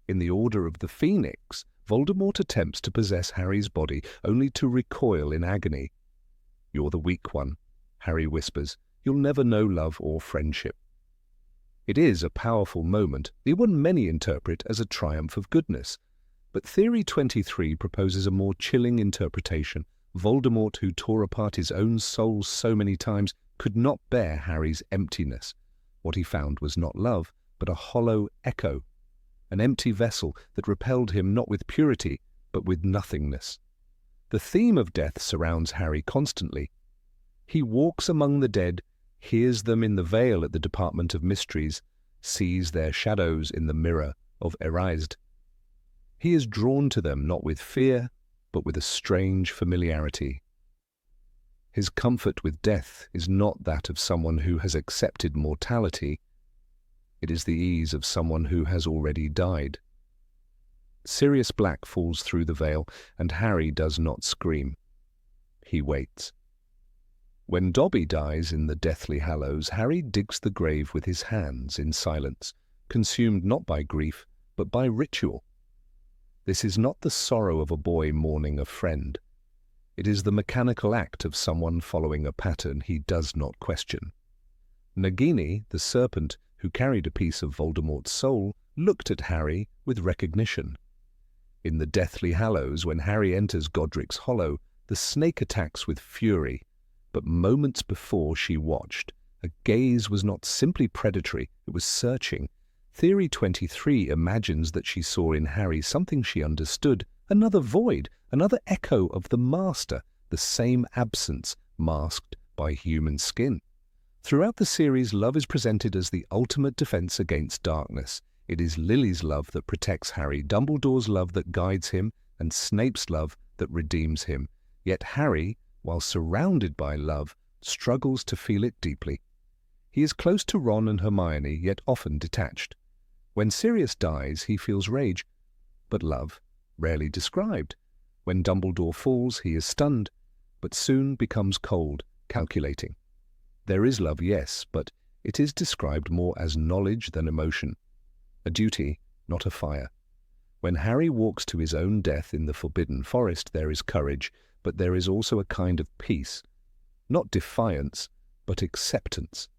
In the Order of the Phoenix, Voldemort attempts to possess Harry's body only to recoil in agony. "You're the weak one," Harry whispers. "You'll never know love or friendship." It is a powerful moment, the one many interpret as a triumph of goodness. But Theory 23 proposes a more chilling interpretation. Voldemort, who tore apart his own soul so many times, could not bear Harry's emptiness. What he found was not love, but a hollow echo, an empty vessel that repelled him not with purity, but with nothingness. The theme of death surrounds Harry constantly. He walks among the dead, hears them in the veil at the Department of Mysteries, sees their shadows in the mirror of Erased. He is drawn to them not with fear, but with a strange familiarity. His comfort with death is not that of someone who has accepted mortality. It is the ease of someone who has already died. Sirius Black falls through the veil, and Harry does not scream. He waits. When Dobby dies in the Deathly Hallows, Harry digs the grave with his hands in silence, consumed not by grief, but by ritual. This is not the sorrow of a boy mourning a friend. It is the mechanical act of someone following a pattern he does not question. Nagini, the serpent, who carried a piece of Voldemort's soul, looked at Harry with recognition. In the Deathly Hallows, when Harry enters Godric's Hollow, the snake attacks with fury. But moments before she watched. Her gaze was not simply predatory, it was searching. Theory 23 imagines that she saw in Harry something she understood, another void, another echo of the Master, the same absence masked by human skin. Throughout the series, love is presented as the ultimate defense against darkness. It is Lily's love that protects Harry, Dumbledore's love that guides him, and Snape's love that redeems him. Yet Harry, while surrounded by love, struggles to feel it deeply. He is close to Ron and Hermione, yet often detached. When Sirius dies, he feels rage, but love, rarely described. When Dumbledore falls, he is stunned, but soon becomes cold, calculating. There is love, yes, but it is described more as knowledge than emotion. A duty, not a fire. When Harry walks to his own death in the Forbidden Forest, there is courage, but there is also a kind of peace. Not defiance, but acceptance.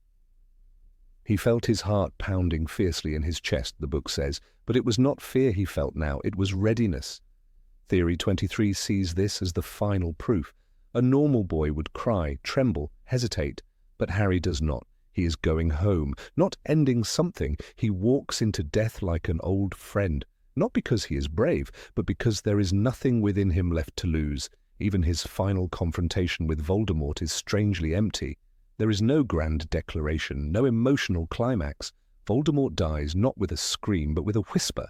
He felt his heart pounding fiercely in his chest, the book says, but it was not fear he felt now, it was readiness. Theory 23 sees this as the final proof. A normal boy would cry, tremble, hesitate, but Harry does not. He is going home, not ending something. He walks into death like an old friend, not because he is brave, but because there is nothing within him left to lose. Even his final confrontation with Voldemort is strangely empty. There is no grand declaration, no emotional climax. Voldemort dies not with a scream, but with a whisper.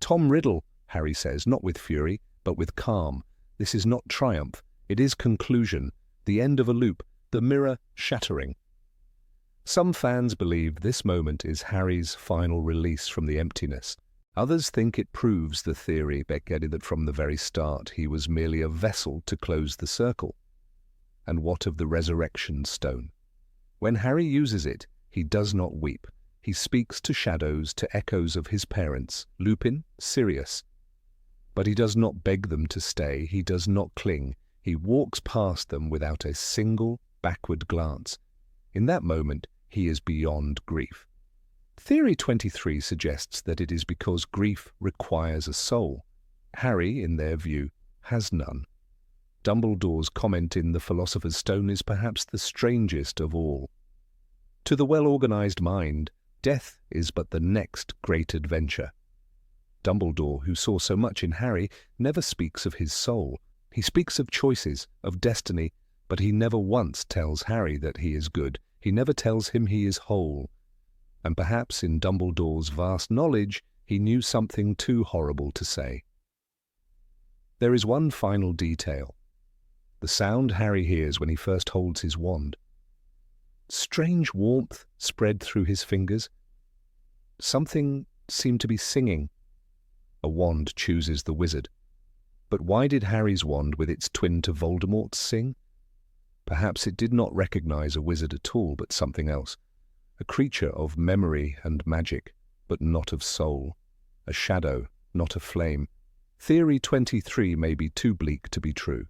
"Tom Riddle," Harry says, not with fury, but with calm. This is not triumph, it is conclusion, the end of a loop, the mirror shattering. Some fans believe this moment is Harry's final release from the emptiness. Others think it proves the theory that from the very start he was merely a vessel to close the circle. And what of the resurrection stone? When Harry uses it, he does not weep. He speaks to shadows, to echoes of his parents, Lupin, Sirius. But he does not beg them to stay, he does not cling. He walks past them without a single backward glance. In that moment, he is beyond grief. Theory 23 suggests that it is because grief requires a soul. Harry, in their view, has none. Dumbledore's comment in The Philosopher's Stone is perhaps the strangest of all. To the well-organized mind, death is but the next great adventure. Dumbledore, who saw so much in Harry, never speaks of his soul. He speaks of choices, of destiny, but he never once tells Harry that he is good. He never tells him he is whole. And perhaps in Dumbledore's vast knowledge, He knew something too horrible to say. There is one final detail. The sound Harry hears when he first holds his wand. Strange warmth spread through his fingers. Something seemed to be singing. A wand chooses the wizard. But why did Harry's wand with its twin to Voldemort's sing? Perhaps it did not recognize a wizard at all, but something else. A creature of memory and magic, but not of soul. A shadow, not a flame. Theory 23 may be too bleak to be true.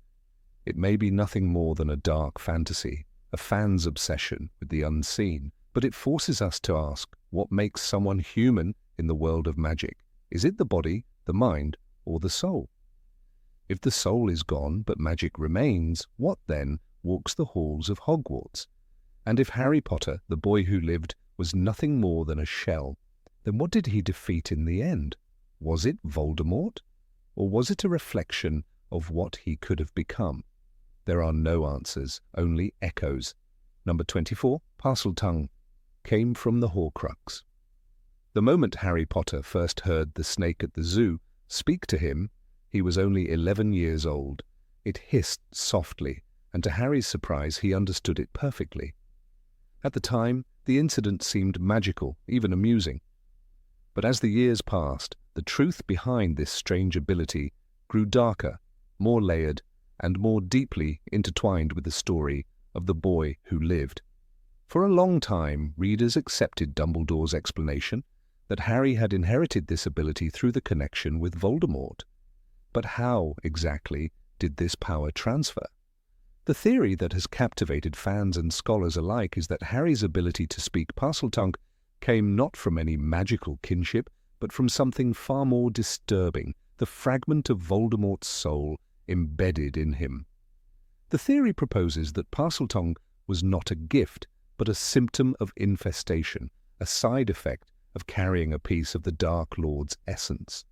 It may be nothing more than a dark fantasy, a fan's obsession with the unseen, but it forces us to ask what makes someone human in the world of magic. Is it the body, the mind, or the soul? If the soul is gone but magic remains, what then walks the halls of Hogwarts? And if Harry Potter, the boy who lived, was nothing more than a shell, then what did he defeat in the end? Was it Voldemort? Or was it a reflection of what he could have become? There are no answers, only echoes. Number 24, Parseltongue, came from the Horcrux. The moment Harry Potter first heard the snake at the zoo speak to him, he was only 11 years old. It hissed softly, and to Harry's surprise he understood it perfectly. At the time, the incident seemed magical, even amusing. But as the years passed, the truth behind this strange ability grew darker, more layered, and more deeply intertwined with the story of the boy who lived. For a long time, readers accepted Dumbledore's explanation that Harry had inherited this ability through the connection with Voldemort. But how, exactly, did this power transfer? The theory that has captivated fans and scholars alike is that Harry's ability to speak Parseltongue came not from any magical kinship, but from something far more disturbing, the fragment of Voldemort's soul embedded in him. The theory proposes that Parseltongue was not a gift, but a symptom of infestation, a side effect of carrying a piece of the Dark Lord's essence.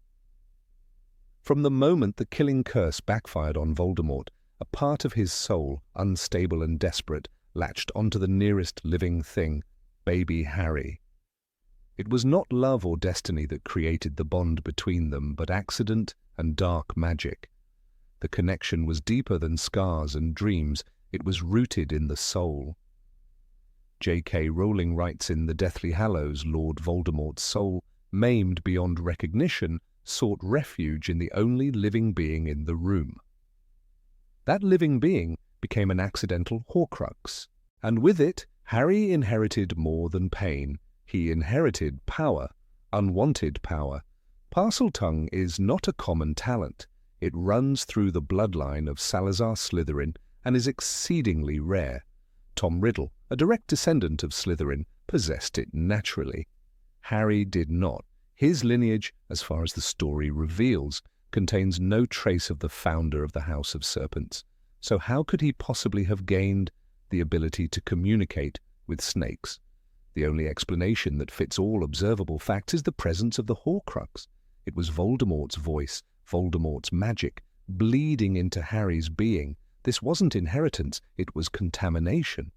From the moment the killing curse backfired on Voldemort, a part of his soul, unstable and desperate, latched onto the nearest living thing, baby Harry. It was not love or destiny that created the bond between them, but accident and dark magic. The connection was deeper than scars and dreams. It was rooted in the soul. J.K. Rowling writes in The Deathly Hallows, Lord Voldemort's soul, maimed beyond recognition, sought refuge in the only living being in the room. That living being became an accidental Horcrux, and with it, Harry inherited more than pain. He inherited power, unwanted power. Parseltongue is not a common talent. It runs through the bloodline of Salazar Slytherin and is exceedingly rare. Tom Riddle, a direct descendant of Slytherin, possessed it naturally. Harry did not. His lineage, as far as the story reveals, contains no trace of the founder of the House of Serpents. So how could he possibly have gained the ability to communicate with snakes? The only explanation that fits all observable facts is the presence of the Horcrux. It was Voldemort's voice, Voldemort's magic, bleeding into Harry's being. This wasn't inheritance, it was contamination.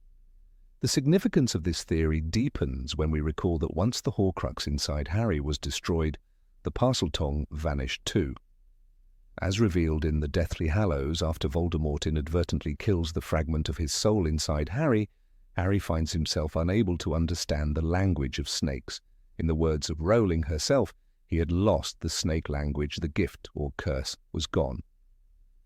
The significance of this theory deepens when we recall that once the Horcrux inside Harry was destroyed, the Parseltongue vanished too. As revealed in the Deathly Hallows, after Voldemort inadvertently kills the fragment of his soul inside Harry, Harry finds himself unable to understand the language of snakes. In the words of Rowling herself, he had lost the snake language, the gift or curse was gone.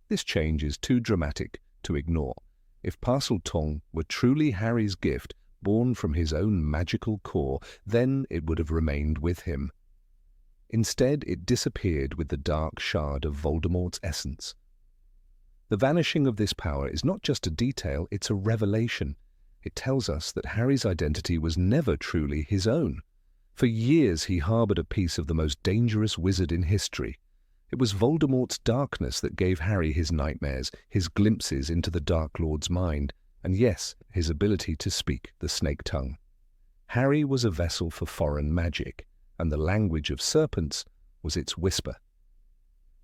This change is too dramatic to ignore. If Parseltongue were truly Harry's gift, born from his own magical core, then it would have remained with him. Instead, it disappeared with the dark shard of Voldemort's essence. The vanishing of this power is not just a detail, it's a revelation. It tells us that Harry's identity was never truly his own. For years he harbored a piece of the most dangerous wizard in history. It was Voldemort's darkness that gave Harry his nightmares, his glimpses into the Dark Lord's mind, and yes, his ability to speak the snake tongue. Harry was a vessel for foreign magic, and the language of serpents was its whisper.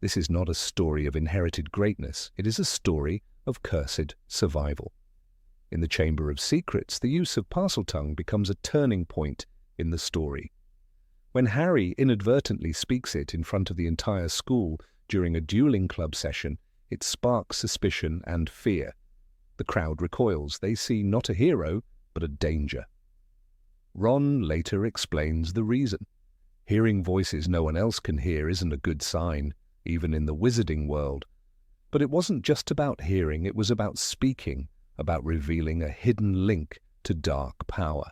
This is not a story of inherited greatness, it is a story of cursed survival. In the Chamber of Secrets, the use of Parseltongue becomes a turning point in the story. When Harry inadvertently speaks it in front of the entire school during a dueling club session, it sparks suspicion and fear. The crowd recoils. They see not a hero, but a danger. Ron later explains the reason. Hearing voices no one else can hear isn't a good sign, even in the wizarding world. But it wasn't just about hearing, it was about speaking, about revealing a hidden link to dark power.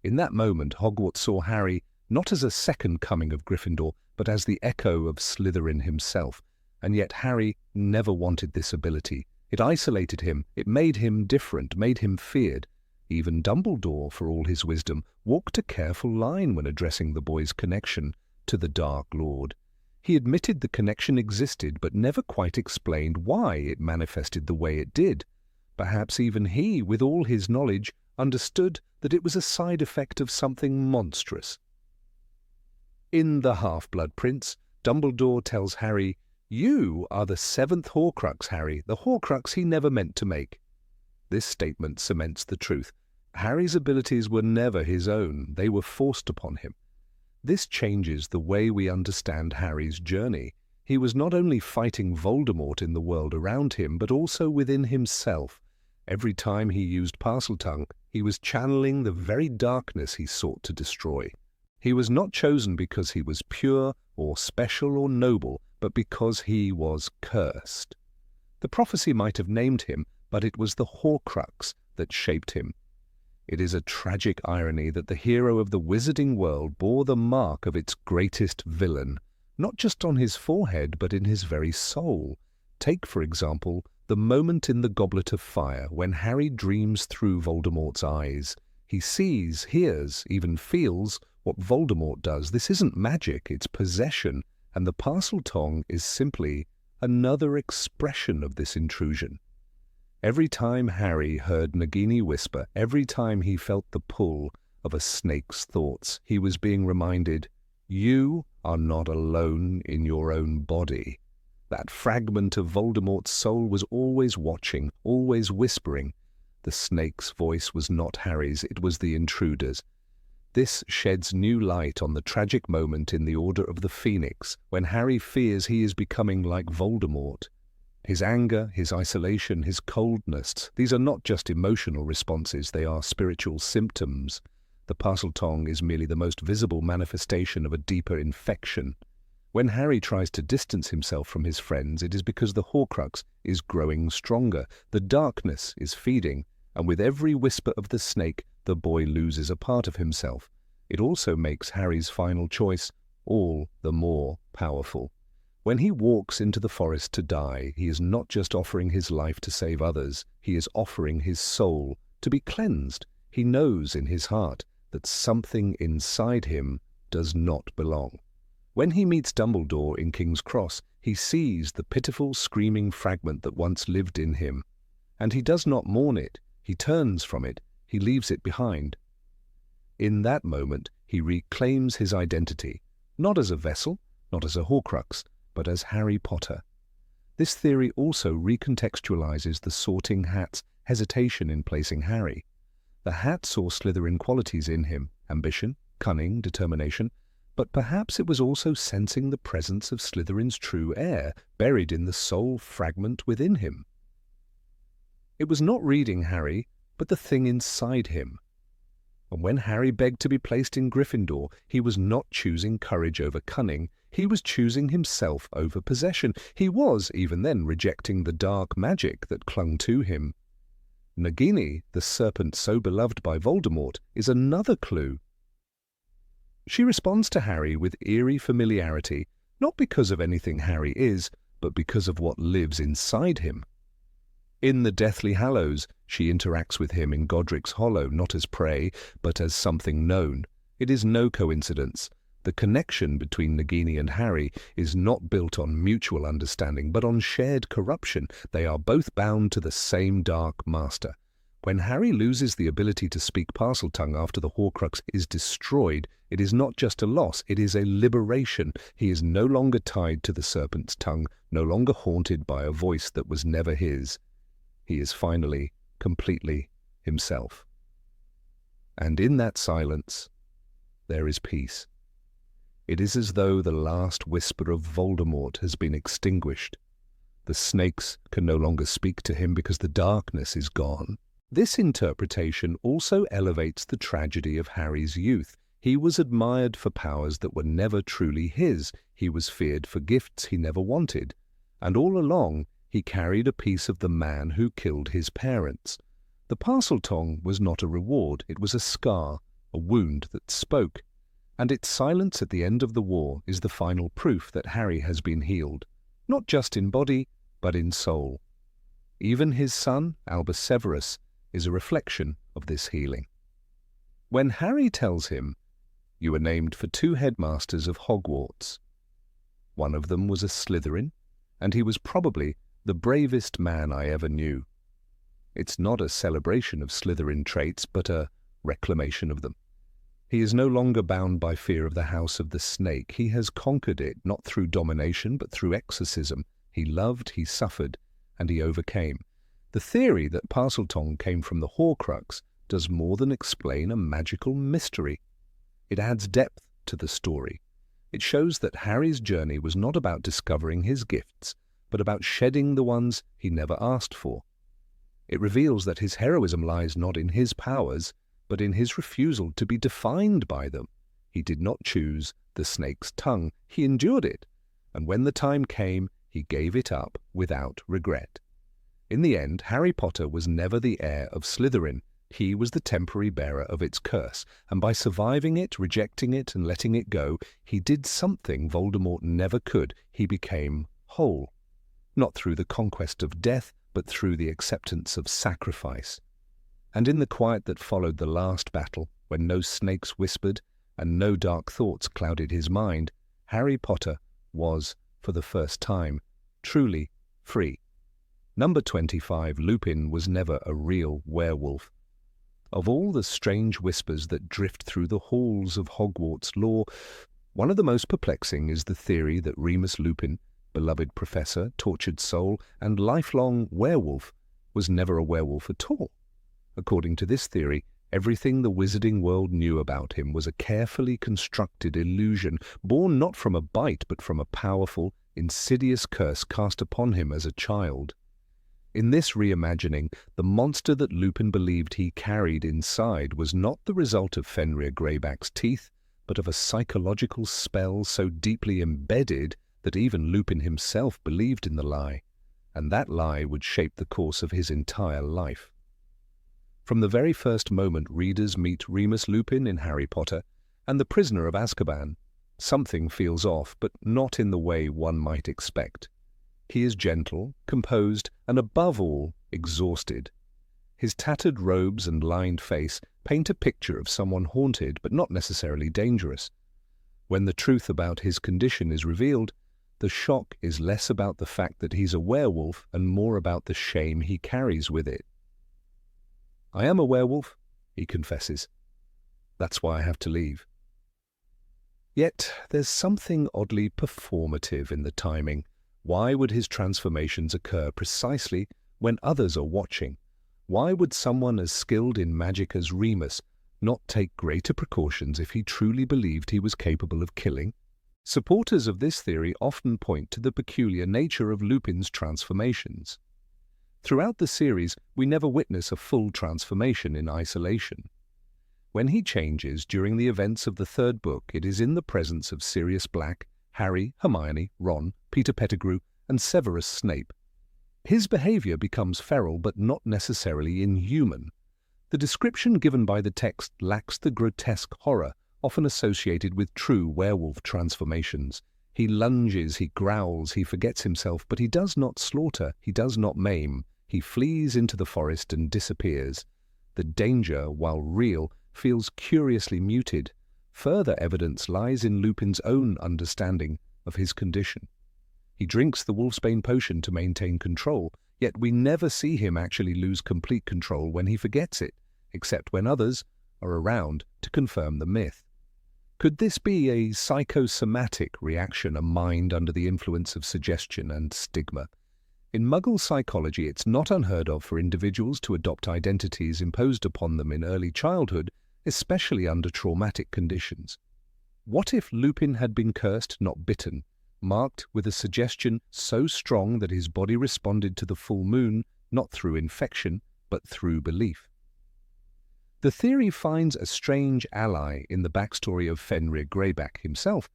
In that moment, Hogwarts saw Harry not as a second coming of Gryffindor, but as the echo of Slytherin himself. And yet Harry never wanted this ability. It isolated him, it made him different, made him feared. Even Dumbledore, for all his wisdom, walked a careful line when addressing the boy's connection to the Dark Lord. He admitted the connection existed, but never quite explained why it manifested the way it did. Perhaps even he, with all his knowledge, understood that it was a side effect of something monstrous. In The Half-Blood Prince, Dumbledore tells Harry, "You are the seventh Horcrux, Harry, the Horcrux he never meant to make." This statement cements the truth. Harry's abilities were never his own, they were forced upon him. This changes the way we understand Harry's journey. He was not only fighting Voldemort in the world around him, but also within himself. Every time he used Parseltongue, he was channeling the very darkness he sought to destroy. He was not chosen because he was pure or special or noble, but because he was cursed. The prophecy might have named him, but it was the Horcrux that shaped him. It is a tragic irony that the hero of the wizarding world bore the mark of its greatest villain, not just on his forehead, but in his very soul. Take, for example, the moment in the Goblet of Fire when Harry dreams through Voldemort's eyes. He sees, hears, even feels what Voldemort does. This isn't magic, it's possession, and the Parseltongue is simply another expression of this intrusion. Every time Harry heard Nagini whisper, every time he felt the pull of a snake's thoughts, he was being reminded, you are not alone in your own body. That fragment of Voldemort's soul was always watching, always whispering. The snake's voice was not Harry's, it was the intruder's. This sheds new light on the tragic moment in the Order of the Phoenix, when Harry fears he is becoming like Voldemort. His anger, his isolation, his coldness, these are not just emotional responses, they are spiritual symptoms. The Parseltongue is merely the most visible manifestation of a deeper infection. When Harry tries to distance himself from his friends, it is because the Horcrux is growing stronger, the darkness is feeding, and with every whisper of the snake, the boy loses a part of himself. It also makes Harry's final choice all the more powerful. When he walks into the forest to die, he is not just offering his life to save others, he is offering his soul to be cleansed. He knows in his heart that something inside him does not belong. When he meets Dumbledore in King's Cross, he sees the pitiful, screaming fragment that once lived in him. And he does not mourn it, he turns from it, he leaves it behind. In that moment, he reclaims his identity, not as a vessel, not as a Horcrux, but as Harry Potter. This theory also recontextualizes the Sorting Hat's hesitation in placing Harry. The Hat saw Slytherin qualities in him, ambition, cunning, determination, but perhaps it was also sensing the presence of Slytherin's true heir, buried in the soul fragment within him. It was not reading Harry, but the thing inside him. And when Harry begged to be placed in Gryffindor, he was not choosing courage over cunning, he was choosing himself over possession. He was, even then, rejecting the dark magic that clung to him. Nagini, the serpent so beloved by Voldemort, is another clue. She responds to Harry with eerie familiarity, not because of anything Harry is, but because of what lives inside him. In the Deathly Hallows, she interacts with him in Godric's Hollow, not as prey, but as something known. It is no coincidence. The connection between Nagini and Harry is not built on mutual understanding, but on shared corruption. They are both bound to the same dark master. When Harry loses the ability to speak Parseltongue after the Horcrux is destroyed, it is not just a loss, it is a liberation. He is no longer tied to the serpent's tongue, no longer haunted by a voice that was never his. He is finally, completely himself. And in that silence, there is peace. It is as though the last whisper of Voldemort has been extinguished. The snakes can no longer speak to him because the darkness is gone. This interpretation also elevates the tragedy of Harry's youth. He was admired for powers that were never truly his. He was feared for gifts he never wanted. And all along, he carried a piece of the man who killed his parents. The parseltongue was not a reward. It was a scar, a wound that spoke. And its silence at the end of the war is the final proof that Harry has been healed, not just in body, but in soul. Even his son, Albus Severus, is a reflection of this healing. When Harry tells him, "You were named for 2 headmasters of Hogwarts. One of them was a Slytherin, and he was probably the bravest man I ever knew." It's not a celebration of Slytherin traits, but a reclamation of them. He is no longer bound by fear of the House of the Snake. He has conquered it, not through domination, but through exorcism. He loved, he suffered, and he overcame. The theory that Parseltongue came from the Horcrux does more than explain a magical mystery. It adds depth to the story. It shows that Harry's journey was not about discovering his gifts, but about shedding the ones he never asked for. It reveals that his heroism lies not in his powers, but in his refusal to be defined by them. He did not choose the snake's tongue. He endured it, and when the time came, he gave it up without regret. In the end, Harry Potter was never the heir of Slytherin. He was the temporary bearer of its curse, and by surviving it, rejecting it, and letting it go, he did something Voldemort never could. He became whole, not through the conquest of death, but through the acceptance of sacrifice. And in the quiet that followed the last battle, when no snakes whispered and no dark thoughts clouded his mind, Harry Potter was, for the first time, truly free. Number 25, Lupin was never a real werewolf. Of all the strange whispers that drift through the halls of Hogwarts lore, one of the most perplexing is the theory that Remus Lupin, beloved professor, tortured soul, and lifelong werewolf, was never a werewolf at all. According to this theory, everything the wizarding world knew about him was a carefully constructed illusion, born not from a bite but from a powerful, insidious curse cast upon him as a child. In this reimagining, the monster that Lupin believed he carried inside was not the result of Fenrir Greyback's teeth, but of a psychological spell so deeply embedded that even Lupin himself believed in the lie, and that lie would shape the course of his entire life. From the very first moment readers meet Remus Lupin in Harry Potter and the Prisoner of Azkaban, something feels off, but not in the way one might expect. He is gentle, composed, and above all, exhausted. His tattered robes and lined face paint a picture of someone haunted, but not necessarily dangerous. When the truth about his condition is revealed, the shock is less about the fact that he's a werewolf and more about the shame he carries with it. "I am a werewolf," he confesses. "That's why I have to leave." Yet there's something oddly performative in the timing. Why would his transformations occur precisely when others are watching? Why would someone as skilled in magic as Remus not take greater precautions if he truly believed he was capable of killing? Supporters of this theory often point to the peculiar nature of Lupin's transformations. Throughout the series, we never witness a full transformation in isolation. When he changes during the events of the 3rd book, it is in the presence of Sirius Black, Harry, Hermione, Ron, Peter Pettigrew, and Severus Snape. His behavior becomes feral but not necessarily inhuman. The description given by the text lacks the grotesque horror often associated with true werewolf transformations. He lunges, he growls, he forgets himself, but he does not slaughter, he does not maim. He flees into the forest and disappears. The danger, while real, feels curiously muted. Further evidence lies in Lupin's own understanding of his condition. He drinks the wolfsbane potion to maintain control, yet we never see him actually lose complete control when he forgets it, except when others are around to confirm the myth. Could this be a psychosomatic reaction, a mind under the influence of suggestion and stigma? In Muggle psychology, it's not unheard of for individuals to adopt identities imposed upon them in early childhood, especially under traumatic conditions. What if Lupin had been cursed, not bitten, marked with a suggestion so strong that his body responded to the full moon, not through infection, but through belief? The theory finds a strange ally in the backstory of Fenrir Greyback himself.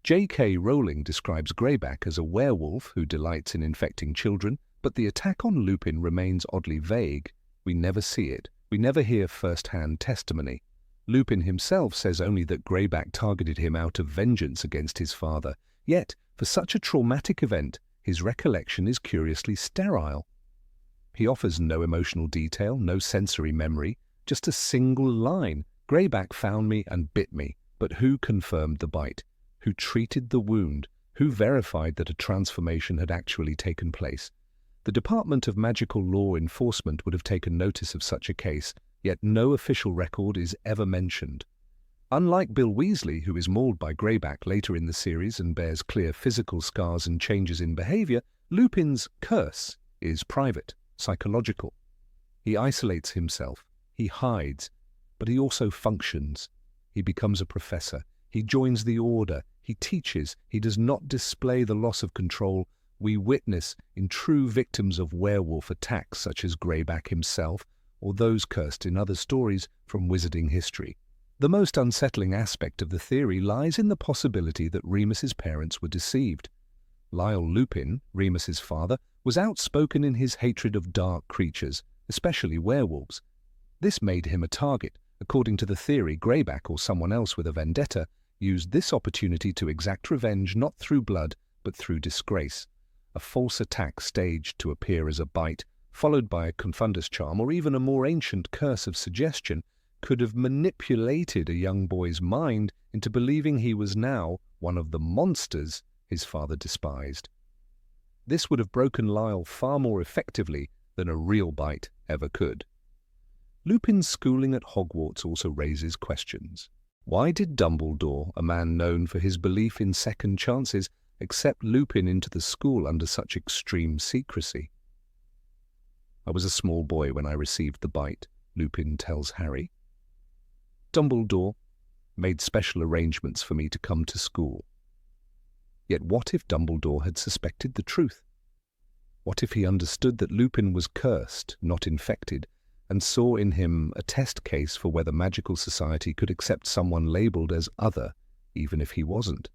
J.K. Rowling describes Greyback as a werewolf who delights in infecting children, but the attack on Lupin remains oddly vague. We never see it. We never hear first-hand testimony. Lupin himself says only that Greyback targeted him out of vengeance against his father. Yet, for such a traumatic event, his recollection is curiously sterile. He offers no emotional detail, no sensory memory, just a single line. Greyback found me and bit me, but who confirmed the bite? Who treated the wound? Who verified that a transformation had actually taken place? The Department of Magical Law Enforcement would have taken notice of such a case, yet no official record is ever mentioned. Unlike Bill Weasley, who is mauled by Greyback later in the series and bears clear physical scars and changes in behavior, Lupin's curse is private, psychological. He isolates himself, he hides, but he also functions. He becomes a professor, he joins the order, he teaches, he does not display the loss of control we witness in true victims of werewolf attacks such as Greyback himself or those cursed in other stories from wizarding history. The most unsettling aspect of the theory lies in the possibility that Remus's parents were deceived. Lyle Lupin, Remus's father, was outspoken in his hatred of dark creatures, especially werewolves. This made him a target. According to the theory, Greyback or someone else with a vendetta used this opportunity to exact revenge not through blood but through disgrace. A false attack staged to appear as a bite, followed by a confundus charm or even a more ancient curse of suggestion, could have manipulated a young boy's mind into believing he was now one of the monsters his father despised. This would have broken Lyle far more effectively than a real bite ever could. Lupin's schooling at Hogwarts also raises questions. Why did Dumbledore, a man known for his belief in second chances, accept Lupin into the school under such extreme secrecy? I was a small boy when I received the bite, Lupin tells Harry. Dumbledore made special arrangements for me to come to school. Yet what if Dumbledore had suspected the truth? What if he understood that Lupin was cursed, not infected, and saw in him a test case for whether magical society could accept someone labelled as other, even if he wasn't?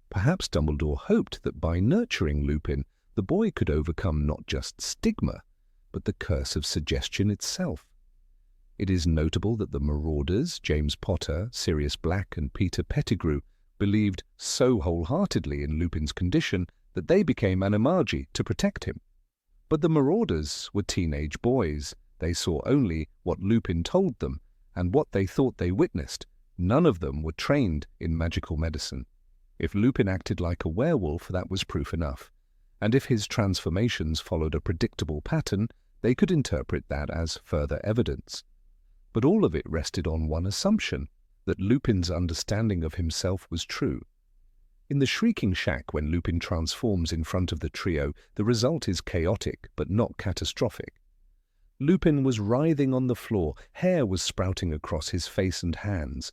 Perhaps Dumbledore hoped that by nurturing Lupin, the boy could overcome not just stigma, but the curse of suggestion itself. It is notable that the Marauders, James Potter, Sirius Black and Peter Pettigrew, believed so wholeheartedly in Lupin's condition that they became animagi to protect him. But the Marauders were teenage boys. They saw only what Lupin told them and what they thought they witnessed. None of them were trained in magical medicine. If Lupin acted like a werewolf, that was proof enough. And if his transformations followed a predictable pattern, they could interpret that as further evidence. But all of it rested on one assumption, that Lupin's understanding of himself was true. In the Shrieking Shack, when Lupin transforms in front of the trio, the result is chaotic, but not catastrophic. Lupin was writhing on the floor, hair was sprouting across his face and hands.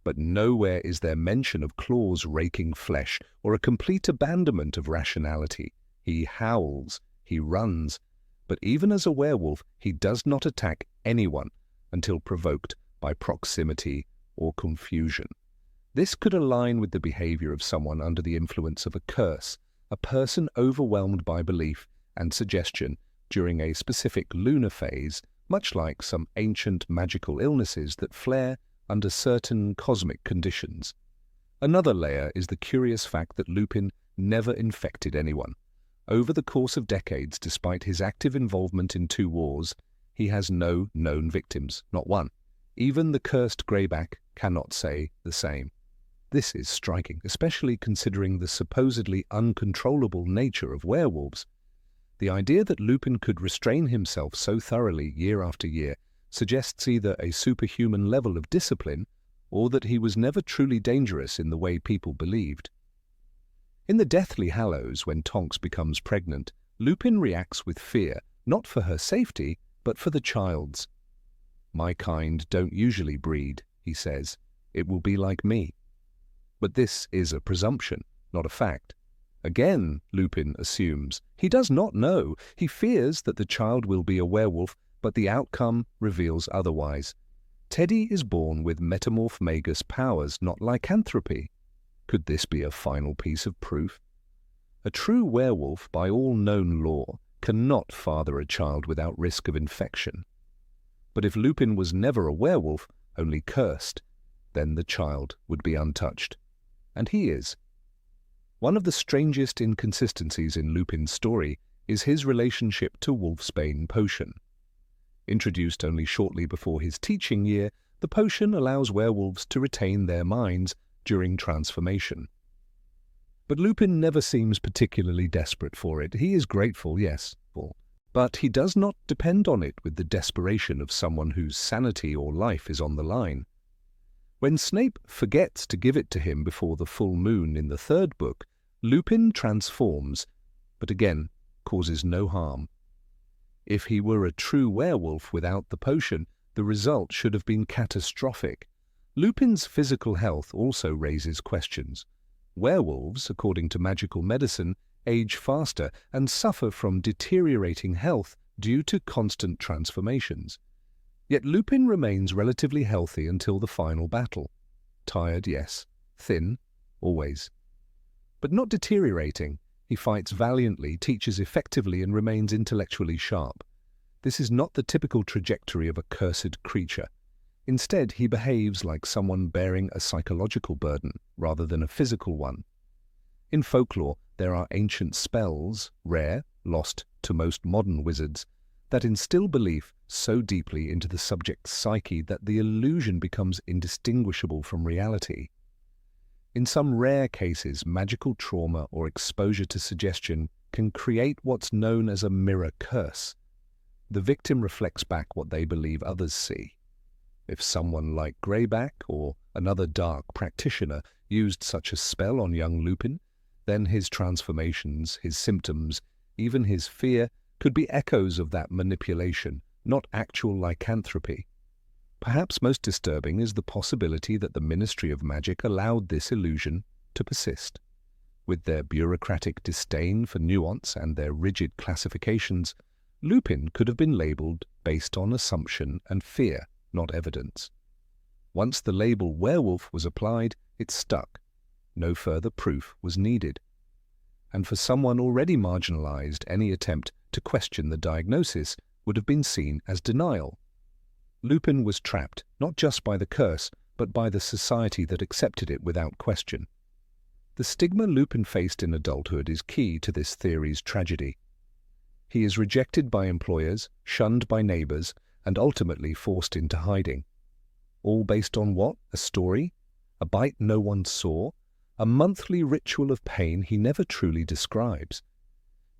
But nowhere is there mention of claws raking flesh or a complete abandonment of rationality. He howls, he runs, but even as a werewolf, he does not attack anyone until provoked by proximity or confusion. This could align with the behavior of someone under the influence of a curse, a person overwhelmed by belief and suggestion during a specific lunar phase, much like some ancient magical illnesses that flare under certain cosmic conditions. Another layer is the curious fact that Lupin never infected anyone. Over the course of decades, despite his active involvement in 2 wars, he has no known victims, not one. Even the cursed Greyback cannot say the same. This is striking, especially considering the supposedly uncontrollable nature of werewolves. The idea that Lupin could restrain himself so thoroughly year after year suggests either a superhuman level of discipline or that he was never truly dangerous in the way people believed. In the Deathly Hallows, when Tonks becomes pregnant, Lupin reacts with fear, not for her safety, but for the child's. "My kind don't usually breed," he says. it will be like me. But this is a presumption, not a fact. Again, Lupin assumes. He does not know. He fears that the child will be a werewolf, but the outcome reveals otherwise. Teddy is born with metamorph magus powers, not lycanthropy. Could this be a final piece of proof? A true werewolf, by all known law, cannot father a child without risk of infection. But if Lupin was never a werewolf, only cursed, then the child would be untouched. And he is. One of the strangest inconsistencies in Lupin's story is his relationship to wolfsbane potion. Introduced only shortly before his teaching year, the potion allows werewolves to retain their minds during transformation. But Lupin never seems particularly desperate for it. He is grateful, yes, but he does not depend on it with the desperation of someone whose sanity or life is on the line. When Snape forgets to give it to him before the full moon in the third book, Lupin transforms, but again causes no harm. If he were a true werewolf without the potion, the result should have been catastrophic. Lupin's physical health also raises questions. Werewolves, according to magical medicine, age faster and suffer from deteriorating health due to constant transformations. Yet Lupin remains relatively healthy until the final battle. Tired, yes. Thin, always. But not deteriorating. He fights valiantly, teaches effectively, and remains intellectually sharp. This is not the typical trajectory of a cursed creature. Instead, he behaves like someone bearing a psychological burden rather than a physical one. In folklore, there are ancient spells, rare, lost to most modern wizards, that instill belief so deeply into the subject's psyche that the illusion becomes indistinguishable from reality. In some rare cases, magical trauma or exposure to suggestion can create what's known as a mirror curse. The victim reflects back what they believe others see. If someone like Greyback or another dark practitioner used such a spell on young Lupin, then his transformations, his symptoms, even his fear, could be echoes of that manipulation, not actual lycanthropy. Perhaps most disturbing is the possibility that the Ministry of Magic allowed this illusion to persist. With their bureaucratic disdain for nuance and their rigid classifications, Lupin could have been labelled based on assumption and fear, not evidence. Once the label werewolf was applied, it stuck. No further proof was needed. And for someone already marginalized, any attempt to question the diagnosis would have been seen as denial. Lupin was trapped, not just by the curse, but by the society that accepted it without question. The stigma Lupin faced in adulthood is key to this theory's tragedy. He is rejected by employers, shunned by neighbors, and ultimately forced into hiding. All based on what? A story? A bite no one saw? A monthly ritual of pain he never truly describes.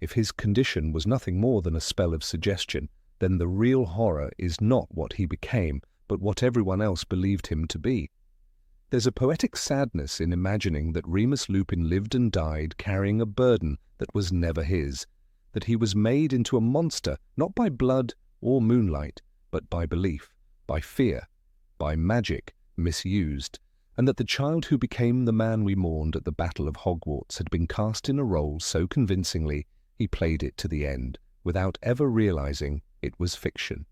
If his condition was nothing more than a spell of suggestion, then the real horror is not what he became, but what everyone else believed him to be. There's a poetic sadness in imagining that Remus Lupin lived and died carrying a burden that was never his, that he was made into a monster not by blood or moonlight, but by belief, by fear, by magic misused, and that the child who became the man we mourned at the Battle of Hogwarts had been cast in a role so convincingly he played it to the end, without ever realizing it was fiction.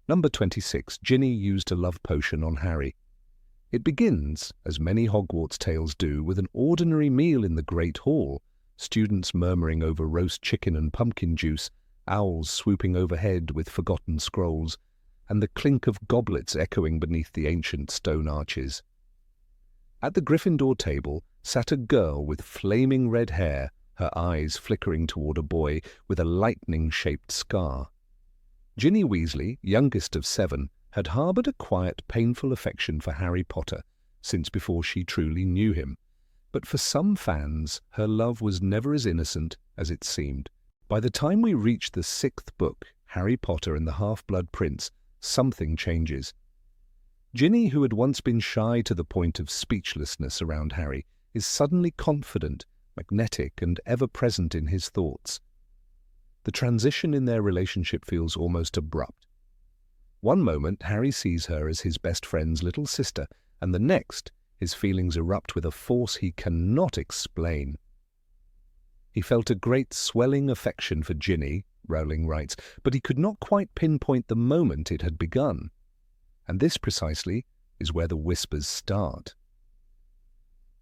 Number 26, Ginny used a love potion on Harry. It begins, as many Hogwarts tales do, with an ordinary meal in the Great Hall, students murmuring over roast chicken and pumpkin juice, owls swooping overhead with forgotten scrolls, and the clink of goblets echoing beneath the ancient stone arches. At the Gryffindor table sat a girl with flaming red hair, her eyes flickering toward a boy with a lightning-shaped scar. Ginny Weasley, youngest of 7, had harboured a quiet, painful affection for Harry Potter since before she truly knew him. But for some fans, her love was never as innocent as it seemed. By the time we reach the 6th book, Harry Potter and the Half-Blood Prince, something changes. Ginny, who had once been shy to the point of speechlessness around Harry, is suddenly confident, magnetic, and ever-present in his thoughts. The transition in their relationship feels almost abrupt. One moment, Harry sees her as his best friend's little sister, and the next, his feelings erupt with a force he cannot explain. He felt a great swelling affection for Ginny, Rowling writes, but he could not quite pinpoint the moment it had begun. And this precisely is where the whispers start.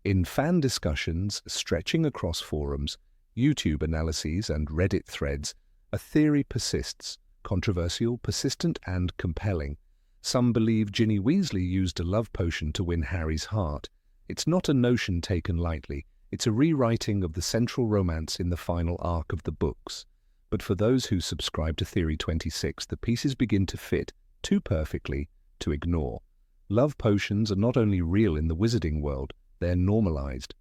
In fan discussions stretching across forums, YouTube analyses and Reddit threads, a theory persists, controversial, persistent and compelling. Some believe Ginny Weasley used a love potion to win Harry's heart. It's not a notion taken lightly. It's a rewriting of the central romance in the final arc of the books. But for those who subscribe to Theory 26, the pieces begin to fit too perfectly to ignore. Love potions are not only real in the wizarding world, they're normalized.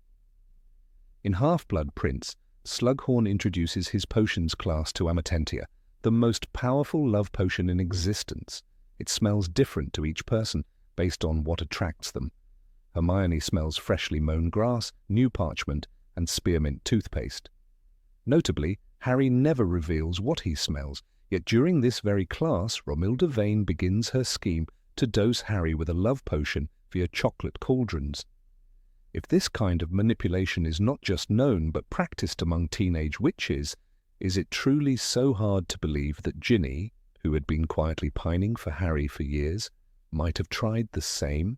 In Half-Blood Prince, Slughorn introduces his potions class to Amatentia, the most powerful love potion in existence. It smells different to each person, based on what attracts them. Hermione smells freshly mown grass, new parchment, and spearmint toothpaste. Notably, Harry never reveals what he smells, yet during this very class, Romilda Vane begins her scheme to dose Harry with a love potion via chocolate cauldrons. If this kind of manipulation is not just known but practiced among teenage witches, is it truly so hard to believe that Ginny, who had been quietly pining for Harry for years, might have tried the same?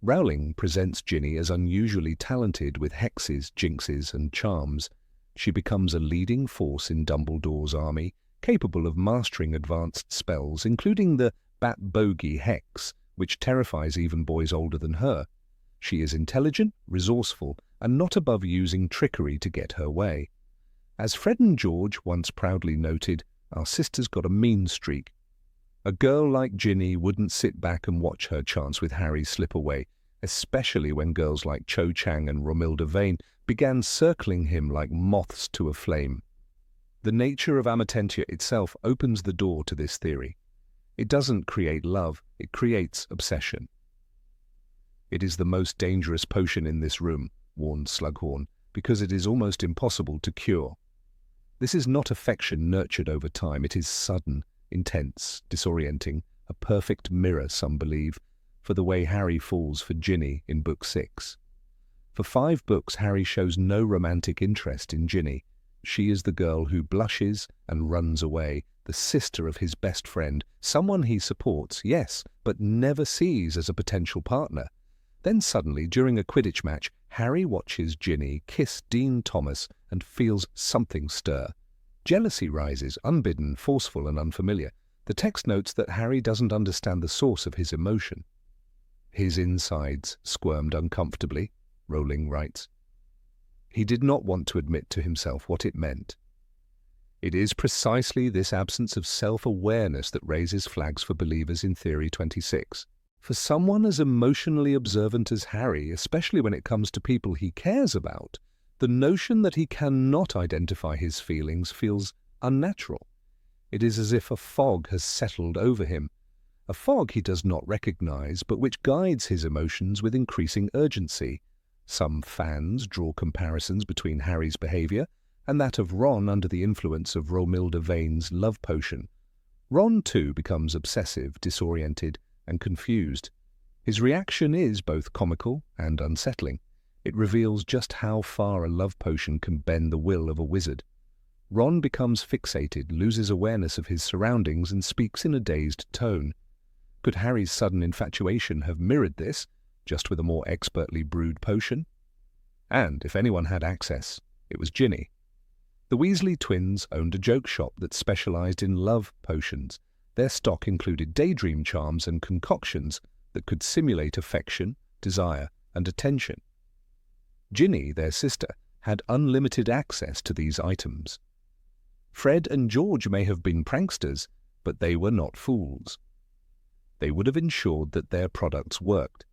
Rowling presents Ginny as unusually talented with hexes, jinxes, and charms. She becomes a leading force in Dumbledore's army, capable of mastering advanced spells, including the Bat Bogey Hex, which terrifies even boys older than her. She is intelligent, resourceful, and not above using trickery to get her way. As Fred and George once proudly noted, our sister's got a mean streak. A girl like Ginny wouldn't sit back and watch her chance with Harry slip away, especially when girls like Cho Chang and Romilda Vane began circling him like moths to a flame. The nature of Amatentia itself opens the door to this theory. It doesn't create love, it creates obsession. It is the most dangerous potion in this room, warned Slughorn, because it is almost impossible to cure. This is not affection nurtured over time, it is sudden, intense, disorienting, a perfect mirror, some believe, for the way Harry falls for Ginny in Book 6. For 5 books, Harry shows no romantic interest in Ginny. She is the girl who blushes and runs away, the sister of his best friend, someone he supports, yes, but never sees as a potential partner. Then suddenly, during a Quidditch match, Harry watches Ginny kiss Dean Thomas and feels something stir. Jealousy rises, unbidden, forceful and unfamiliar. The text notes that Harry doesn't understand the source of his emotion. His insides squirmed uncomfortably, Rowling writes. He did not want to admit to himself what it meant. It is precisely this absence of self-awareness that raises flags for believers in Theory 26. For someone as emotionally observant as Harry, especially when it comes to people he cares about, the notion that he cannot identify his feelings feels unnatural. It is as if a fog has settled over him, a fog he does not recognize, but which guides his emotions with increasing urgency. Some fans draw comparisons between Harry's behavior and that of Ron under the influence of Romilda Vane's love potion. Ron, too, becomes obsessive, disoriented, and confused. His reaction is both comical and unsettling. It reveals just how far a love potion can bend the will of a wizard. Ron becomes fixated, loses awareness of his surroundings, and speaks in a dazed tone. Could Harry's sudden infatuation have mirrored this, just with a more expertly brewed potion? And if anyone had access, it was Ginny. The Weasley twins owned a joke shop that specialized in love potions. Their stock included daydream charms and concoctions that could simulate affection, desire, and attention. Ginny, their sister, had unlimited access to these items. Fred and George may have been pranksters, but they were not fools. They would have ensured that their products worked.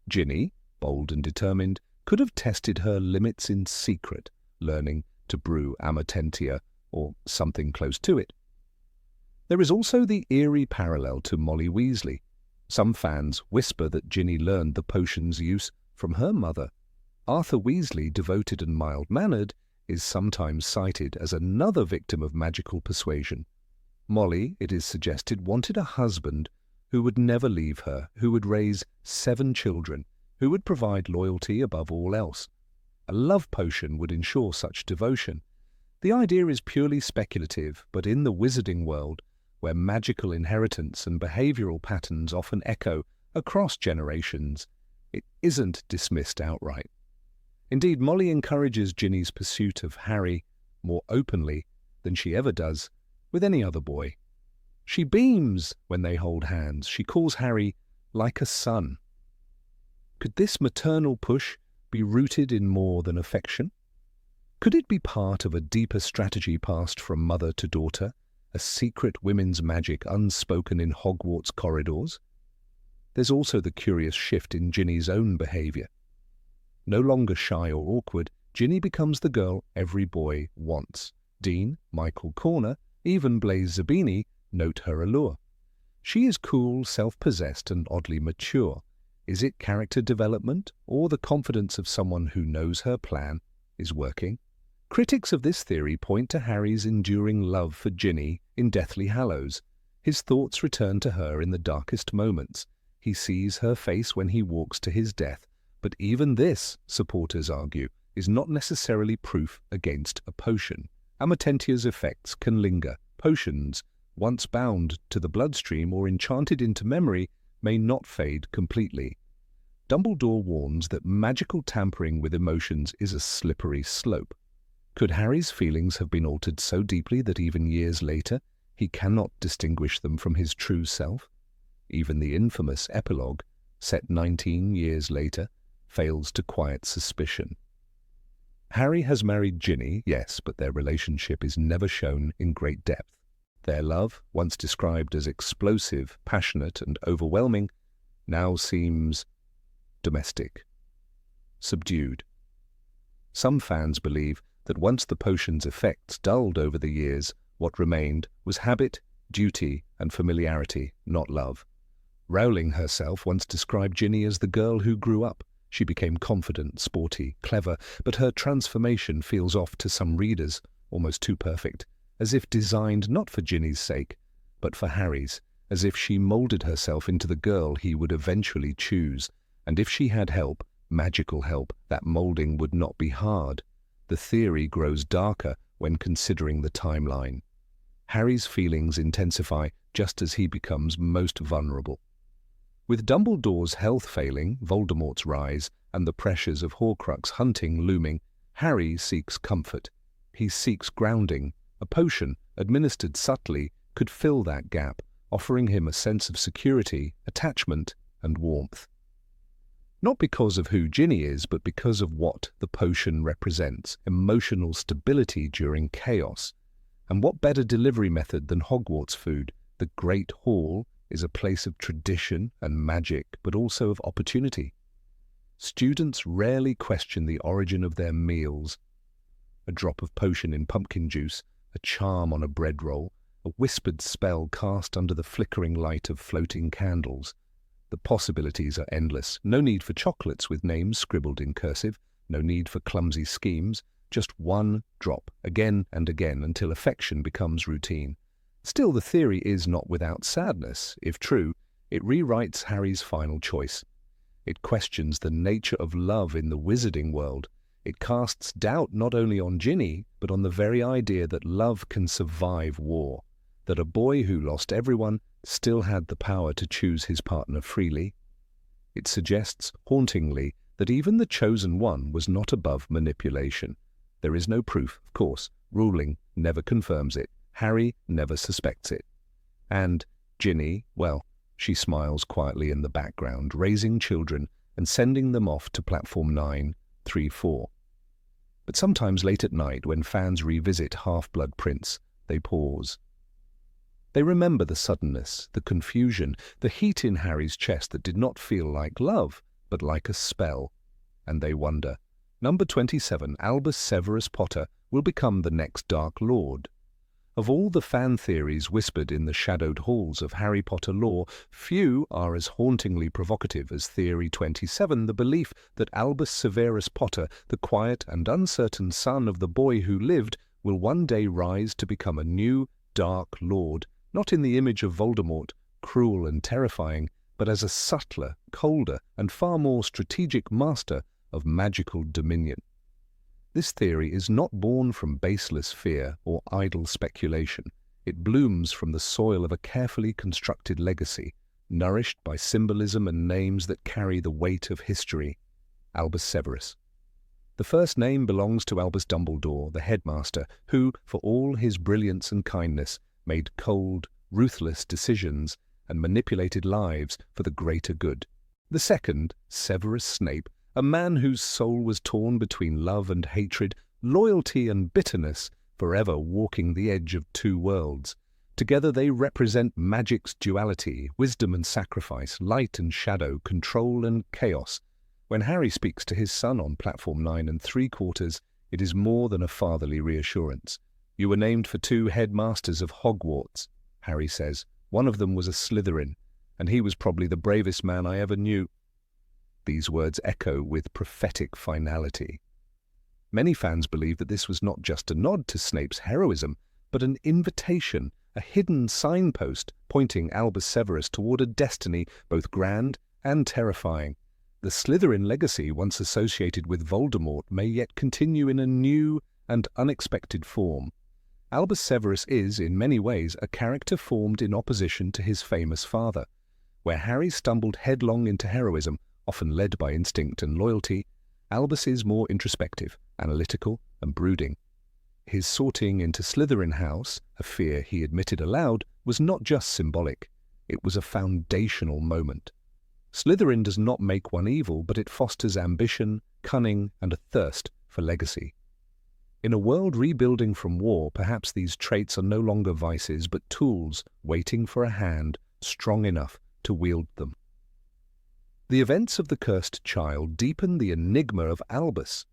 Ginny, bold and determined, could have tested her limits in secret, learning to brew Amatentia or something close to it. There is also the eerie parallel to Molly Weasley. Some fans whisper that Ginny learned the potion's use from her mother. Arthur Weasley, devoted and mild-mannered, is sometimes cited as another victim of magical persuasion. Molly, it is suggested, wanted a husband who would never leave her, who would raise 7 children, who would provide loyalty above all else. A love potion would ensure such devotion. The idea is purely speculative, but in the wizarding world, where magical inheritance and behavioral patterns often echo across generations, it isn't dismissed outright. Indeed, Molly encourages Ginny's pursuit of Harry more openly than she ever does with any other boy. She beams when they hold hands. She calls Harry like a son. Could this maternal push be rooted in more than affection? Could it be part of a deeper strategy passed from mother to daughter, a secret women's magic unspoken in Hogwarts corridors? There's also the curious shift in Ginny's own behavior. No longer shy or awkward, Ginny becomes the girl every boy wants. Dean, Michael Corner, even Blaise Zabini note her allure. She is cool, self-possessed, and oddly mature. Is it character development, or the confidence of someone who knows her plan is working? Critics of this theory point to Harry's enduring love for Ginny in Deathly Hallows. His thoughts return to her in the darkest moments. He sees her face when he walks to his death. But even this, supporters argue, is not necessarily proof against a potion. Amatentia's effects can linger. Potions, once bound to the bloodstream or enchanted into memory, may not fade completely. Dumbledore warns that magical tampering with emotions is a slippery slope. Could Harry's feelings have been altered so deeply that even years later he cannot distinguish them from his true self? Even the infamous epilogue, set 19 years later, fails to quiet suspicion. Harry has married Ginny, yes, but their relationship is never shown in great depth. Their love, once described as explosive, passionate, and overwhelming, now seems domestic, subdued. Some fans believe that once the potion's effects dulled over the years, what remained was habit, duty, and familiarity, not love. Rowling herself once described Ginny as the girl who grew up. She became confident, sporty, clever, but her transformation feels off to some readers, almost too perfect, as if designed not for Ginny's sake, but for Harry's, as if she molded herself into the girl he would eventually choose, and if she had help, magical help, that molding would not be hard. The theory grows darker when considering the timeline. Harry's feelings intensify just as he becomes most vulnerable. With Dumbledore's health failing, Voldemort's rise, and the pressures of Horcrux hunting looming, Harry seeks comfort. He seeks grounding. A potion, administered subtly, could fill that gap, offering him a sense of security, attachment, and warmth. Not because of who Ginny is, but because of what the potion represents, emotional stability during chaos. And what better delivery method than Hogwarts food? The Great Hall is a place of tradition and magic, but also of opportunity. Students rarely question the origin of their meals. A drop of potion in pumpkin juice, a charm on a bread roll, a whispered spell cast under the flickering light of floating candles. The possibilities are endless. No need for chocolates with names scribbled in cursive, no need for clumsy schemes, just one drop, again and again, until affection becomes routine. Still, the theory is not without sadness. If true, it rewrites Harry's final choice. It questions the nature of love in the wizarding world. It casts doubt not only on Ginny, but on the very idea that love can survive war, that a boy who lost everyone still had the power to choose his partner freely. It suggests, hauntingly, that even the chosen one was not above manipulation. There is no proof, of course. Rowling never confirms it. Harry never suspects it. And Ginny, well, she smiles quietly in the background, raising children and sending them off to Platform 934. But sometimes late at night, when fans revisit Half-Blood Prince, they pause. They remember the suddenness, the confusion, the heat in Harry's chest that did not feel like love, but like a spell. And they wonder, number 27, Albus Severus Potter, will become the next Dark Lord. Of all the fan theories whispered in the shadowed halls of Harry Potter lore, few are as hauntingly provocative as Theory 27, the belief that Albus Severus Potter, the quiet and uncertain son of the boy who lived, will one day rise to become a new Dark Lord, not in the image of Voldemort, cruel and terrifying, but as a subtler, colder, and far more strategic master of magical dominion. This theory is not born from baseless fear or idle speculation. It blooms from the soil of a carefully constructed legacy, nourished by symbolism and names that carry the weight of history. Albus Severus. The first name belongs to Albus Dumbledore, the headmaster, who, for all his brilliance and kindness, made cold, ruthless decisions and manipulated lives for the greater good. The second, Severus Snape, a man whose soul was torn between love and hatred, loyalty and bitterness, forever walking the edge of two worlds. Together they represent magic's duality, wisdom and sacrifice, light and shadow, control and chaos. When Harry speaks to his son on platform 9 3/4, it is more than a fatherly reassurance. "You were named for 2 headmasters of Hogwarts," Harry says. "One of them was a Slytherin, and he was probably the bravest man I ever knew." These words echo with prophetic finality. Many fans believe that this was not just a nod to Snape's heroism, but an invitation, a hidden signpost pointing Albus Severus toward a destiny both grand and terrifying. The Slytherin legacy, once associated with Voldemort, may yet continue in a new and unexpected form. Albus Severus is, in many ways, a character formed in opposition to his famous father. Where Harry stumbled headlong into heroism, often led by instinct and loyalty, Albus is more introspective, analytical, and brooding. His sorting into Slytherin House, a fear he admitted aloud, was not just symbolic. It was a foundational moment. Slytherin does not make one evil, but it fosters ambition, cunning, and a thirst for legacy. In a world rebuilding from war, perhaps these traits are no longer vices, but tools waiting for a hand strong enough to wield them. The events of The Cursed Child deepen the enigma of Albus.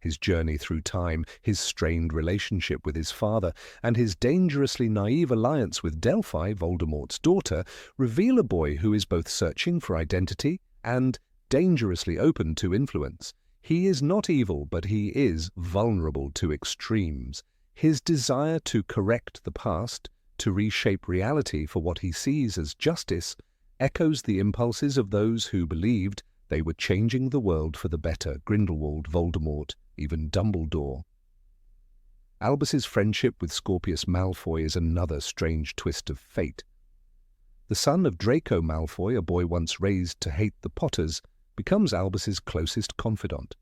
His journey through time, his strained relationship with his father, and his dangerously naive alliance with Delphi, Voldemort's daughter, reveal a boy who is both searching for identity and dangerously open to influence. He is not evil, but he is vulnerable to extremes. His desire to correct the past, to reshape reality for what he sees as justice, echoes the impulses of those who believed they were changing the world for the better: Grindelwald, Voldemort, even Dumbledore. Albus's friendship with Scorpius Malfoy is another strange twist of fate. The son of Draco Malfoy, a boy once raised to hate the Potters, becomes Albus's closest confidant.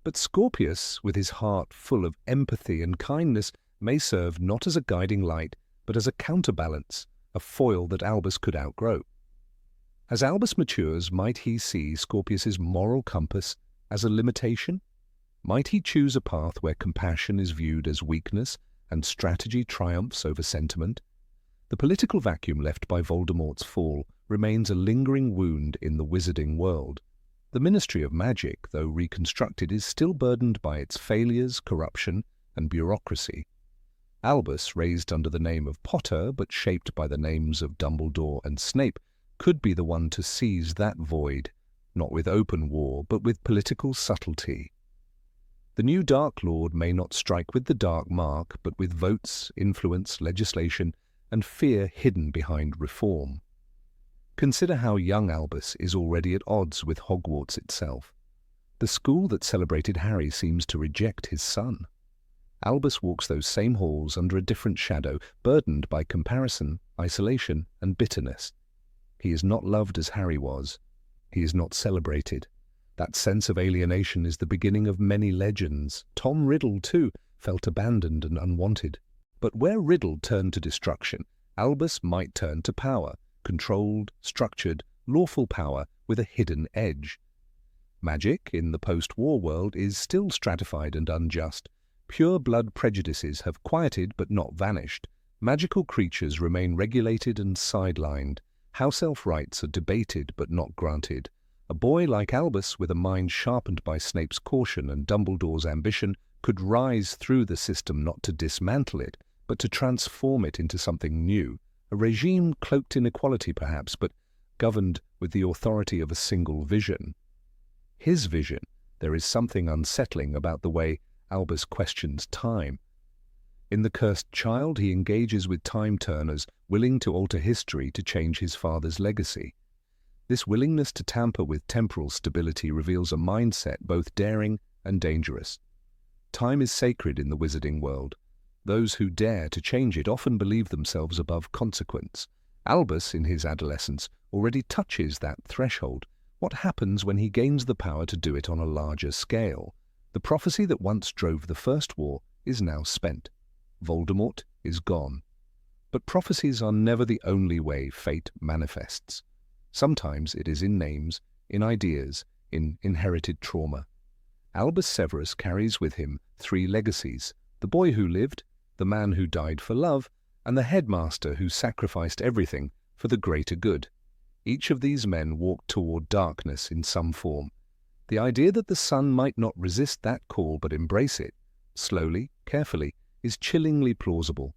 But Scorpius, with his heart full of empathy and kindness, may serve not as a guiding light, but as a counterbalance, a foil that Albus could outgrow. As Albus matures, might he see Scorpius's moral compass as a limitation? Might he choose a path where compassion is viewed as weakness and strategy triumphs over sentiment? The political vacuum left by Voldemort's fall remains a lingering wound in the wizarding world. The Ministry of Magic, though reconstructed, is still burdened by its failures, corruption, and bureaucracy. Albus, raised under the name of Potter but shaped by the names of Dumbledore and Snape, could be the one to seize that void, not with open war, but with political subtlety. The new Dark Lord may not strike with the dark mark, but with votes, influence, legislation, and fear hidden behind reform. Consider how young Albus is already at odds with Hogwarts itself. The school that celebrated Harry seems to reject his son. Albus walks those same halls under a different shadow, burdened by comparison, isolation, and bitterness. He is not loved as Harry was. He is not celebrated. That sense of alienation is the beginning of many legends. Tom Riddle, too, felt abandoned and unwanted. But where Riddle turned to destruction, Albus might turn to power, controlled, structured, lawful power with a hidden edge. Magic, in the post-war world, is still stratified and unjust. Pure-blood prejudices have quieted but not vanished. Magical creatures remain regulated and sidelined. House elf rights are debated but not granted. A boy like Albus, with a mind sharpened by Snape's caution and Dumbledore's ambition, could rise through the system not to dismantle it, but to transform it into something new. A regime cloaked in equality, perhaps, but governed with the authority of a single vision. His vision. There is something unsettling about the way Albus questions time. In The Cursed Child, he engages with time-turners willing to alter history to change his father's legacy. This willingness to tamper with temporal stability reveals a mindset both daring and dangerous. Time is sacred in the wizarding world. Those who dare to change it often believe themselves above consequence. Albus, in his adolescence, already touches that threshold. What happens when he gains the power to do it on a larger scale? The prophecy that once drove the First War is now spent. Voldemort is gone. But prophecies are never the only way fate manifests. Sometimes it is in names, in ideas, in inherited trauma. Albus Severus carries with him three legacies: the boy who lived, the man who died for love, and the headmaster who sacrificed everything for the greater good. Each of these men walked toward darkness in some form. The idea that the son might not resist that call but embrace it, slowly, carefully, is chillingly plausible.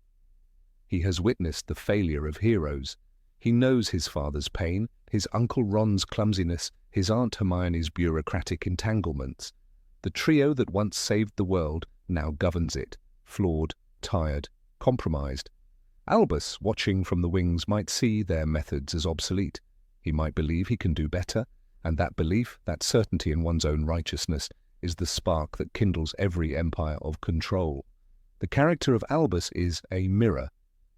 He has witnessed the failure of heroes. He knows his father's pain, his Uncle Ron's clumsiness, his Aunt Hermione's bureaucratic entanglements. The trio that once saved the world now governs it, flawed, tired, compromised. Albus, watching from the wings, might see their methods as obsolete. He might believe he can do better, and that belief, that certainty in one's own righteousness, is the spark that kindles every empire of control. The character of Albus is a mirror.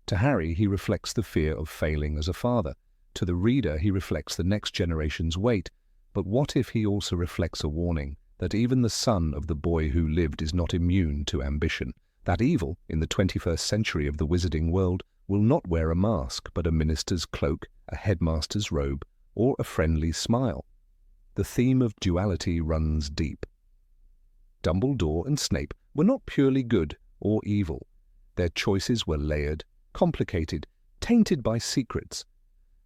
To Harry, he reflects the fear of failing as a father. To the reader, he reflects the next generation's weight. But what if he also reflects a warning that even the son of the boy who lived is not immune to ambition, that evil, in the 21st century of the wizarding world, will not wear a mask but a minister's cloak, a headmaster's robe, or a friendly smile? The theme of duality runs deep. Dumbledore and Snape were not purely good or evil. Their choices were layered, complicated, tainted by secrets.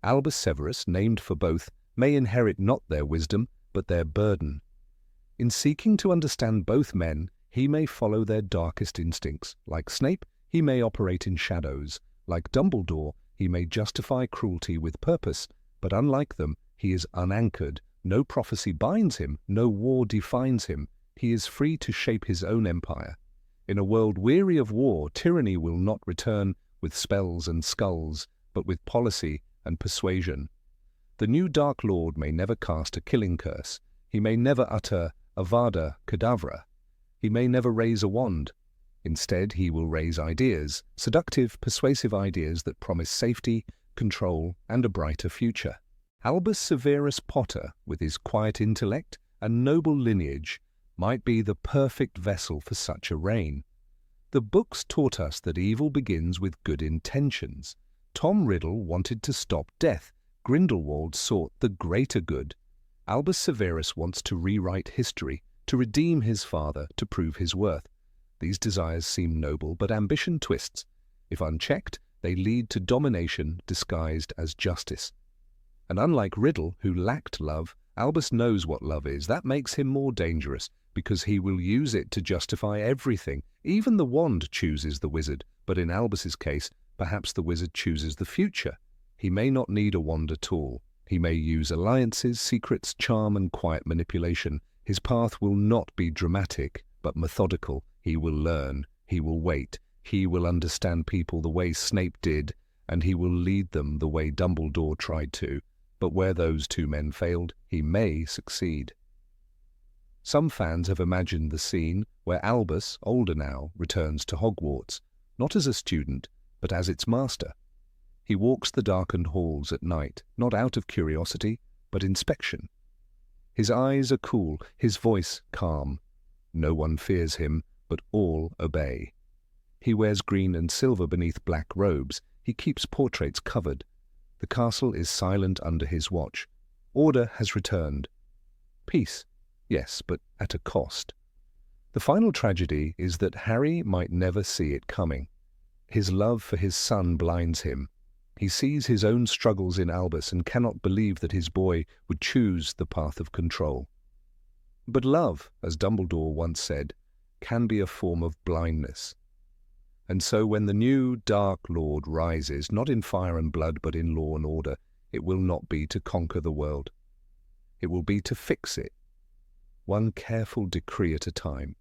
Albus Severus, named for both, may inherit not their wisdom, but their burden. In seeking to understand both men, he may follow their darkest instincts. Like Snape, he may operate in shadows. Like Dumbledore, he may justify cruelty with purpose, but unlike them, he is unanchored. No prophecy binds him, no war defines him. He is free to shape his own empire. In a world weary of war, tyranny will not return with spells and skulls, but with policy and persuasion. The new Dark Lord may never cast a killing curse. He may never utter Avada Kedavra. He may never raise a wand. Instead, he will raise ideas, seductive, persuasive ideas that promise safety, control, and a brighter future. Albus Severus Potter, with his quiet intellect and noble lineage, might be the perfect vessel for such a reign. The books taught us that evil begins with good intentions. Tom Riddle wanted to stop death. Grindelwald sought the greater good. Albus Severus wants to rewrite history, to redeem his father, to prove his worth. These desires seem noble, but ambition twists. If unchecked, they lead to domination disguised as justice. And unlike Riddle, who lacked love, Albus knows what love is. That makes him more dangerous, because he will use it to justify everything. Even the wand chooses the wizard, but in Albus's case, perhaps the wizard chooses the future. He may not need a wand at all. He may use alliances, secrets, charm, and quiet manipulation. His path will not be dramatic, but methodical. He will learn. He will wait. He will understand people the way Snape did, and he will lead them the way Dumbledore tried to. But where those two men failed, he may succeed. Some fans have imagined the scene where Albus, older now, returns to Hogwarts, not as a student, but as its master. He walks the darkened halls at night, not out of curiosity, but inspection. His eyes are cool, his voice calm. No one fears him, but all obey. He wears green and silver beneath black robes. He keeps portraits covered. The castle is silent under his watch. Order has returned. Peace, yes, but at a cost. The final tragedy is that Harry might never see it coming. His love for his son blinds him. He sees his own struggles in Albus and cannot believe that his boy would choose the path of control. But love, as Dumbledore once said, can be a form of blindness. And so when the new Dark Lord rises, not in fire and blood but in law and order, it will not be to conquer the world. It will be to fix it, one careful decree at a time.